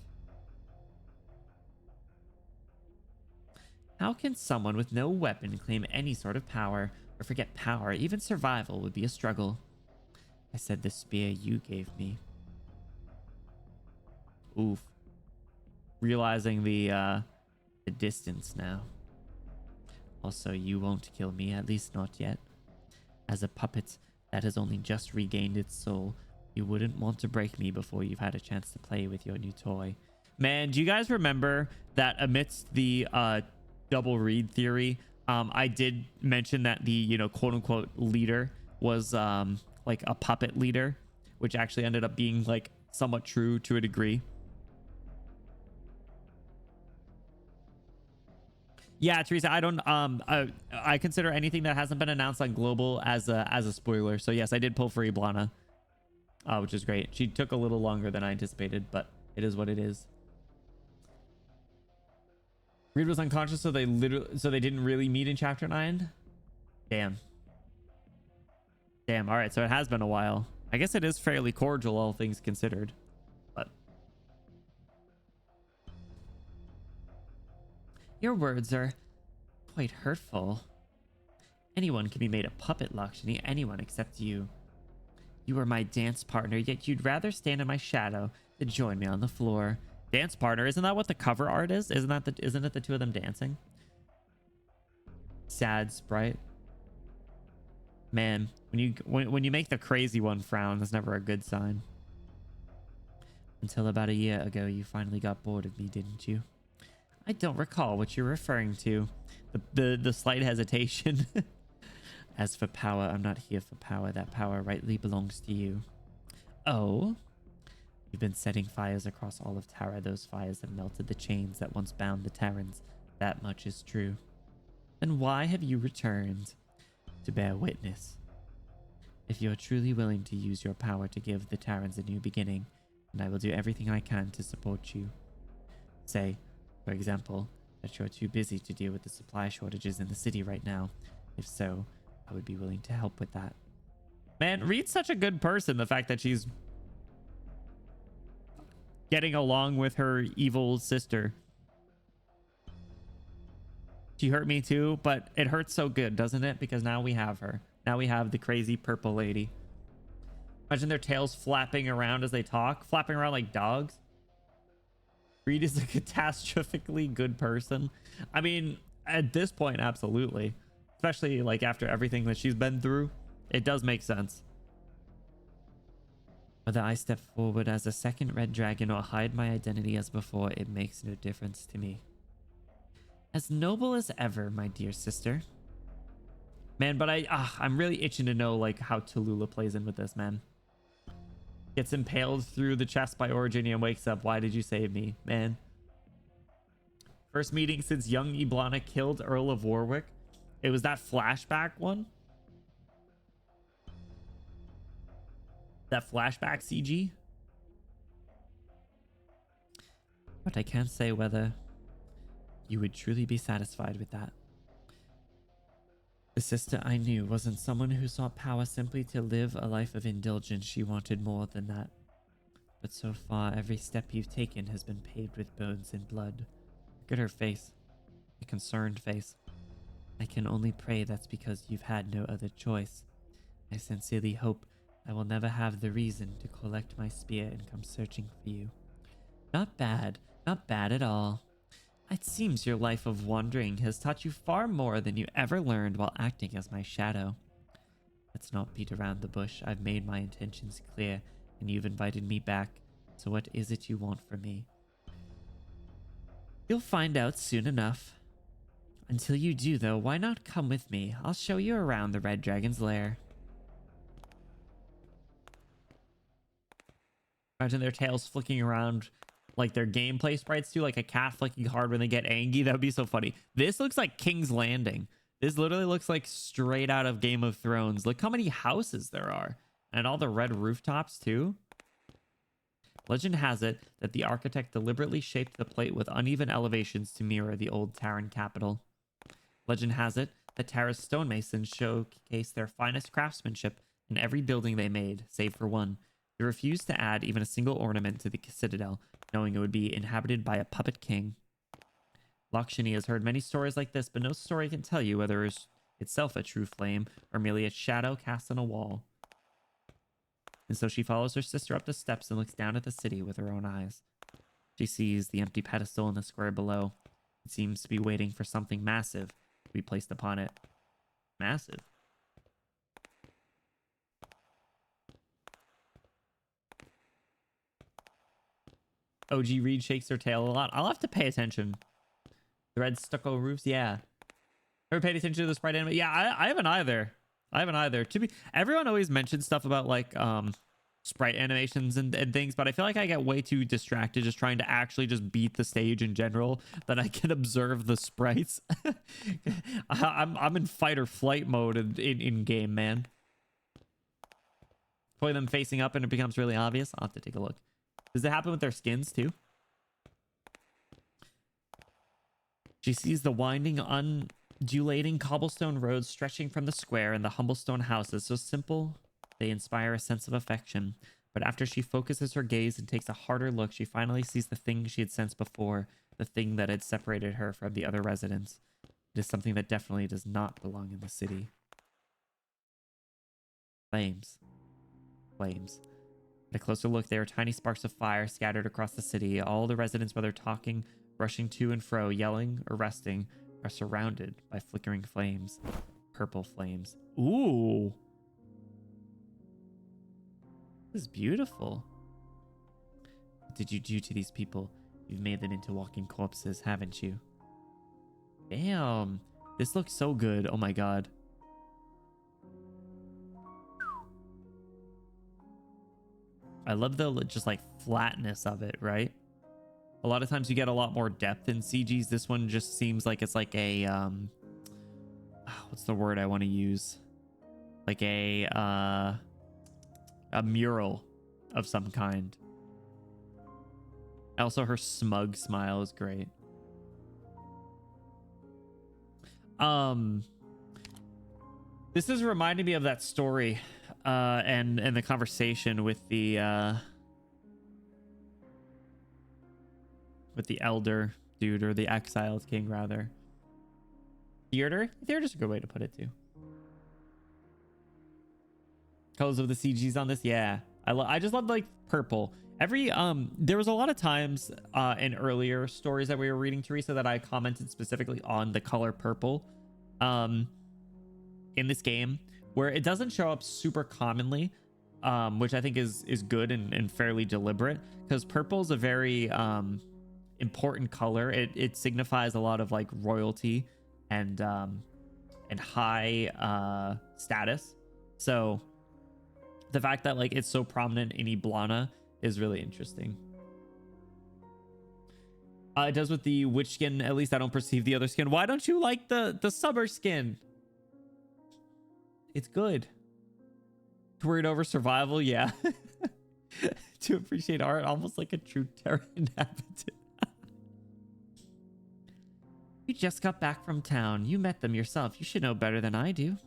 How can someone with no weapon claim any sort of power or forget power? Even survival would be a struggle. I said the spear you gave me. Oof. Realizing the distance now. Also, you won't kill me, at least not yet. As a puppet that has only just regained its soul, you wouldn't want to break me before you've had a chance to play with your new toy. Man, do you guys remember that amidst the double read theory, I did mention that the, you know, quote unquote leader was like a puppet leader, which actually ended up being like somewhat true to a degree. Yeah, Teresa, I don't I consider anything that hasn't been announced on global as a spoiler. So yes, I did pull for Iblana, which is great. She took a little longer than I anticipated, but it is what it is. Reed was unconscious, so they didn't really meet in chapter 9. Damn. All right, so it has been a while. I guess it is fairly cordial, all things considered. But your words are quite hurtful. Anyone can be made a puppet, Lakshmi. Anyone except you. You are my dance partner, yet you'd rather stand in my shadow than join me on the floor. Dance partner, isn't that what the cover art is? Isn't it the two of them dancing? Sad sprite. Man, when you make the crazy one frown, that's never a good sign. Until about a year ago, you finally got bored of me, didn't you? I don't recall what you're referring to. The slight hesitation. As for power, I'm not here for power. That power rightly belongs to you. Oh? You've been setting fires across all of Terra. Those fires have melted the chains that once bound the Terrans. That much is true. Then why have you returned? To bear witness. If you are truly willing to use your power to give the Terrans a new beginning, then I will do everything I can to support you. Say, for example, that you're too busy to deal with the supply shortages in the city right now. If so, I would be willing to help with that. Man, Reed's such a good person. The fact that she's getting along with her evil sister. She hurt me too, but it hurts so good, doesn't it? Because now we have her. Now we have the crazy purple lady. Imagine their tails flapping around as they talk, flapping around like dogs. Reed is a catastrophically good person. I mean, at this point, absolutely. Especially like after everything that she's been through, it does make sense. Whether I step forward as a second red dragon or hide my identity as before, it makes no difference to me. As noble as ever, my dear sister. Man, but I'm really itching to know like how Tallulah plays in with this, man. Gets impaled through the chest by Origini and wakes up. Why did you save me, man? First meeting since young Iblana killed Earl of Warwick. It was that flashback one. That flashback CG. But I can't say whether you would truly be satisfied with that. The sister I knew wasn't someone who sought power simply to live a life of indulgence. She wanted more than that. But so far, every step you've taken has been paved with bones and blood. Look at her face. A concerned face. I can only pray that's because you've had no other choice. I sincerely hope I will never have the reason to collect my spear and come searching for you. Not bad. Not bad at all. It seems your life of wandering has taught you far more than you ever learned while acting as my shadow. Let's not beat around the bush. I've made my intentions clear, and you've invited me back. So what is it you want from me? You'll find out soon enough. Until you do, though, why not come with me? I'll show you around the Red Dragon's lair. Imagine their tails flicking around like their gameplay sprites do, like a cat flicking hard when they get angry. That would be so funny. This looks like King's Landing. This literally looks like straight out of Game of Thrones. Look how many houses there are. And all the red rooftops too. Legend has it that the architect deliberately shaped the plate with uneven elevations to mirror the old Terran capital. Legend has it that Terra's stonemasons showcase their finest craftsmanship in every building they made, save for one. They refused to add even a single ornament to the citadel, knowing it would be inhabited by a puppet king. Lakshmi has heard many stories like this, but no story can tell you whether it's itself a true flame or merely a shadow cast on a wall. And so she follows her sister up the steps and looks down at the city with her own eyes. She sees the empty pedestal in the square below. It seems to be waiting for something massive to be placed upon it. Massive. OG Reed shakes her tail a lot. I'll have to pay attention. The red stucco roofs, yeah. Ever paid attention to the sprite anime? Yeah, I haven't either. I haven't either. Everyone always mentions stuff about like sprite animations and things, but I feel like I get way too distracted just trying to actually just beat the stage in general that I can observe the sprites. I'm in fight or flight mode in game, man. Play them facing up and it becomes really obvious. I'll have to take a look. Does it happen with their skins too? She sees the winding, undulating cobblestone roads stretching from the square and the humble stone houses. So simple, they inspire a sense of affection. But after she focuses her gaze and takes a harder look, she finally sees the thing she had sensed before, the thing that had separated her from the other residents. It is something that definitely does not belong in the city. Flames. Flames. At a closer look, there are tiny sparks of fire scattered across the city. All the residents, whether talking, rushing to and fro, yelling, or resting, are surrounded by flickering flames. Purple flames. Ooh! This is beautiful. What did you do to these people? You've made them into walking corpses, haven't you? Damn! This looks so good. Oh my god. I love the just like flatness of it, right? A lot of times you get a lot more depth in CGs. This one just seems like it's like a what's the word I want to use? Like a mural of some kind. Also, her smug smile is great. This is reminding me of that story and the conversation with the elder dude, or the exiled king rather. Theater? Theater's a good way to put it too. Colors of the CGs on this, yeah. I just love like purple. There was a lot of times in earlier stories that we were reading, Teresa, that I commented specifically on the color purple in this game, where it doesn't show up super commonly, which I think is good and fairly deliberate, because purple is a very important color. It signifies a lot of like royalty and high status. So the fact that like it's so prominent in Iblana is really interesting. It does with the witch skin. At least I don't perceive the other skin. Why don't you like the summer skin? It's good. Worried over survival, yeah. To appreciate art, almost like a true Terra inhabitant. You just got back from town. You met them yourself. You should know better than I do.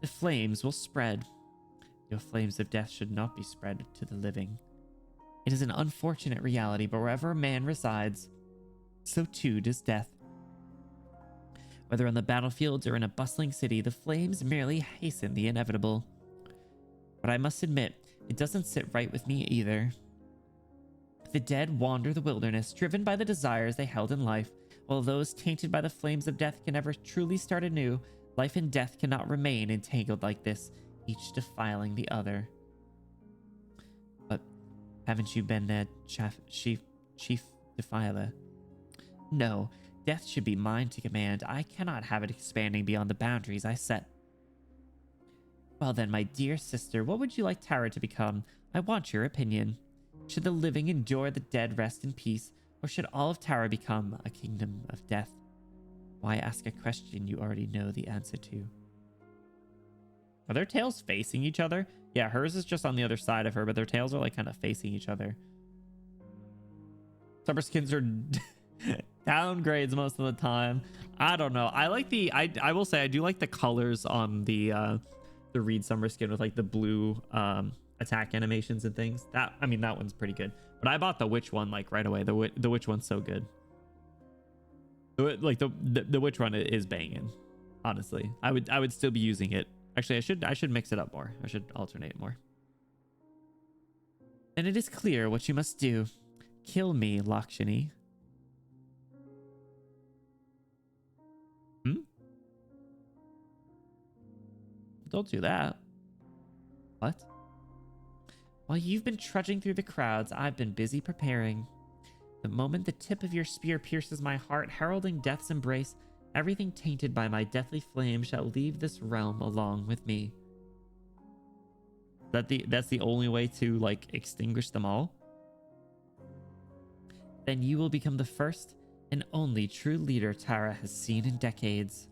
The flames will spread. Your flames of death should not be spread to the living. It is an unfortunate reality, but wherever a man resides, so too does death. Whether on the battlefields or in a bustling city, the flames merely hasten the inevitable. But I must admit, it doesn't sit right with me either. The dead wander the wilderness, driven by the desires they held in life, while those tainted by the flames of death can never truly start anew. Life and death cannot remain entangled like this, each defiling the other. But haven't you been there, Chief Defiler? No, death should be mine to command. I cannot have it expanding beyond the boundaries I set. Well then, my dear sister, what would you like Tara to become? I want your opinion. Should the living endure the dead rest in peace, or should all of Tara become a kingdom of death? Why ask a question you already know the answer to? Are their tails facing each other? Yeah, hers is just on the other side of her, but their tails are like kind of facing each other. Summer skins are downgrades most of the time. I don't know. I like I will say I do like the colors on the Reed summer skin with like the blue attack animations and things. That one's pretty good. But I bought the witch one like right away. The witch one's so good. Like the witch one is banging. Honestly, I would still be using it. Actually, I should mix it up more. I should alternate more. And it is clear what you must do. Kill me, Lakshmi. Don't do that. What? While you've been trudging through the crowds, I've been busy preparing. The moment the tip of your spear pierces my heart, heralding death's embrace, everything tainted by my deathly flame shall leave this realm along with me. That's the only way to like extinguish them all? Then you will become the first and only true leader Tara has seen in decades.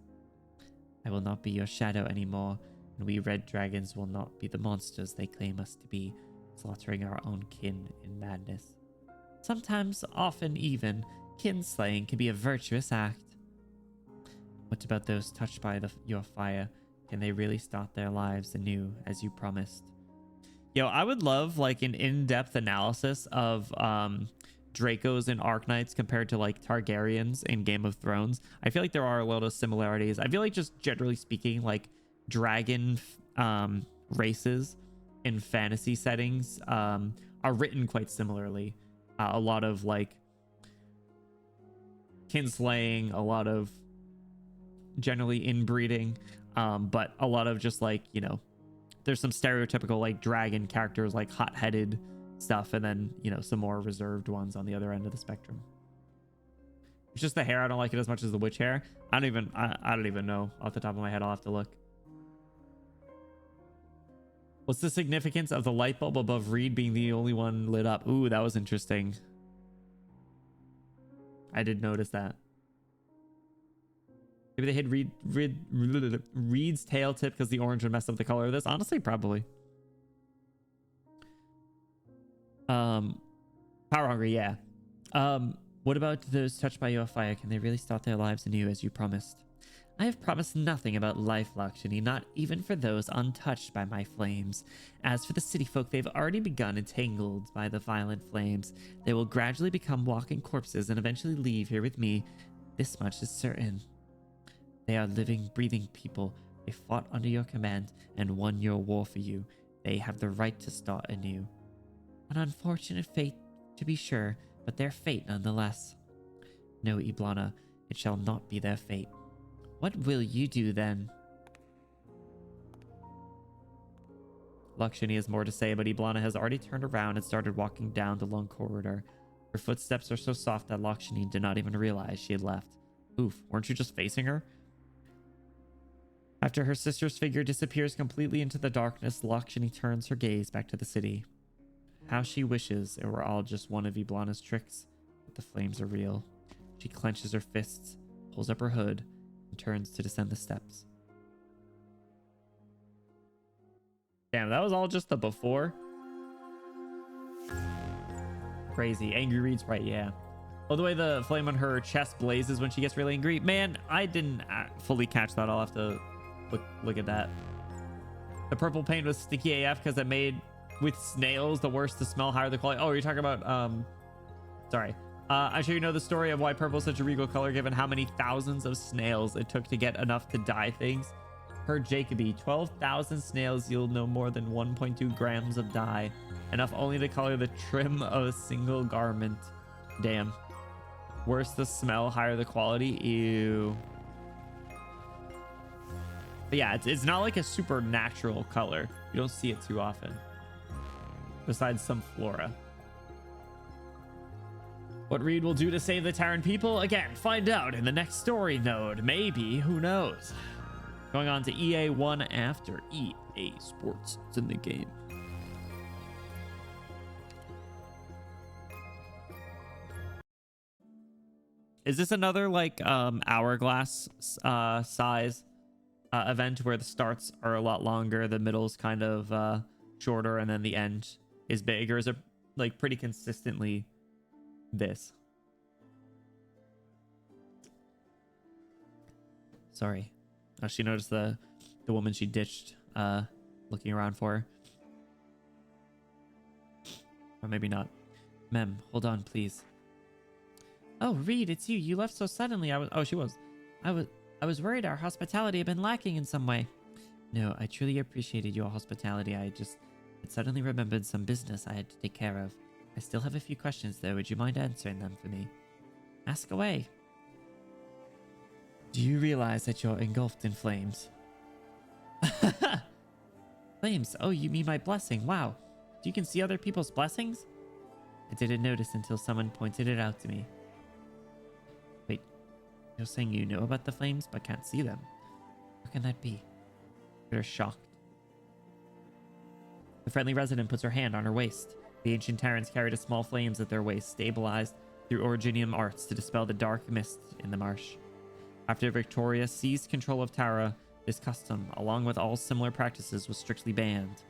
I will not be your shadow anymore, and we red dragons will not be the monsters they claim us to be, slaughtering our own kin in madness. Sometimes, often even, kinslaying can be a virtuous act. What about those touched by your fire? Can they really start their lives anew as you promised? Yo, I would love like an in-depth analysis of Dracos and Arknights compared to like Targaryens in Game of Thrones. I feel like there are a lot of similarities. I feel like just generally speaking, like dragon races in fantasy settings are written quite similarly. A lot of like kinslaying, a lot of generally inbreeding, but a lot of just like, you know, there's some stereotypical like dragon characters, like hot-headed stuff, and then, you know, some more reserved ones on the other end of the spectrum. It's just the hair. I don't like it as much as the witch hair. I don't even know off the top of my head. I'll have to look. What's the significance of the light bulb above Reed being the only one lit up? Ooh, that was interesting. I did notice that. Maybe they hid Reed's tail tip because the orange would mess up the color of this. Honestly, probably. Power hungry, yeah. What about those touched by your fire? Can they really start their lives anew as you promised? I have promised nothing about life, Lakshmi, not even for those untouched by my flames. As for the city folk, they've already begun entangled by the violent flames. They will gradually become walking corpses and eventually leave here with me. This much is certain. They are living, breathing people. They fought under your command and won your war for you. They have the right to start anew. An unfortunate fate, to be sure, but their fate nonetheless. No, Iblana, it shall not be their fate. What will you do then? Lakshmi has more to say, but Iblana has already turned around and started walking down the long corridor. Her footsteps are so soft that Lakshmi did not even realize she had left. Oof, weren't you just facing her? After her sister's figure disappears completely into the darkness, Lakshmi turns her gaze back to the city. How she wishes it were all just one of Iblana's tricks, but the flames are real. She clenches her fists, pulls up her hood, and turns to descend the steps. Damn, that was all just the before. Crazy. Angry Reed sprite, yeah. Oh, the way the flame on her chest blazes when she gets really angry. Man, I didn't fully catch that. I'll have to look at that. The purple paint was sticky AF because it made with snails the worst to smell, higher the quality. Oh, you're talking about sorry. I'm sure you know the story of why purple is such a regal color given how many thousands of snails it took to get enough to dye things. Per Jacoby, 12,000 snails yield no more than 1.2 grams of dye, enough only to color the trim of a single garment. Damn. Worse the smell, higher the quality. Ew. But yeah, it's not like a supernatural color. You don't see it too often. Besides some flora. What Reed will do to save the Terran people? Again, find out in the next story node. Maybe, who knows? Going on to EA1 after EA Sports. It's in the game. Is this another like hourglass size event where the starts are a lot longer, the middle's kind of shorter, and then the end is bigger? Is it like pretty consistently this? Sorry. Oh, she noticed the woman she ditched looking around for her. Or maybe not. Mem, hold on, please. Oh, Reed, it's you. You left so suddenly. She was. I was worried our hospitality had been lacking in some way. No, I truly appreciated your hospitality. I had suddenly remembered some business I had to take care of. I still have a few questions though. Would you mind answering them for me? Ask away. Do you realize that you're engulfed in flames? Flames? Oh, you mean my blessing? Wow. You can see other people's blessings? I didn't notice until someone pointed it out to me. Wait, you're saying you know about the flames but can't see them? How can that be? They're shocked. The friendly resident puts her hand on her waist. The ancient Terrans carried a small flames at their waist, stabilized through Originium arts to dispel the dark mist in the marsh. After Victoria seized control of Tara, this custom, along with all similar practices, was strictly banned.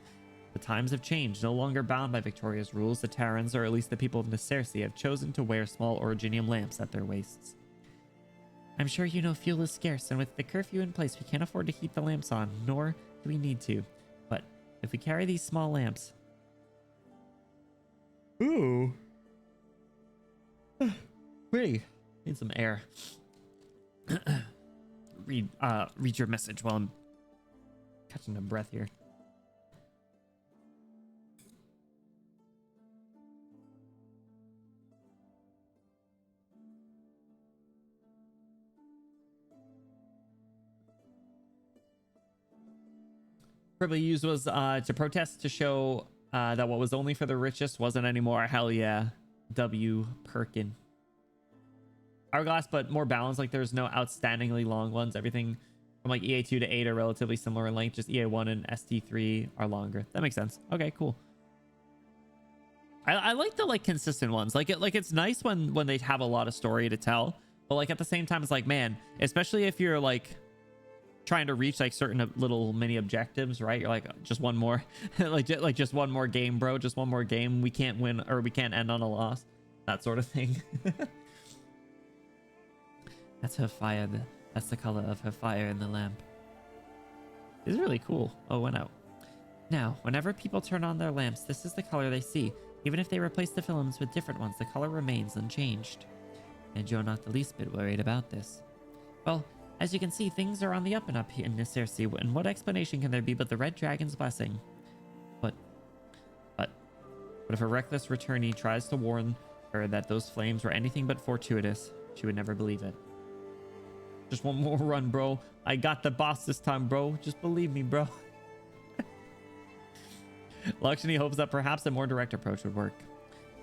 The times have changed. No longer bound by Victoria's rules, the Terrans, or at least the people of Nesersi, have chosen to wear small Originium lamps at their waists. I'm sure you know fuel is scarce, and with the curfew in place, we can't afford to keep the lamps on, nor do we need to. But if we carry these small lamps... Ooh. Pretty. Need some air. Read your message while I'm catching a breath here. Probably used was to protest to show that what was only for the richest wasn't anymore. Hell yeah. W. Perkin. Hourglass, but more balanced. Like there's no outstandingly long ones. Everything from like EA2 to 8 are relatively similar in length. Just EA1 and ST3 are longer. That makes sense. Okay, cool. I like the like consistent ones. Like it's nice when they have a lot of story to tell, but like at the same time it's like, man, especially if you're like trying to reach like certain little mini objectives, right? You're like, just one more like just one more game, bro, just one more game. We can't win, or we can't end on a loss, that sort of thing. That's her fire. That's the color of her fire in the lamp. It's really cool. Oh, went out. Now, whenever people turn on their lamps, this is the color they see. Even if they replace the films with different ones, the color remains unchanged. And you're not the least bit worried about this. Well, As you can see, things are on the up and up here in this Circe, and what explanation can there be but the Red Dragon's blessing? But if a reckless returnee tries to warn her that those flames were anything but fortuitous, she would never believe it. Just one more run, bro. I got the boss this time, bro. Just believe me, bro. Lakshmi hopes that perhaps a more direct approach would work.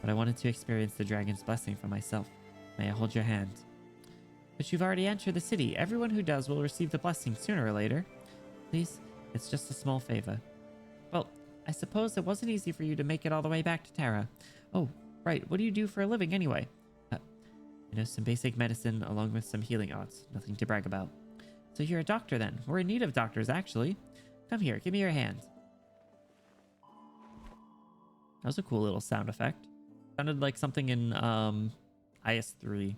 But I wanted to experience the dragon's blessing for myself. May I hold your hand? But you've already entered the city. Everyone who does will receive the blessing sooner or later. Please, it's just a small favor. Well, I suppose it wasn't easy for you to make it all the way back to Terra. Oh, right. What do you do for a living anyway? Some basic medicine along with some healing arts. Nothing to brag about. So you're a doctor then. We're in need of doctors, actually. Come here. Give me your hand. That was a cool little sound effect. Sounded like something in IS3.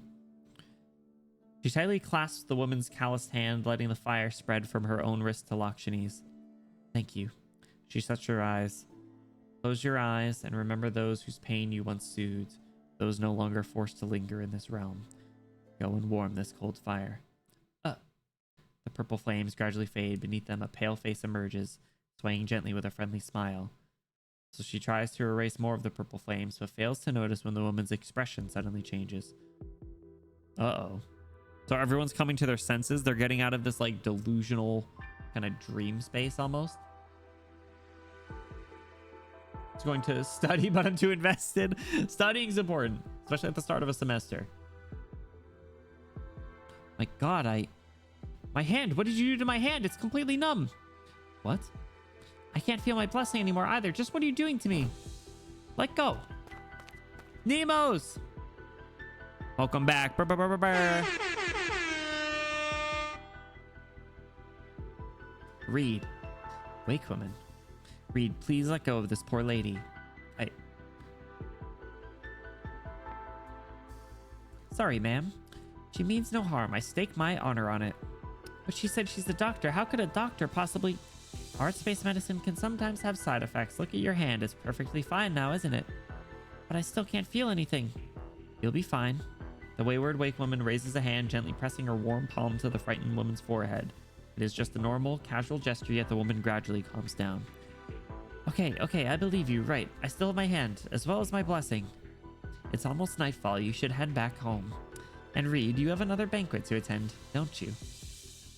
She tightly clasps the woman's calloused hand, letting the fire spread from her own wrist to Lakshmi's. Thank you. She shuts her eyes. Close your eyes and remember those whose pain you once soothed, those no longer forced to linger in this realm. Go and warm this cold fire. The purple flames gradually fade. Beneath them, a pale face emerges, swaying gently with a friendly smile. So she tries to erase more of the purple flames, but fails to notice when the woman's expression suddenly changes. Uh-oh. So everyone's coming to their senses. They're getting out of this, like, delusional kind of dream space almost. It's going to study, but I'm too invested. Studying's important, especially at the start of a semester. My God, my hand. What did you do to my hand? It's completely numb. What? I can't feel my blessing anymore either. Just what are you doing to me? Let go. Nemos. Welcome back. Brr, brr, brr, brr, brr. Reed. Wake woman. Reed, please let go of this poor lady. Sorry, ma'am. She means no harm. I stake my honor on it. But she said she's a doctor. How could a doctor possibly... Arts-based medicine can sometimes have side effects. Look at your hand. It's perfectly fine now, isn't it? But I still can't feel anything. You'll be fine. The wayward wake woman raises a hand, gently pressing her warm palm to the frightened woman's forehead. It is just a normal, casual gesture, yet the woman gradually calms down. Okay, I believe you. Right. I still have my hand, as well as my blessing. It's almost nightfall. You should head back home. And Reed, you have another banquet to attend, don't you?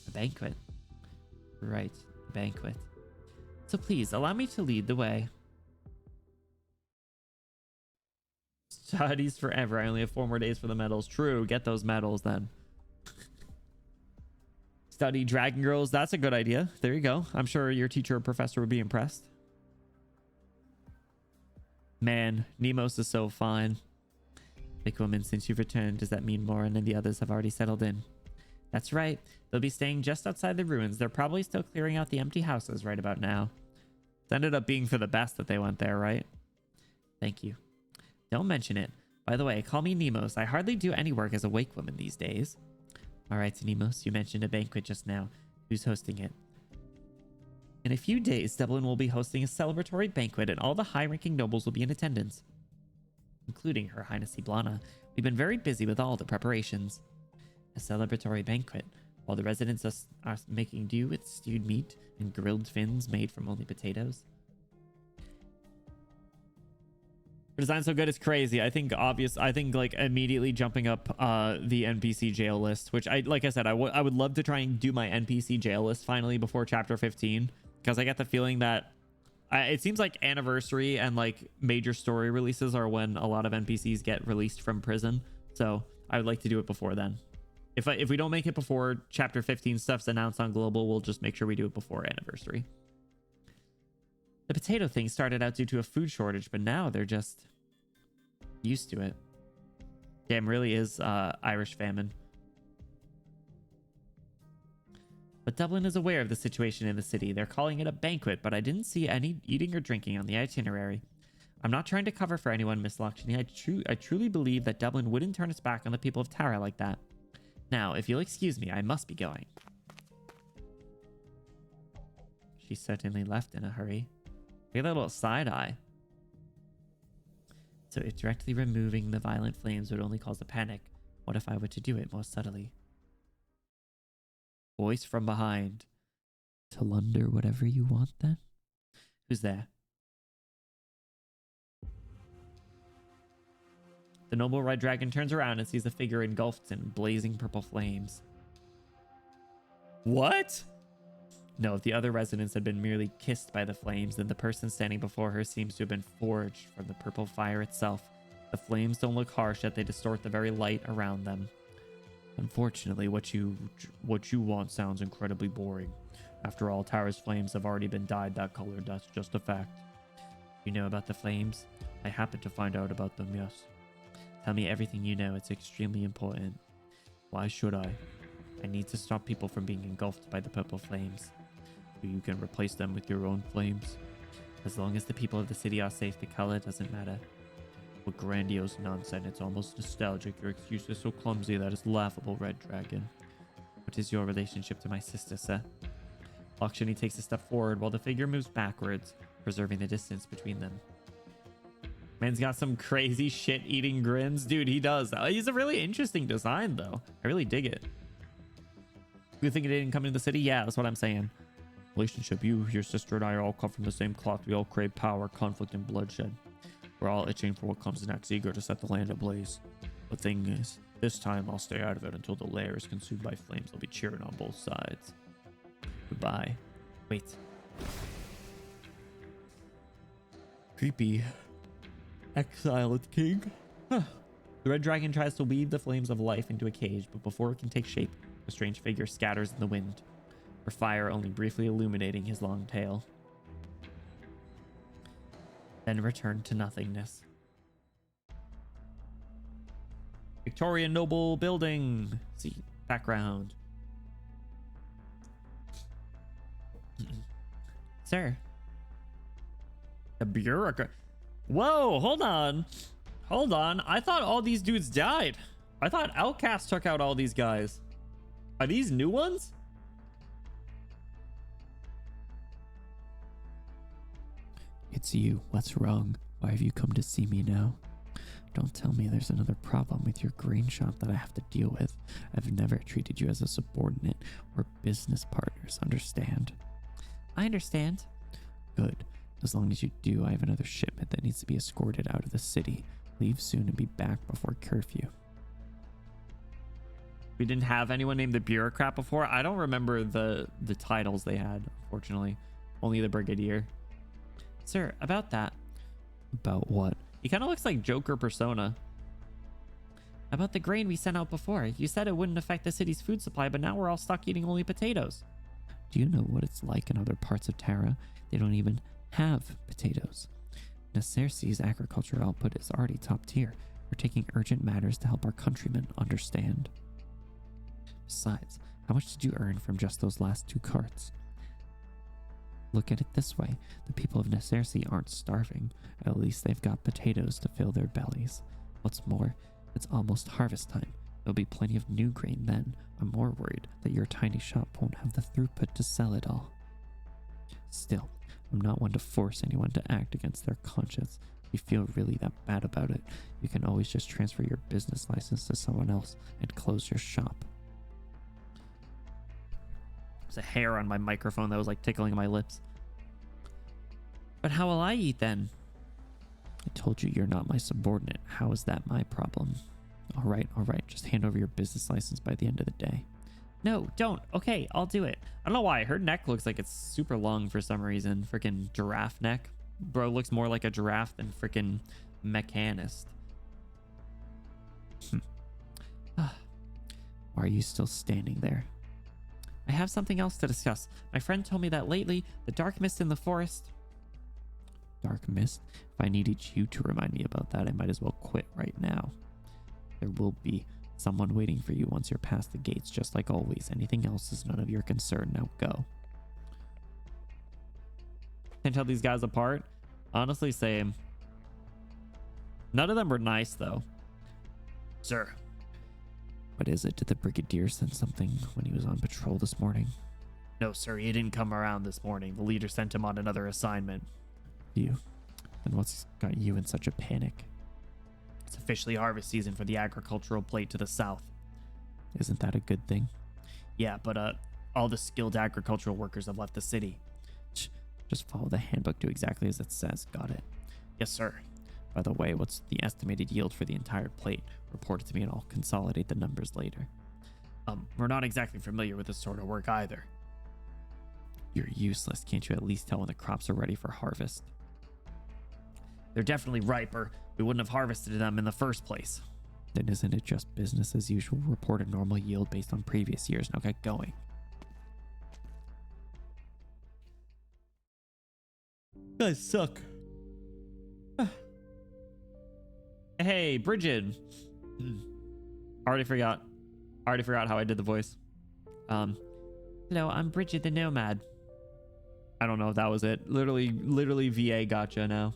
A banquet? Right, a banquet. So please, allow me to lead the way. Studies forever. I only have 4 more days for the medals. True, get those medals then. Study Dragon Girls. That's a good idea. There you go. I'm sure your teacher or professor would be impressed. Man, Nemos is so fine. Big woman, since you've returned, does that mean Morin and the others have already settled in? That's right. They'll be staying just outside the ruins. They're probably still clearing out the empty houses right about now. It ended up being for the best that they went there, right? Thank you. Don't mention it. By the way, call me Nemos. I hardly do any work as a wake woman these days. All right, Nemos, you mentioned a banquet just now. Who's hosting it? In a few days, Dublin will be hosting a celebratory banquet and all the high-ranking nobles will be in attendance, including Her Highness Iblana. We've been very busy with all the preparations. A celebratory banquet, while the residents are making do with stewed meat and grilled fins made from only potatoes. The design so good, it's crazy. I think like immediately jumping up the NPC jail list, which like I said, I would love to try and do my NPC jail list finally before chapter 15, because I get the feeling that it seems like anniversary and like major story releases are when a lot of NPCs get released from prison. So I would like to do it before then. If we don't make it before chapter 15 stuff's announced on global, we'll just make sure we do it before anniversary. The potato thing started out due to a food shortage, but now they're just used to it. Damn, really is Irish famine. But Dublin is aware of the situation in the city. They're calling it a banquet, but I didn't see any eating or drinking on the itinerary. I'm not trying to cover for anyone, Miss Lakshmi. I truly believe that Dublin wouldn't turn its back on the people of Tara like that. Now, if you'll excuse me, I must be going. She certainly left in a hurry. Look at that little side eye. So if directly removing the violent flames would only cause a panic, what if I were to do it more subtly? Voice from behind. To lunder whatever you want then? Who's there? The noble red dragon turns around and sees the figure engulfed in blazing purple flames. What? No, if the other residents had been merely kissed by the flames, then the person standing before her seems to have been forged from the purple fire itself. The flames don't look harsh, yet they distort the very light around them. Unfortunately, what you want sounds incredibly boring. After all, Tara's flames have already been dyed that color. That's just a fact. You know about the flames? I happened to find out about them, yes. Tell me everything you know. It's extremely important. Why should I? I need to stop people from being engulfed by the purple flames. You can replace them with your own flames. As long as the people of the city are safe, the color doesn't matter. What grandiose nonsense. It's almost nostalgic. Your excuse is so clumsy that it's laughable, Red Dragon. What is your relationship to my sister, sir? Lakshani takes a step forward while the figure moves backwards, preserving the distance between them. Man's got some crazy shit-eating grins. Dude, he does. He's a really interesting design, though. I really dig it. You think it didn't come into the city? Yeah, that's what I'm saying. Relationship. You, your sister, and I all come from the same cloth. We all crave power, conflict, and bloodshed. We're all itching for what comes next, eager to set the land ablaze. The thing is, this time I'll stay out of it until the lair is consumed by flames. I'll be cheering on both sides. Goodbye. Wait. Creepy. Exiled king. Huh. The red dragon tries to weave the flames of life into a cage, but before it can take shape, a strange figure scatters in the wind, her fire only briefly illuminating his long tail. Then returned to nothingness. Victorian noble building. See, background. Sir. The bureaucrat. Whoa, hold on. Hold on. I thought all these dudes died. I thought Outcast took out all these guys. Are these new ones? It's you. What's wrong? Why have you come to see me now? Don't tell me there's another problem with your green shop that I have to deal with. I've never treated you as a subordinate or business partners, understand? I understand. Good. As long as you do, I have another shipment that needs to be escorted out of the city. Leave soon and be back before curfew. We didn't have anyone named the bureaucrat before. I don't remember the titles they had, unfortunately. Only the brigadier. Sir, about that. About what? He kind of looks like Joker persona. About the grain we sent out before. You said it wouldn't affect the city's food supply, but now we're all stuck eating only potatoes. Do you know what it's like in other parts of Terra? They don't even have potatoes. Nasersi's agriculture output is already top tier. We're taking urgent matters to help our countrymen understand. Besides, how much did you earn from just those last 2 carts? Look at it this way. The people of Nasersi aren't starving. At least they've got potatoes to fill their bellies. What's more, it's almost harvest time. There'll be plenty of new grain then. I'm more worried that your tiny shop won't have the throughput to sell it all. Still, I'm not one to force anyone to act against their conscience. If you feel really that bad about it, you can always just transfer your business license to someone else and close your shop. There's a hair on my microphone that was like tickling my lips. But how will I eat then? I told you you're not my subordinate. How is that my problem? All right. Just hand over your business license by the end of the day. No, don't. Okay, I'll do it. I don't know why. Her neck looks like it's super long for some reason. Freaking giraffe neck. Bro looks more like a giraffe than freaking mechanist. Why are you still standing there? I have something else to discuss. My friend told me that lately, the dark mist in the forest... Dark mist? If I needed you to remind me about that, I might as well quit right now. There will be someone waiting for you once you're past the gates, just like always. Anything else is none of your concern. Now go. Can't tell these guys apart. Honestly, same. None of them were nice, though. Sir. What is it? Did the brigadier send something when he was on patrol this morning? No, sir. He didn't come around this morning. The leader sent him on another assignment. You? Then what's got you in such a panic? It's officially harvest season for the agricultural plate to the south. Isn't that a good thing? Yeah, but All the skilled agricultural workers have left the city. Just follow the handbook to exactly as it says. Got it? Yes, sir. By the way, what's the estimated yield for the entire plate? Report it to me and I'll consolidate the numbers later. We're not exactly familiar with this sort of work either. You're useless. Can't you at least tell when the crops are ready for harvest? They're definitely ripe, or we wouldn't have harvested them in the first place. Then isn't it just business as usual? Report a normal yield based on previous years. Now get going. You guys suck. Hey, Bridget. Already forgot how I did the voice. Hello, I'm Bridget the Nomad. I don't know if that was it. Literally VA gotcha now.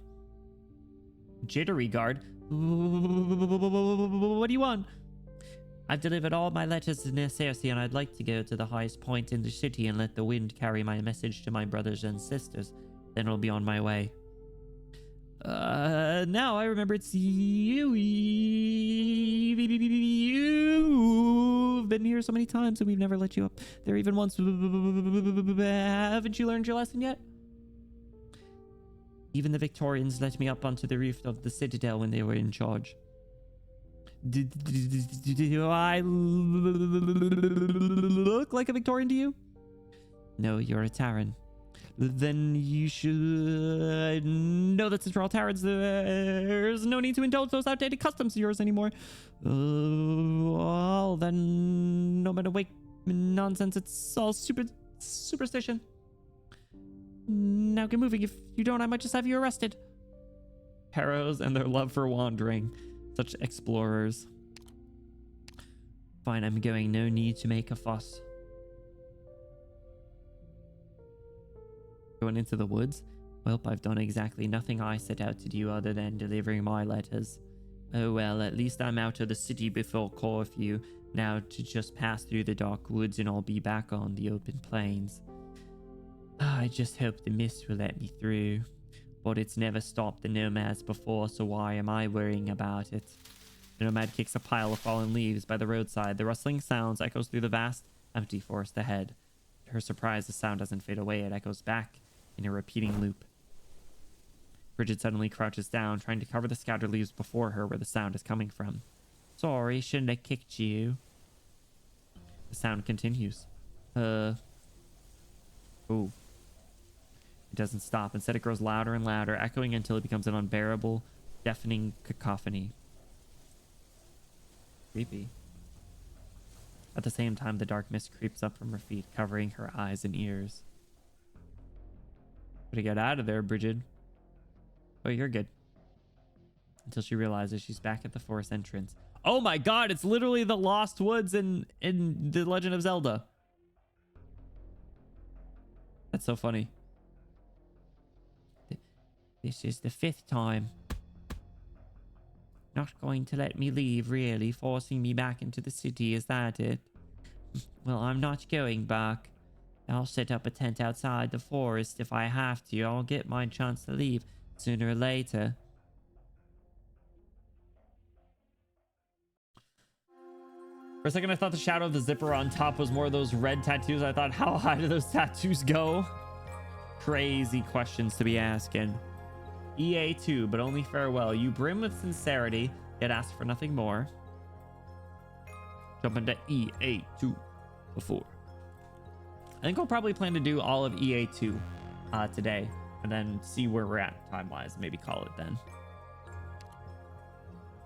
Jittery guard. What do you want? I've delivered all my letters to Nercerssi, and I'd like to go to the highest point in the city and let the wind carry my message to my brothers and sisters. Then I'll be on my way. Now I remember it's you. You've been here so many times and we've never let you up there even once. Haven't you learned your lesson yet? Even the Victorians let me up onto the roof of the Citadel when they were in charge. Do I look like a Victorian to you? No, you're a Terran. Then you should know that since we're all Terrans, there's no need to indulge those outdated customs of yours anymore. Well, then, no matter what nonsense, it's all superstition. Now get moving. If you don't, I might just have you arrested. Heroes and their love for wandering. Such explorers. Fine, I'm going. No need to make a fuss. Going into the woods? Well, I've done exactly nothing I set out to do other than delivering my letters. Oh well, at least I'm out of the city before curfew. Now to just pass through the dark woods and I'll be back on the open plains. I just hope the mist will let me through. But it's never stopped the nomads before, so why am I worrying about it? The nomad kicks a pile of fallen leaves by the roadside. The rustling sounds echoes through the vast, empty forest ahead. To her surprise, the sound doesn't fade away. It echoes back in a repeating loop. Bridget suddenly crouches down, trying to cover the scattered leaves before her where the sound is coming from. Sorry, shouldn't have kicked you. The sound continues. Ooh. It doesn't stop. Instead, it grows louder and louder, echoing until it becomes an unbearable, deafening cacophony. Creepy. At the same time, the dark mist creeps up from her feet, covering her eyes and ears. Better get out of there, Bridget. Oh, you're good. Until she realizes she's back at the forest entrance. Oh my god, it's literally the Lost Woods in The Legend of Zelda. That's so funny. This is the 5th time. Not going to let me leave, really, forcing me back into the city, is that it? Well, I'm not going back. I'll set up a tent outside the forest if I have to. I'll get my chance to leave sooner or later. For a second, I thought the shadow of the zipper on top was more of those red tattoos. I thought, how high do those tattoos go? Crazy questions to be asking. EA2, but only farewell. You brim with sincerity, yet ask for nothing more. Jump into EA2 before. I think I'll probably plan to do all of EA2 today, and then see where we're at time-wise. Maybe call it then.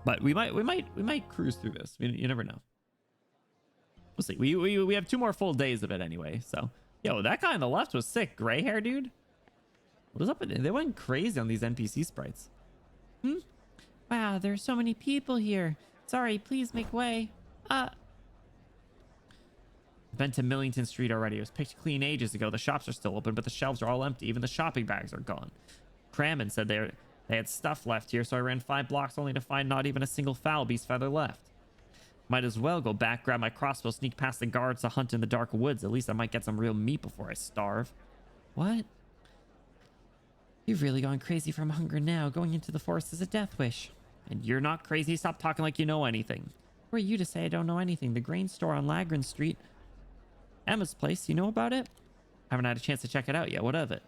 But we might cruise through this. You never know. We'll see. We have 2 more full days of it anyway. So, yo, that guy on the left was sick. Gray hair, dude. What is up with it? They went crazy on these NPC sprites. Wow, there are so many people here. Sorry, please make way. Been to Millington Street already. It was picked clean ages ago. The shops are still open, but the shelves are all empty. Even the shopping bags are gone. Crammon said they had stuff left here, so I ran 5 blocks only to find not even a single foul beast feather left. Might as well go back, grab my crossbow, sneak past the guards to hunt in the dark woods. At least I might get some real meat before I starve. What? You've really gone crazy from hunger now. Going into the forest is a death wish. And you're not crazy. Stop talking like you know anything. Who are you to say I don't know anything? The grain store on Lagran Street. Emma's place, you know about it? I haven't had a chance to check it out yet. What of it?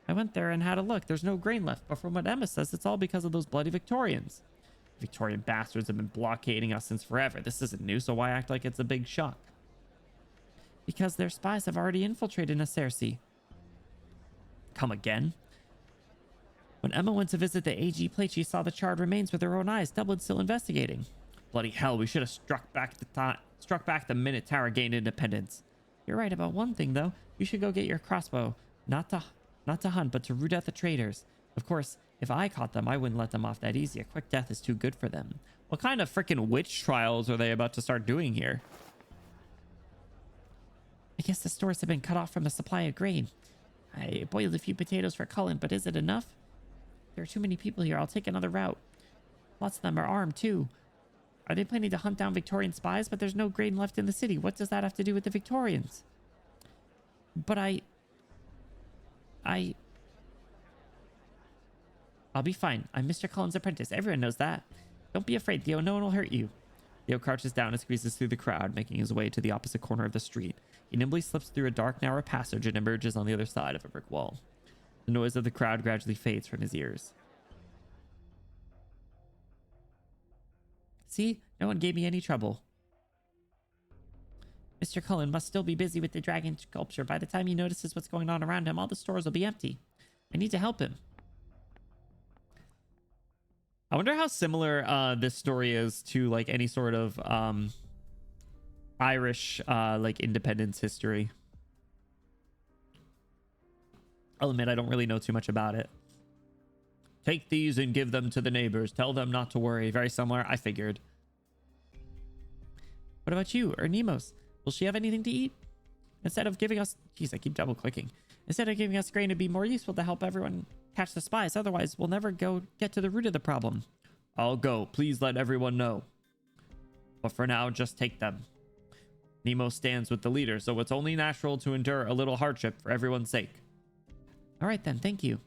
I went there and had a look. There's no grain left, but from what Emma says, it's all because of those bloody Victorians. Victorian bastards have been blockading us since forever. This isn't new, so why act like it's a big shock? Because their spies have already infiltrated Nacersi. Come again? When Emma went to visit the AG plate, she saw the charred remains with her own eyes. Dublin's still investigating. Bloody hell, we should have struck back the minute Tara gained independence. You're right about one thing, though. You should go get your crossbow. Not to hunt, but to root out the traitors. Of course, if I caught them, I wouldn't let them off that easy. A quick death is too good for them. What kind of freaking witch trials are they about to start doing here? I guess the stores have been cut off from the supply of grain. I boiled a few potatoes for Cullen, but is it enough? There are too many people here. I'll take another route. Lots of them are armed, too. Are they planning to hunt down Victorian spies? But there's no grain left in the city. What does that have to do with the Victorians? But I'll be fine. I'm Mr. Cullen's apprentice. Everyone knows that. Don't be afraid, Theo. No one will hurt you. Theo crouches down and squeezes through the crowd, making his way to the opposite corner of the street. He nimbly slips through a dark, narrow passage and emerges on the other side of a brick wall. The noise of the crowd gradually fades from his ears. See? No one gave me any trouble. Mr. Cullen must still be busy with the dragon sculpture. By the time he notices what's going on around him, all the stores will be empty. I need to help him. I wonder how similar this story is to like any sort of Irish like independence history. I'll admit I don't really know too much about it. Take these and give them to the neighbors. Tell them not to worry. Very similar. I figured. What about you or Nemos? Will she have anything to eat? Instead of giving us... Jeez, I keep double clicking. Instead of giving us grain, it'd be more useful to help everyone catch the spies. Otherwise, we'll never get to the root of the problem. I'll go. Please let everyone know. But for now, just take them. Nemo stands with the leader, so it's only natural to endure a little hardship for everyone's sake. All right then, thank you.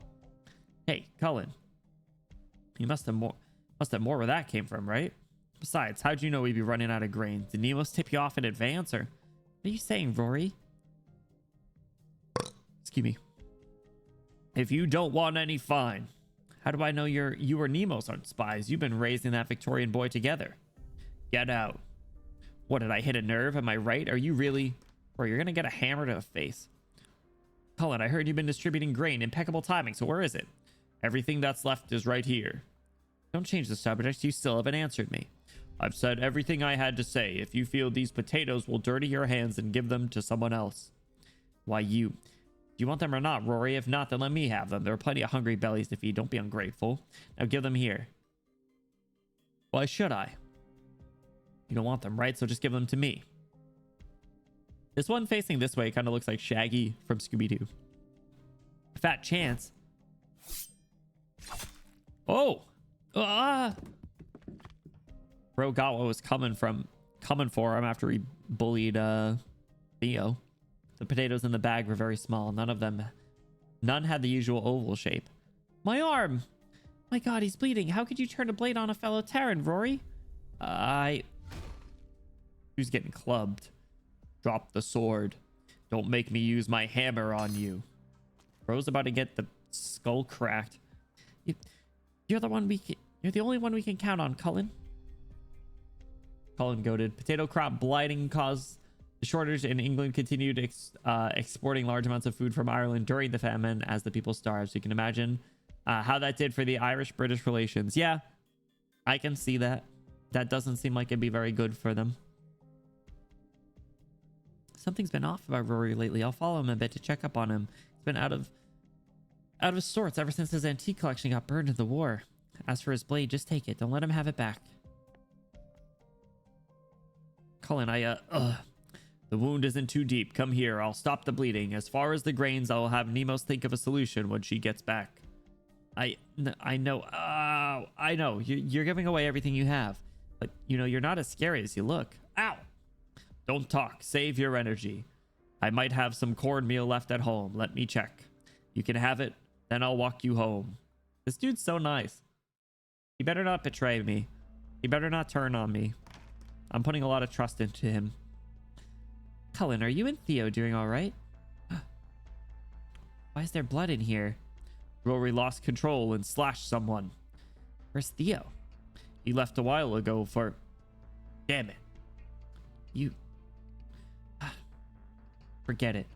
Hey, Cullen. You must have more where that came from, right? Besides, how'd you know we'd be running out of grain? Did Nemos tip you off in advance, or what are you saying, Rory? Excuse me. If you don't want any, fine. How do I know you or Nemos aren't spies? You've been raising that Victorian boy together. Get out. What, did I hit a nerve? Am I right? Are you really... Or you're gonna get a hammer to the face. Cullen, I heard you've been distributing grain. Impeccable timing, so where is it? Everything that's left is right here. Don't change the subject. You still haven't answered me. I've said everything I had to say. If you feel these potatoes will dirty your hands, then give them to someone else. Why you? Do you want them or not, Rory? If not, then let me have them. There are plenty of hungry bellies to feed. Don't be ungrateful. Now give them here. Why should I? You don't want them, right? So just give them to me. This one facing this way kind of looks like Shaggy from Scooby-Doo. Fat chance. Oh! Ah! Bro got what was coming for him after he bullied Theo. The potatoes in the bag were very small. None had the usual oval shape. My arm! My god, he's bleeding. How could you turn a blade on a fellow Terran, Rory? He was getting clubbed. Drop the sword. Don't make me use my hammer on you. Bro's about to get the skull cracked. You're the only one we can count on, Cullen. Cullen goaded. Potato crop blighting caused the shortage, and England continued exporting large amounts of food from Ireland during the famine as the people starved. So you can imagine how that did for the Irish-British relations. Yeah, I can see that. That doesn't seem like it'd be very good for them. Something's been off about Rory lately. I'll follow him a bit to check up on him. He's been out of sorts ever since his antique collection got burned in the war. As for his blade, just take it. Don't let him have it back. Cullen, the wound isn't too deep. Come here. I'll stop the bleeding. As far as the grains, I will have Nemos think of a solution when she gets back. I know. I know. You're giving away everything you have. But, you're not as scary as you look. Ow! Don't talk. Save your energy. I might have some cornmeal left at home. Let me check. You can have it. Then I'll walk you home. This dude's so nice. He better not betray me. He better not turn on me. I'm putting a lot of trust into him. Cullen, are you and Theo doing all right? Why is there blood in here? Rory lost control and slashed someone. Where's Theo? He left a while ago for... Damn it. You... Forget it.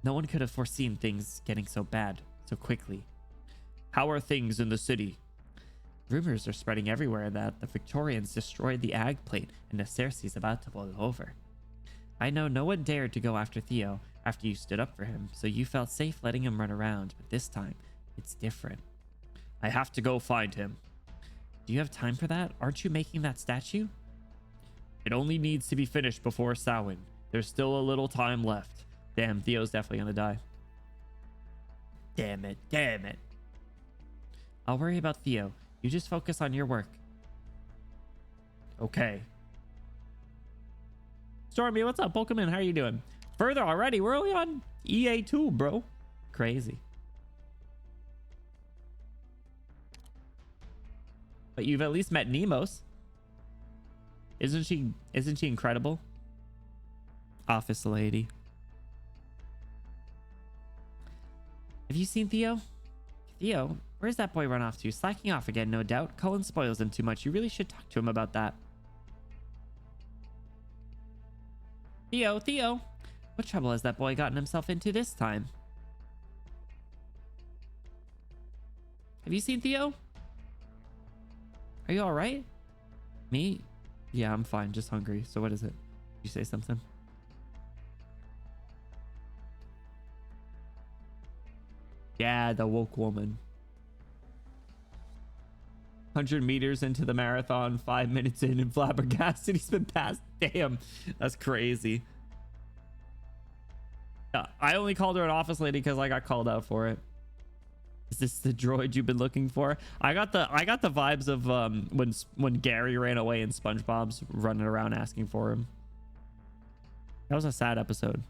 No one could have foreseen things getting so bad so quickly. How are things in the city? Rumors are spreading everywhere that the Victorians destroyed the ag plate and the Cersei's about to boil over. I know no one dared to go after Theo after you stood up for him, so you felt safe letting him run around, but this time, it's different. I have to go find him. Do you have time for that? Aren't you making that statue? It only needs to be finished before Samhain. There's still a little time left. Damn, Theo's definitely gonna die. Damn it, damn it. I'll worry about Theo. You just focus on your work. Okay. Stormy, what's up? Welcome in. How are you doing? Further already. We're only on EA2, bro. Crazy. But you've at least met Nemos. Isn't she incredible? Office lady. Have you seen Theo? Theo? Where's that boy run off to? Slacking off again, no doubt. Cullen spoils him too much. You really should talk to him about that. Theo, Theo. What trouble has that boy gotten himself into this time? Have you seen Theo? Are you alright? Me? Yeah, I'm fine. Just hungry. So what is it? You say something? Yeah, the woke woman. 100 meters into the marathon, 5 minutes in and flabbergasted. He's been passed. Damn, that's crazy. Yeah, I only called her an office lady because I got called out for it. Is this the droid you've been looking for? I got the vibes of when Gary ran away and SpongeBob's running around asking for him. That was a sad episode.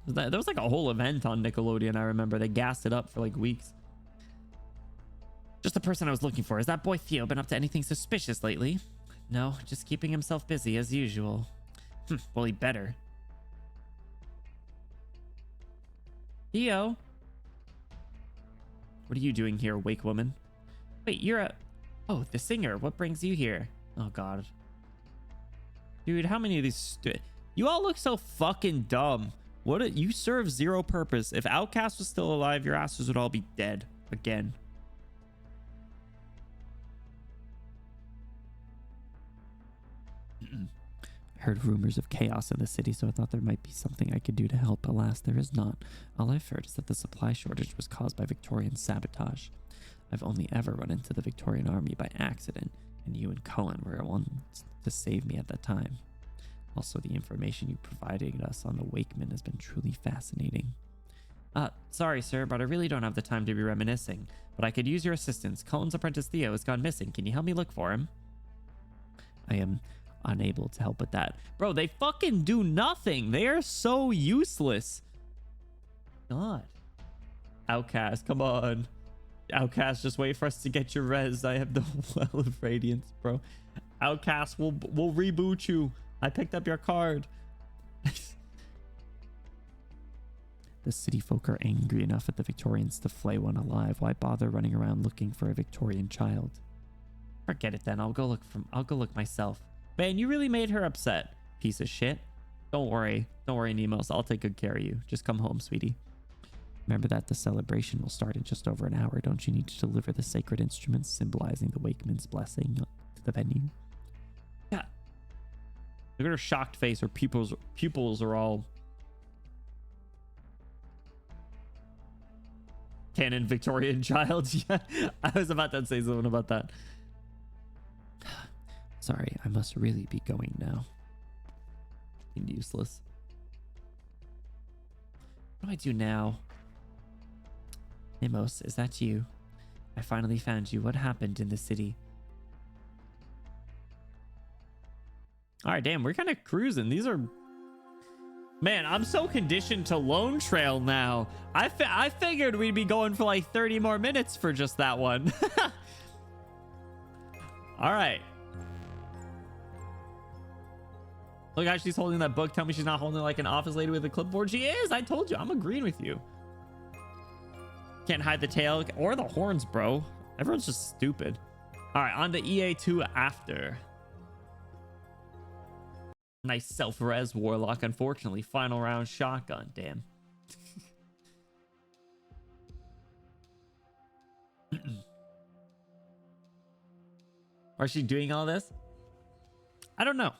There was like a whole event on Nickelodeon. I remember they gassed it up for like weeks. Just the person I was looking for. Has that boy Theo been up to anything suspicious lately? No, just keeping himself busy as usual. Well, he better. Theo? What are you doing here, wake woman? Wait, you're a... Oh, the singer. What brings you here? Oh, God. Dude, how many of these... You all look so fucking dumb. You serve zero purpose. If Outcast was still alive, your asses would all be dead. Again. I heard rumors of chaos in the city, so I thought there might be something I could do to help. Alas, there is not. All I've heard is that the supply shortage was caused by Victorian sabotage. I've only ever run into the Victorian army by accident, and you and Cullen were the ones to save me at that time. Also, the information you provided us on the Wakeman has been truly fascinating. Sorry, sir, but I really don't have the time to be reminiscing, but I could use your assistance. Cullen's apprentice Theo has gone missing. Can you help me look for him? I am unable to help with that. Bro, they fucking do nothing. They are so useless. God. Outcast, come on. Outcast, just wait for us to get your res. I have the well of radiance, bro. Outcast, we'll reboot you. I picked up your card. The city folk are angry enough at the Victorians to flay one alive. Why bother running around looking for a Victorian child? Forget it then. I'll go look myself. Man, you really made her upset. Piece of shit. Don't worry. Don't worry, Nemos. I'll take good care of you. Just come home, sweetie. Remember that the celebration will start in just over an hour. Don't you need to deliver the sacred instruments symbolizing the Wakeman's blessing to the venue? Yeah. Look at her shocked face. Her pupils are all... Canon Victorian child. Yeah, I was about to say something about that. Sorry, I must really be going now. Useless. What do I do now? Nemos, is that you? I finally found you. What happened in the city? All right, damn, we're kind of cruising. These are... Man, I'm so conditioned to Lone Trail now. I figured we'd be going for like 30 more minutes for just that one. All right. Look how she's holding that book. Tell me she's not holding like an office lady with a clipboard. She is. I told you. I'm agreeing with you. Can't hide the tail or the horns, bro. Everyone's just stupid. All right, on to EA2 after. Nice self-res warlock. Unfortunately, final round shotgun. Damn. Are she doing all this? I don't know.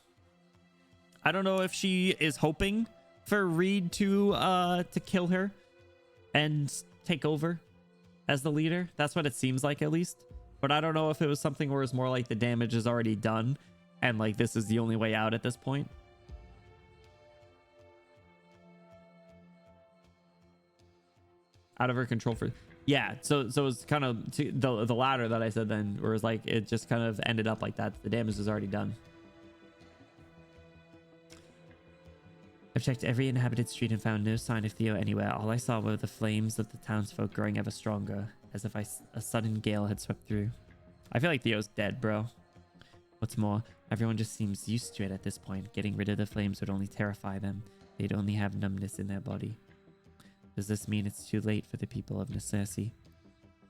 I don't know if she is hoping for Reed to kill her and take over as the leader. That's what it seems like, at least. But I don't know if it was something where it's more like the damage is already done and like this is the only way out at this point. Out of her control for... Yeah, so it's kind of the latter that I said then, where it's like it just kind of ended up like that. The damage is already done. I've checked every inhabited street and found no sign of Theo anywhere. All I saw were the flames of the townsfolk growing ever stronger, as if a sudden gale had swept through. I feel like Theo's dead, bro. What's more, everyone just seems used to it at this point. Getting rid of the flames would only terrify them. They'd only have numbness in their body. Does this mean it's too late for the people of Necersi?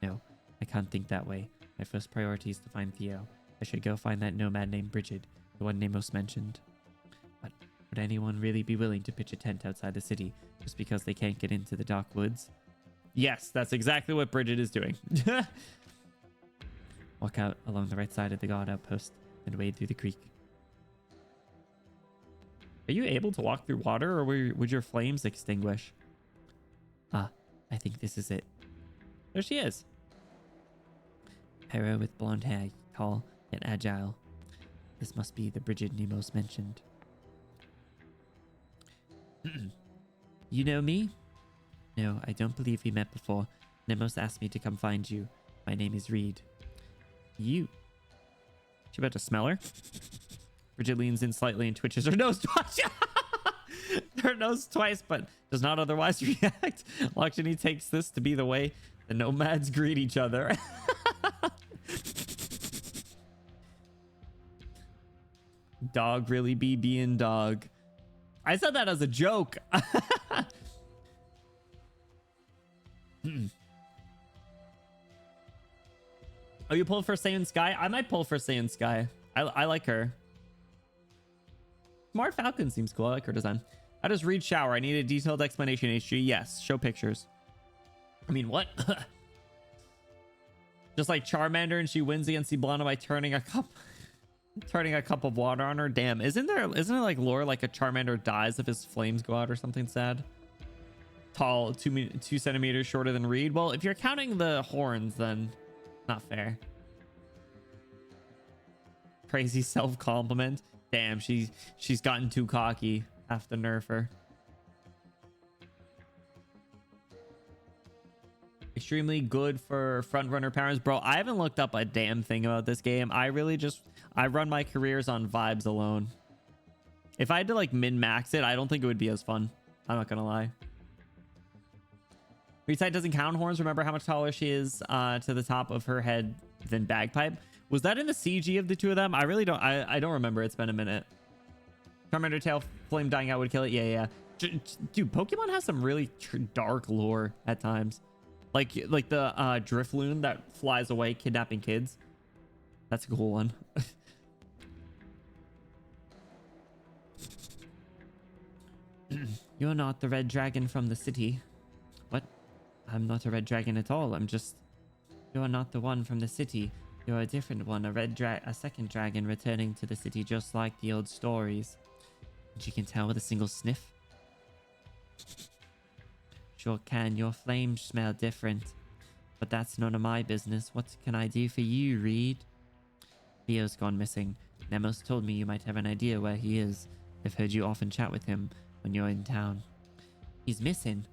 No, I can't think that way. My first priority is to find Theo. I should go find that nomad named Bridget, the one Nemos mentioned. But would anyone really be willing to pitch a tent outside the city just because they can't get into the dark woods? Yes, that's exactly what Bridget is doing. Walk out along the right side of the guard outpost and wade through the creek. Are you able to walk through water, or would your flames extinguish? Ah, I think this is it. There she is. Hera with blonde hair, tall and agile. This must be the Bridget Nemos mentioned. You know me? No, I don't believe we met before. Nemos asked me to come find you. My name is Reed. You. She about to smell her? Bridget leans in slightly and twitches her nose twice. Her nose twice, but does not otherwise react. Lakshani takes this to be the way the nomads greet each other. Dog really be being dog. I said that as a joke. Oh, you pulled for Saiyan Sky? I might pull for Saiyan Sky. I like her. Smart Falcon seems cool. I like her design. How does Reed shower? I need a detailed explanation, HG. Yes, show pictures. I mean, what? Just like Charmander, and she wins against Iblana by turning a cup of water on her. Damn, isn't it like lore like a Charmander dies if his flames go out or something sad? Tall, 2 centimeters shorter than Reed. Well, if you're counting the horns, then not fair. Crazy self-compliment. Damn, she's gotten too cocky. Have to nerf her. Extremely good for front runner parents, bro. I haven't looked up a damn thing about this game. I run my careers on vibes alone. If I had to like min-max it, I don't think it would be as fun. I'm not gonna lie. Retide doesn't count horns. Remember how much taller she is to the top of her head than Bagpipe? Was that in the CG of the two of them? I really don't. I don't remember. It's been a minute. Charmander tail flame dying out would kill it. Yeah. Dude, Pokemon has some really dark lore at times. Like the Drifloon that flies away kidnapping kids. That's a cool one. You're not the red dragon from the city. What? I'm not a red dragon at all. I'm just... You're not the one from the city. You're a different one. A second dragon returning to the city just like the old stories. And you can tell with a single sniff. Sure can. Your flames smell different. But that's none of my business. What can I do for you, Reed? Theo's gone missing. Nemos told me you might have an idea where he is. I've heard you often chat with him when you're in town. He's missing.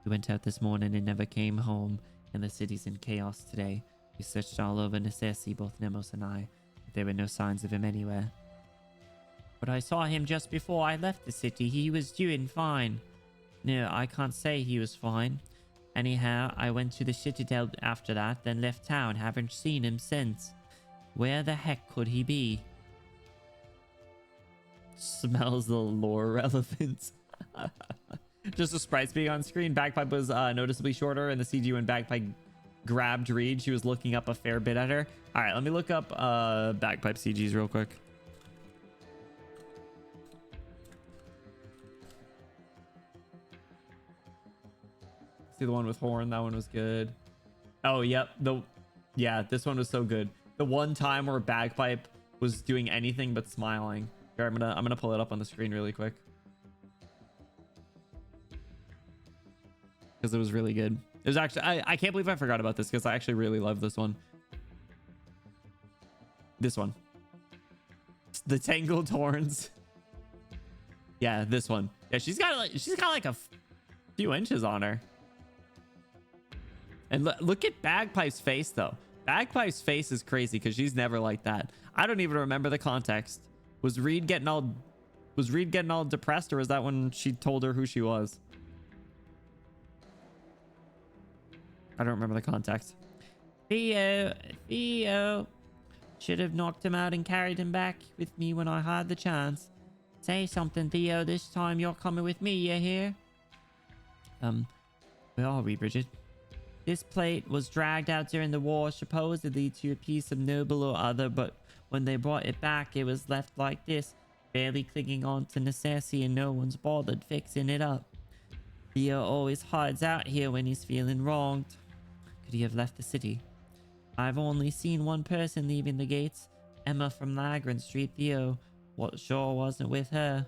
He went out this morning and never came home, and the city's in chaos today. We searched all over Necersi, both Nemos and I, but there were no signs of him anywhere. But I saw him just before I left the city. He was doing fine. No, I can't say he was fine. Anyhow, I went to the Citadel after that, then left town. Haven't seen him since. Where the heck could he be? smells the lore relevant. Just the sprites being on screen. Bagpipe was noticeably shorter in the CG when Bagpipe grabbed Reed. She was looking up a fair bit at her. All right, let me look up Bagpipe CGs real quick. See the one with horn. That one was good. Oh, yep. Yeah, this one was so good. The one time where Bagpipe was doing anything but smiling. Here, I'm gonna pull it up on the screen really quick. Because it was really good. It was actually, I can't believe I forgot about this because I actually really love this one. This one. The tangled horns. Yeah, this one. Yeah, she's got like a few inches on her. And look at Bagpipe's face though. Bagpipe's face is crazy because she's never like that. I don't even remember the context. Was Reed getting all depressed, or was that when she told her who she was? I don't remember the context. Theo. Should have knocked him out and carried him back with me when I had the chance. Say something, Theo. This time you're coming with me, you hear? Where are we, Bridget? This plate was dragged out during the war, supposedly to a piece of noble or other, but when they brought it back, it was left like this, barely clinging on to necessity, and no one's bothered fixing it up. Theo always hides out here when he's feeling wronged. Could he have left the city? I've only seen one person leaving the gates, Emma from Lagran Street. Theo, what sure wasn't with her.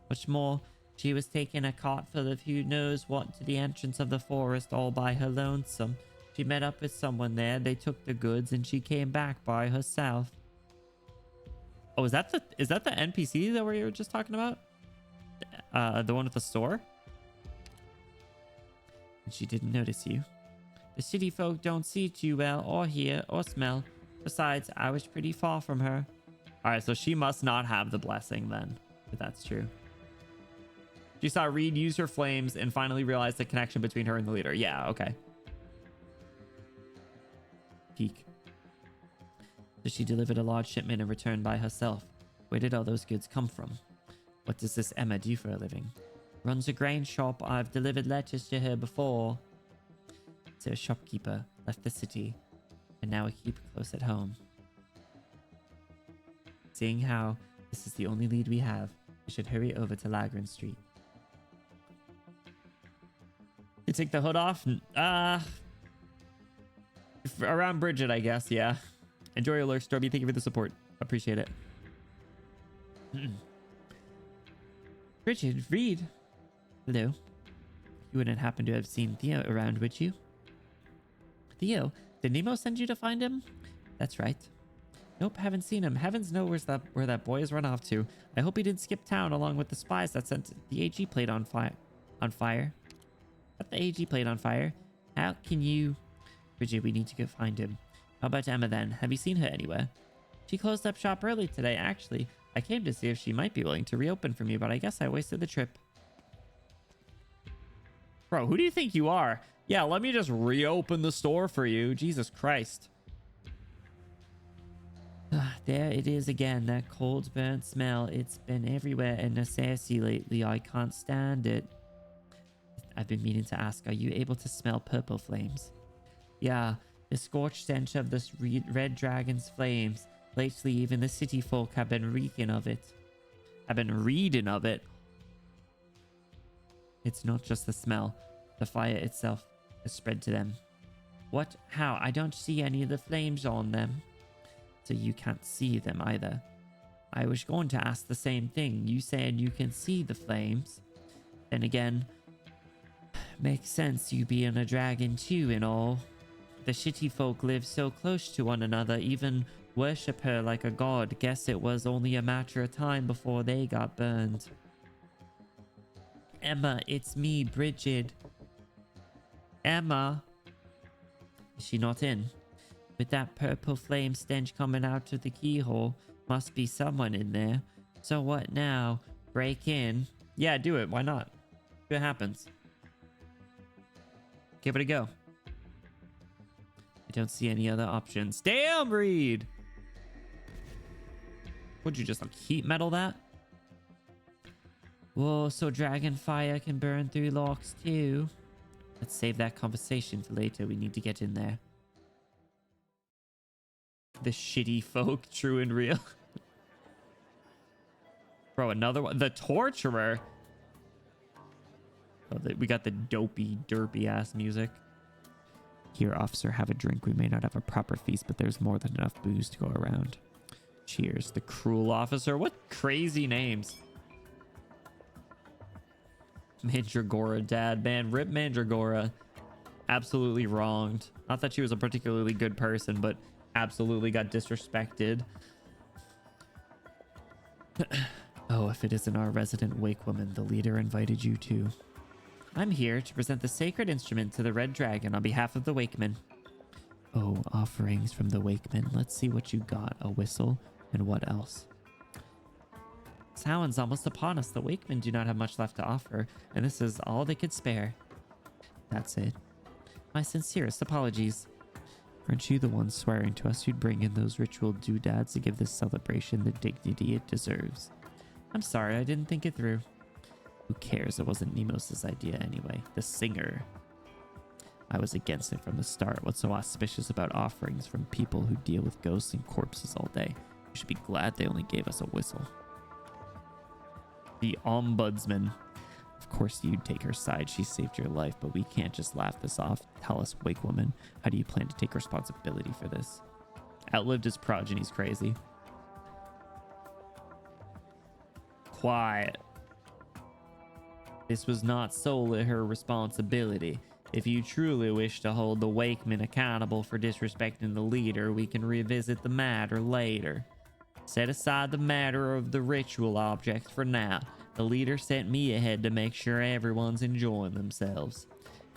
What's more, she was taking a cart full of who knows what to the entrance of the forest all by her lonesome. She met up with someone there, they took the goods, and she came back by herself. Oh, is that the NPC that we were just talking about? The one at the store? And she didn't notice you. The city folk don't see too well, or hear, or smell. Besides, I was pretty far from her. Alright, so she must not have the blessing then, if that's true. She saw Reed use her flames and finally realized the connection between her and the leader. Yeah, okay. Peek. So she delivered a large shipment and returned by herself. Where did all those goods come from? What does this Emma do for a living? Runs a grain shop. I've delivered letters to her before. So a shopkeeper left the city and now a keeper close at home. Seeing how this is the only lead we have, we should hurry over to Lagran Street. You take the hood off? Around Bridget, I guess, yeah. Enjoy your lurk, Storby. Thank you for the support. Appreciate it. Bridget, Reed. Hello. You wouldn't happen to have seen Theo around, would you? Theo? Did Nemo send you to find him? That's right. Nope, haven't seen him. Heavens knows where that boy has run off to. I hope he didn't skip town along with the spies that sent the AG plate on fire. Set the AG plate on fire. How can you... Bridget, we need to go find him. How about Emma then? Have you seen her anywhere? She closed up shop early today, actually. I came to see if she might be willing to reopen for me, but I guess I wasted the trip. Bro, who do you think you are? Yeah, let me just reopen the store for you. Jesus Christ. There it is again, that cold burnt smell. It's been everywhere in Nassasi lately. I can't stand it. I've been meaning to ask, are you able to smell purple flames? Yeah, the scorched stench of this red dragon's flames. Lately, even the city folk have been reeking of it. I've been reading of it. It's not just the smell. The fire itself has spread to them. What? How? I don't see any of the flames on them. So you can't see them either. I was going to ask the same thing. You said you can see the flames. Then again, makes sense you being a dragon too and all. The shitty folk live so close to one another, even worship her like a god. Guess it was only a matter of time before they got burned. Emma, it's me, Bridget. Emma. Is she not in? With that purple flame stench coming out of the keyhole, must be someone in there. So what now? Break in? Yeah, do it. Why not? See what happens. Give it a go. I don't see any other options. Damn, Reed! Would you just like heat metal that? Whoa, so dragon fire can burn through locks too. Let's save that conversation for later. We need to get in there. The shitty folk, true and real. Bro, another one. The torturer. Oh, we got the dopey, derpy ass music. Here, officer, have a drink. We may not have a proper feast, but there's more than enough booze to go around. Cheers. The cruel officer. What crazy names. Mandragora, dad. Man, rip Mandragora. Absolutely wronged. Not that she was a particularly good person, but absolutely got disrespected. Oh, if it isn't our resident wake woman, the leader invited you to. I'm here to present the sacred instrument to the Red Dragon on behalf of the Wakemen. Oh, offerings from the Wakemen. Let's see what you got. A whistle and what else? Samhain's almost upon us. The Wakemen do not have much left to offer, and this is all they could spare. That's it. My sincerest apologies. Aren't you the one swearing to us you'd bring in those ritual doodads to give this celebration the dignity it deserves? I'm sorry, I didn't think it through. Who cares? It wasn't Nemos's idea anyway. The singer. I was against it from the start. What's so auspicious about offerings from people who deal with ghosts and corpses all day? You should be glad they only gave us a whistle. The ombudsman. Of course you'd take her side. She saved your life, but we can't just laugh this off. Tell us, Wake Woman, how do you plan to take responsibility for this? Outlived his progeny's crazy. Quiet. This was not solely her responsibility. If you truly wish to hold the Wakemen accountable for disrespecting the leader, we can revisit the matter later. Set aside the matter of the ritual objects for now. The leader sent me ahead to make sure everyone's enjoying themselves.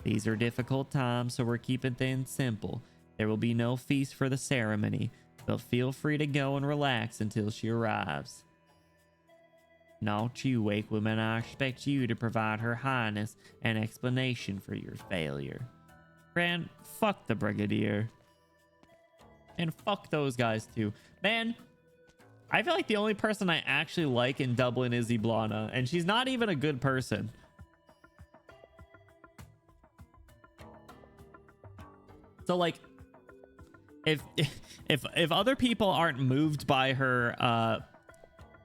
These are difficult times, so we're keeping things simple. There will be no feast for the ceremony, but feel free to go and relax until she arrives. Not you, Wake Woman. I expect you to provide Her Highness an explanation for your failure. Gran, fuck the Brigadier. And fuck those guys too. Man, I feel like the only person I actually like in Dublin is Iblana, and she's not even a good person. So like, if other people aren't moved by her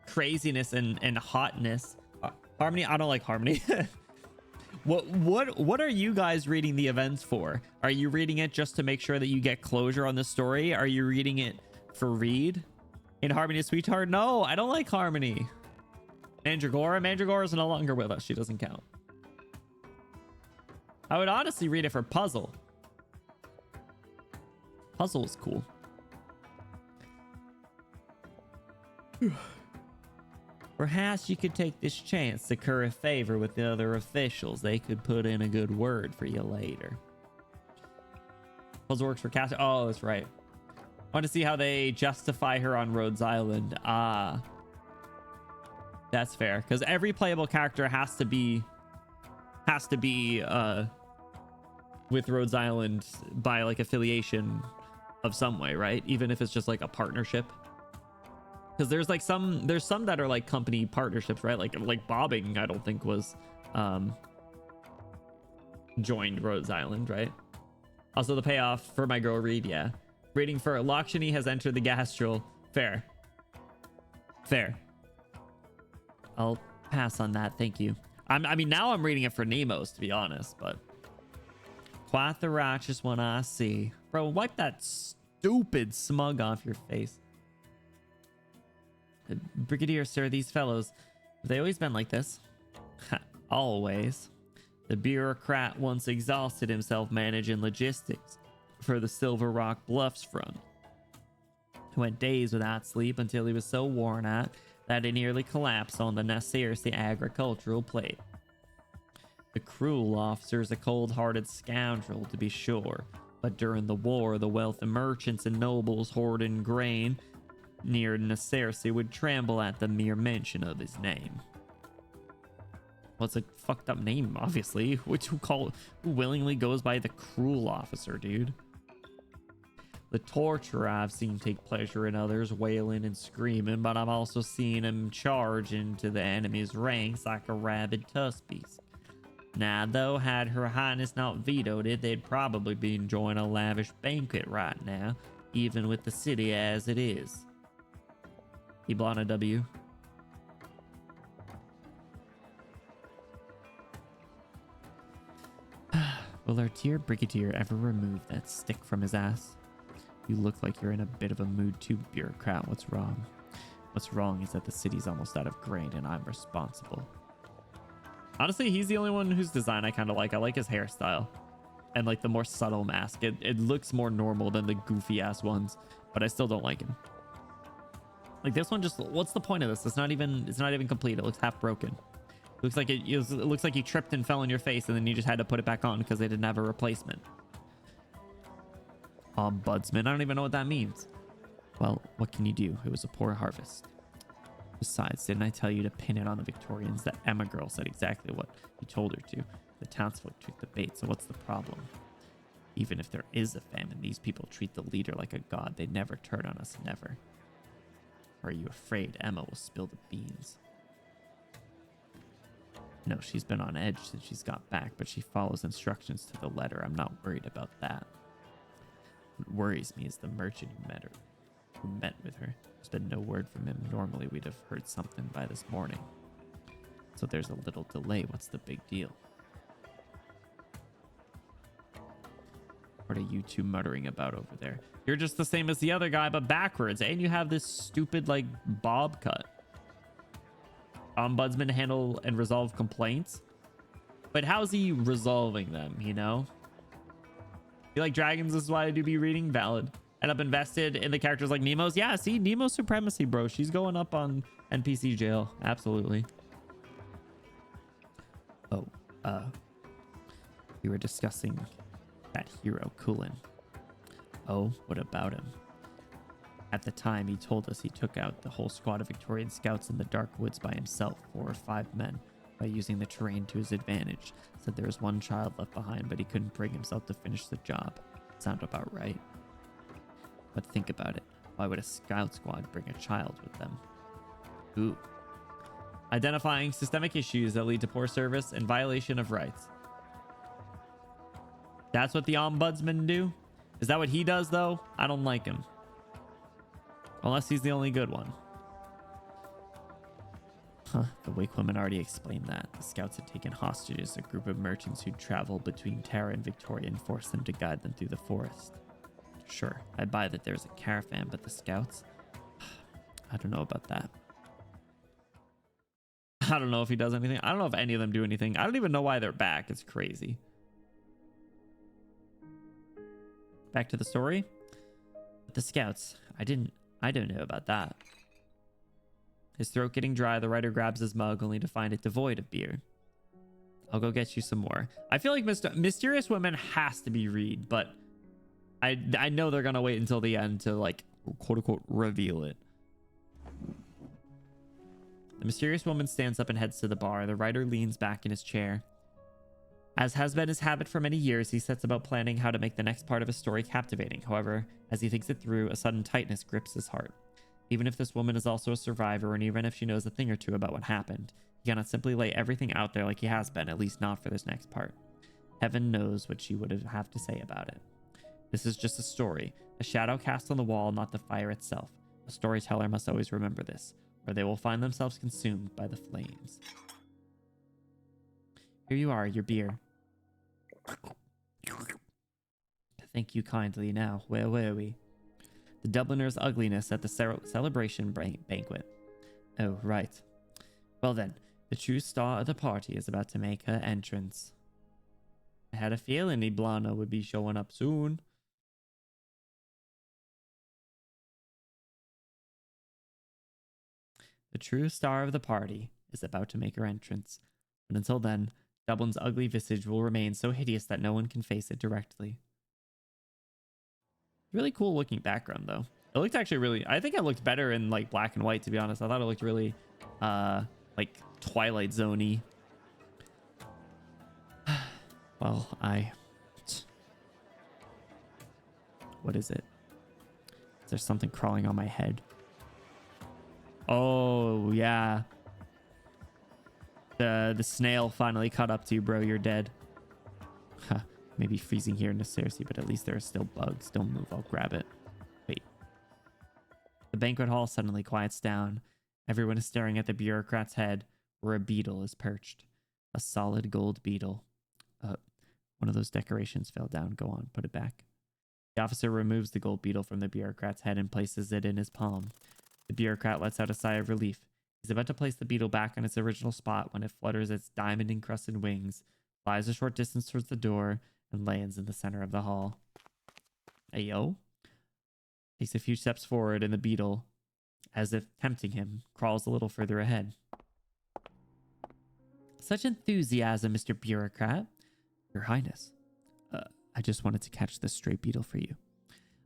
craziness and hotness, Harmony, I don't like Harmony. What are you guys reading the events for? Are you reading it just to make sure that you get closure on the story? Are you reading it for read? In Harmony, sweetheart? No, I don't like Harmony. Mandragora is no longer with us. She doesn't count. I would honestly read it for Puzzle. Puzzle is cool. Perhaps you could take this chance to curry favor with the other officials. They could put in a good word for you later. Puzzle works for Cass. Oh, that's right. I want to see how they justify her on Rhodes Island. Ah. That's fair. Because every playable character has to be with Rhodes Island by like affiliation of some way, right? Even if it's just like a partnership. Because there's some that are like company partnerships, right? Like Bobbing, I don't think was joined Rhodes Island, right? Also the payoff for my girl Reed, yeah. Reading for Lakshmi has entered the Gastral. Fair. I'll pass on that, thank you. I mean, now I'm reading it for Nemos, to be honest, but quite the righteous one I see. Bro, wipe that stupid smug off your face. Brigadier, sir, these fellows, have they always been like this? Always. The bureaucrat once exhausted himself managing logistics for the Silver Rock Bluffs front. He went days without sleep until he was so worn out that he nearly collapsed on the Nasirsi agricultural plate. The cruel officer is a cold-hearted scoundrel, to be sure, but during the war, the wealthy merchants and nobles hoarding grain near Nasirsi would tremble at the mere mention of his name. Well, it's a fucked up name, obviously. Who willingly goes by the cruel officer, dude? The torturer I've seen take pleasure in others wailing and screaming, but I've also seen him charge into the enemy's ranks like a rabid tusk beast. Now, though, had Her Highness not vetoed it, they'd probably be enjoying a lavish banquet right now, even with the city as it is. Iblana W. Will our dear brigadier ever remove that stick from his ass? You look like you're in a bit of a mood too, bureaucrat. What's wrong? What's wrong is that the city's almost out of grain and I'm responsible. Honestly, he's the only one whose design I kind of like. I like his hairstyle and like the more subtle mask. It looks more normal than the goofy ass ones, but I still don't like him. Like this one, just what's the point of this? It's not even complete. It looks half broken. It looks like it looks like you tripped and fell on your face and then you just had to put it back on because they didn't have a replacement. Ombudsman, I don't even know what that means. Well, what can you do? It was a poor harvest. Besides, didn't I tell you to pin it on the Victorians? That Emma girl said exactly what you told her to. The townsfolk took the bait, so what's the problem? Even if there is a famine, these people treat the leader like a god. They never turn on us, never. Or are you afraid Emma will spill the beans? No, she's been on edge since she's got back, but she follows instructions to the letter. I'm not worried about that. What worries me is the merchant who met with her. There's been no word from him. Normally we'd have heard something by this morning. So there's a little delay. What's the big deal? What are you two muttering about over there? You're just the same as the other guy, but backwards. And you have this stupid, like, bob cut. Ombudsman handle and resolve complaints. But how's he resolving them, you know? You like dragons? This is why I do be reading. Valid. End up invested in the characters like Nemo's. Yeah, see, Nemo's supremacy, bro. She's going up on NPC jail. Absolutely. Oh, we were discussing that hero, Kulin. Oh, what about him? At the time, he told us he took out the whole squad of Victorian scouts in the dark woods by himself, 4 or 5 men, by using the terrain to his advantage. Said there was one child left behind, but he couldn't bring himself to finish the job. Sound about right. But think about it. Why would a scout squad bring a child with them? Ooh. Identifying systemic issues that lead to poor service and violation of rights. That's what the ombudsman do? Is that what he does, though? I don't like him. Unless he's the only good one. Huh, the Wake women already explained that. The scouts had taken hostages a group of merchants who'd traveled between Terra and Victoria and forced them to guide them through the forest. Sure, I buy that there's a caravan, but the scouts? I don't know about that. I don't know if he does anything. I don't know if any of them do anything. I don't even know why they're back. It's crazy. Back to the story. But the scouts, I don't know about that. His throat getting dry, the writer grabs his mug only to find it devoid of beer. I'll go get you some more. I feel like Mysterious Women has to be read, but I know they're gonna wait until the end to, like, quote unquote reveal it. The mysterious woman stands up and heads to the bar. The writer leans back in his chair. As has been his habit for many years, he sets about planning how to make the next part of his story captivating. However, as he thinks it through, a sudden tightness grips his heart. Even if this woman is also a survivor, and even if she knows a thing or two about what happened, he cannot simply lay everything out there like he has been, at least not for this next part. Heaven knows what she would have to say about it. This is just a story, a shadow cast on the wall, not the fire itself. A storyteller must always remember this, or they will find themselves consumed by the flames. Here you are, your beer. Thank you kindly. Now, where were we? The Dubliner's ugliness at the celebration banquet. Oh, right. Well then, the true star of the party is about to make her entrance. I had a feeling Iblana would be showing up soon. The true star of the party is about to make her entrance, but until then, Dublin's ugly visage will remain so hideous that no one can face it directly. Really cool looking background, though. It looked actually really... I think it looked better in, like, black and white, to be honest. I thought it looked really, like, Twilight Zone-y. Well, what is it? There's something crawling on my head. Oh, yeah. The snail finally caught up to you, bro. You're dead. Huh. Maybe freezing here necessary, but at least there are still bugs. Don't move. I'll grab it. Wait. The banquet hall suddenly quiets down. Everyone is staring at the bureaucrat's head, where a beetle is perched. A solid gold beetle. One of those decorations fell down. Go on, put it back. The officer removes the gold beetle from the bureaucrat's head and places it in his palm. The bureaucrat lets out a sigh of relief. He's about to place the beetle back on its original spot when it flutters its diamond-encrusted wings, flies a short distance towards the door, and lands in the center of the hall. Ayo. Takes a few steps forward, and the beetle, as if tempting him, crawls a little further ahead. Such enthusiasm, Mr. Bureaucrat. Your Highness. I just wanted to catch this stray beetle for you.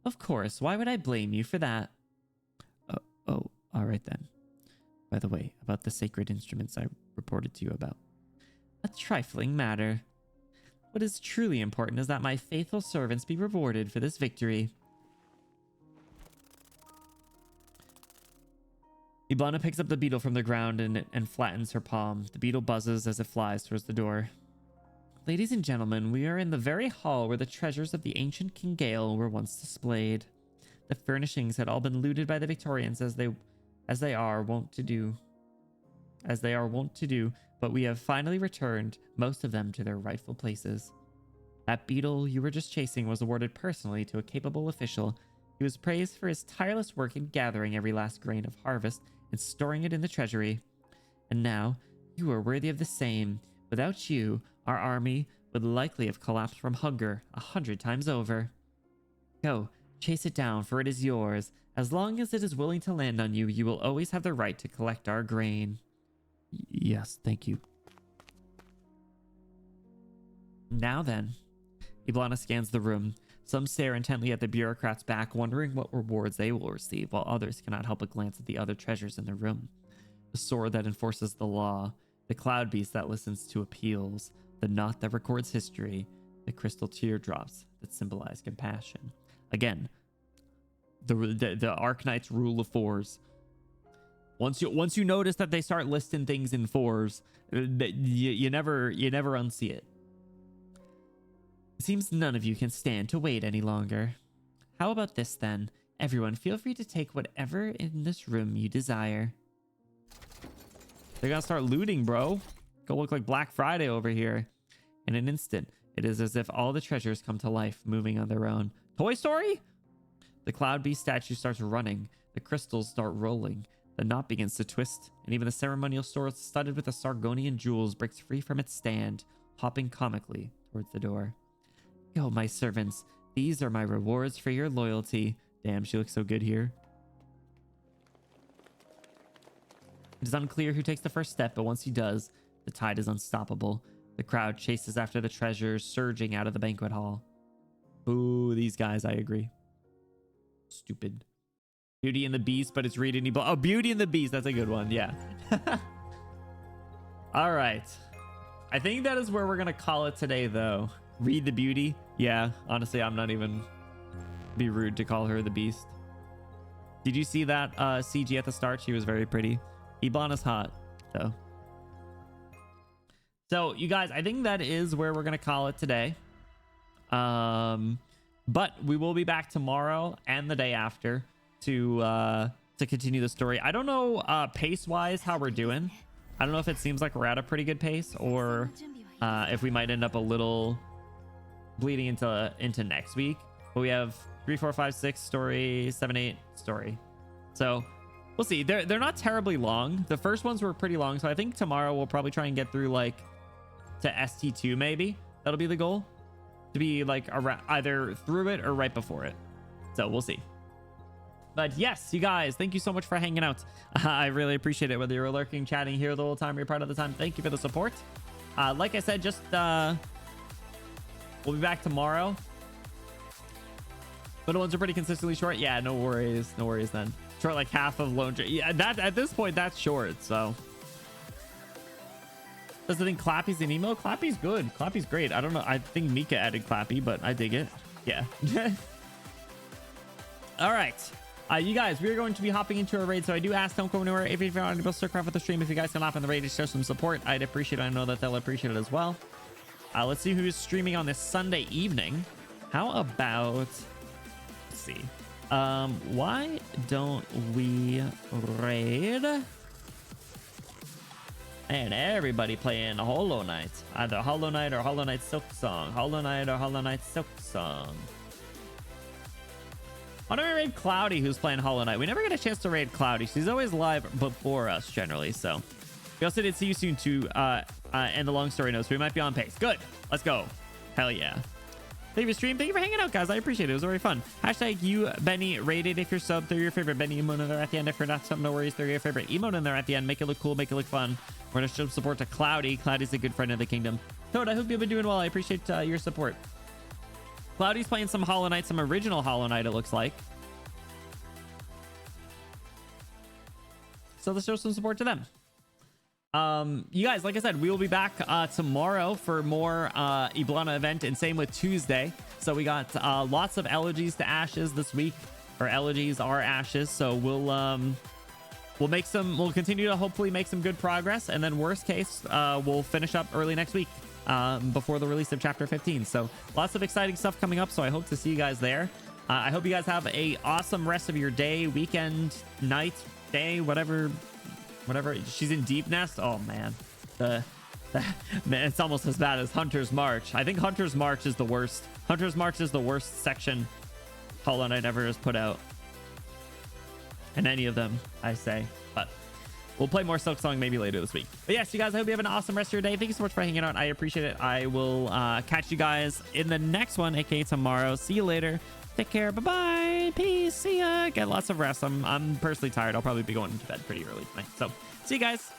Of course. Why would I blame you for that? Oh, all right then. By the way, about the sacred instruments I reported to you about. A trifling matter. What is truly important is that my faithful servants be rewarded for this victory. Iblana picks up the beetle from the ground and flattens her palm. The beetle buzzes as it flies towards the door. Ladies and gentlemen, we are in the very hall where the treasures of the ancient King Gale were once displayed. The furnishings had all been looted by the Victorians as they are wont to do, but we have finally returned most of them to their rightful places. That beetle you were just chasing was awarded personally to a capable official. He was praised for his tireless work in gathering every last grain of harvest and storing it in the treasury. And now, you are worthy of the same. Without you, our army would likely have collapsed from hunger 100 times over. Go, chase it down, for it is yours. As long as it is willing to land on you, you will always have the right to collect our grain. Yes, thank you. Now then. Iblana scans the room. Some stare intently at the bureaucrat's back, wondering what rewards they will receive, while others cannot help but glance at the other treasures in the room. The sword that enforces the law, the cloud beast that listens to appeals, the knot that records history, the crystal teardrops that symbolize compassion. Again, the Arknights rule of fours. Once you notice that they start listing things in fours, you never unsee it. It seems none of you can stand to wait any longer. How about this then? Everyone, feel free to take whatever in this room you desire. They're gonna start looting, bro. Go look like Black Friday over here. In an instant, it is as if all the treasures come to life, moving on their own. Toy Story? The Cloud Beast statue starts running. The crystals start rolling. The knot begins to twist, and even the ceremonial sword studded with the Sargonian jewels breaks free from its stand, hopping comically towards the door. Yo, my servants, these are my rewards for your loyalty. Damn, she looks so good here. It is unclear who takes the first step, but once he does, the tide is unstoppable. The crowd chases after the treasures, surging out of the banquet hall. Ooh, these guys, I agree. Stupid. Beauty and the Beast, but it's reading. Oh, Beauty and the Beast. That's a good one. Yeah. All right. I think that is where we're going to call it today, though. Read the Beauty. Yeah, honestly, I'm not even be rude to call her the Beast. Did you see that CG at the start? She was very pretty. Iblana's hot, though. So, you guys, I think that is where we're going to call it today. But we will be back tomorrow and the day after to continue the story. I don't know pace-wise how we're doing. I don't know if it seems like we're at a pretty good pace or if we might end up a little bleeding into next week. But we have 3, 4, 5, 6 story, 7, 8 story. So we'll see. They're not terribly long. The first ones were pretty long. So I think tomorrow we'll probably try and get through like to ST2 maybe. That'll be the goal. To be like either through it or right before it. So we'll see. But yes, you guys, thank you so much for hanging out. I really appreciate it. Whether you're lurking, chatting here the whole time, you're part of the time. Thank you for the support. Like I said, just we'll be back tomorrow. Little ones are pretty consistently short. Yeah, no worries. No worries then. Short like half of Lone Tree. Yeah, that at this point, that's short. So does it think Clappy's an emo? Clappy's good. Clappy's great. I don't know. I think Mika added Clappy, but I dig it. Yeah. All right. You guys, we're going to be hopping into a raid, so I do ask don't go anywhere. If you're unable to circle with the stream, if you guys can hop on the raid to show some support, I'd appreciate it. I know that they'll appreciate it as well. Let's see who's streaming on this Sunday evening. How about, let's see, why don't we raid and everybody playing Hollow Knight, either Hollow Knight or Hollow Knight Silk Song, Hollow Knight or Hollow Knight Silk Song. Why don't we raid Cloudy, who's playing Hollow Knight? We never get a chance to raid Cloudy. She's always live before us generally, so we also did see you soon to end the long story notes. We might be on pace. Good, let's go. Hell yeah. Thank you for stream. Thank you for hanging out, guys. I appreciate it. It was very fun. Hashtag you, Benny, rated if you're sub. Throw your favorite Benny emote in there at the end. If you're not sub, no worries. Throw your favorite emote in there at the end. Make it look cool. Make it look fun. We're going to show support to Cloudy. Cloudy's a good friend of the kingdom. Toad, I hope you've been doing well. I appreciate your support. Cloudy's playing some Hollow Knight, some original Hollow Knight, it looks like. So let's show some support to them. You guys, like I said, we will be back tomorrow for more Iblana event, and same with Tuesday. So we got lots of elegies to ashes this week, or elegies are ashes. So we'll continue to hopefully make some good progress, and then worst case, we'll finish up early next week before the release of chapter 15. So lots of exciting stuff coming up. So I hope to see you guys there. I hope you guys have a awesome rest of your day, weekend, night, day, whatever. She's in Deep Nest. Oh man, man, it's almost as bad as Hunter's March. I think Hunter's March is the worst. Hunter's March is the worst section Hollow Knight ever has put out, and any of them, I say. But we'll play more Silk Song maybe later this week. But yes, you guys, I hope you have an awesome rest of your day. Thank you so much for hanging out. I appreciate it. I will catch you guys in the next one, aka tomorrow. See you later. Take care. Bye-bye. Peace. See ya. Get lots of rest. I'm personally tired. I'll probably be going to bed pretty early tonight. So see you guys.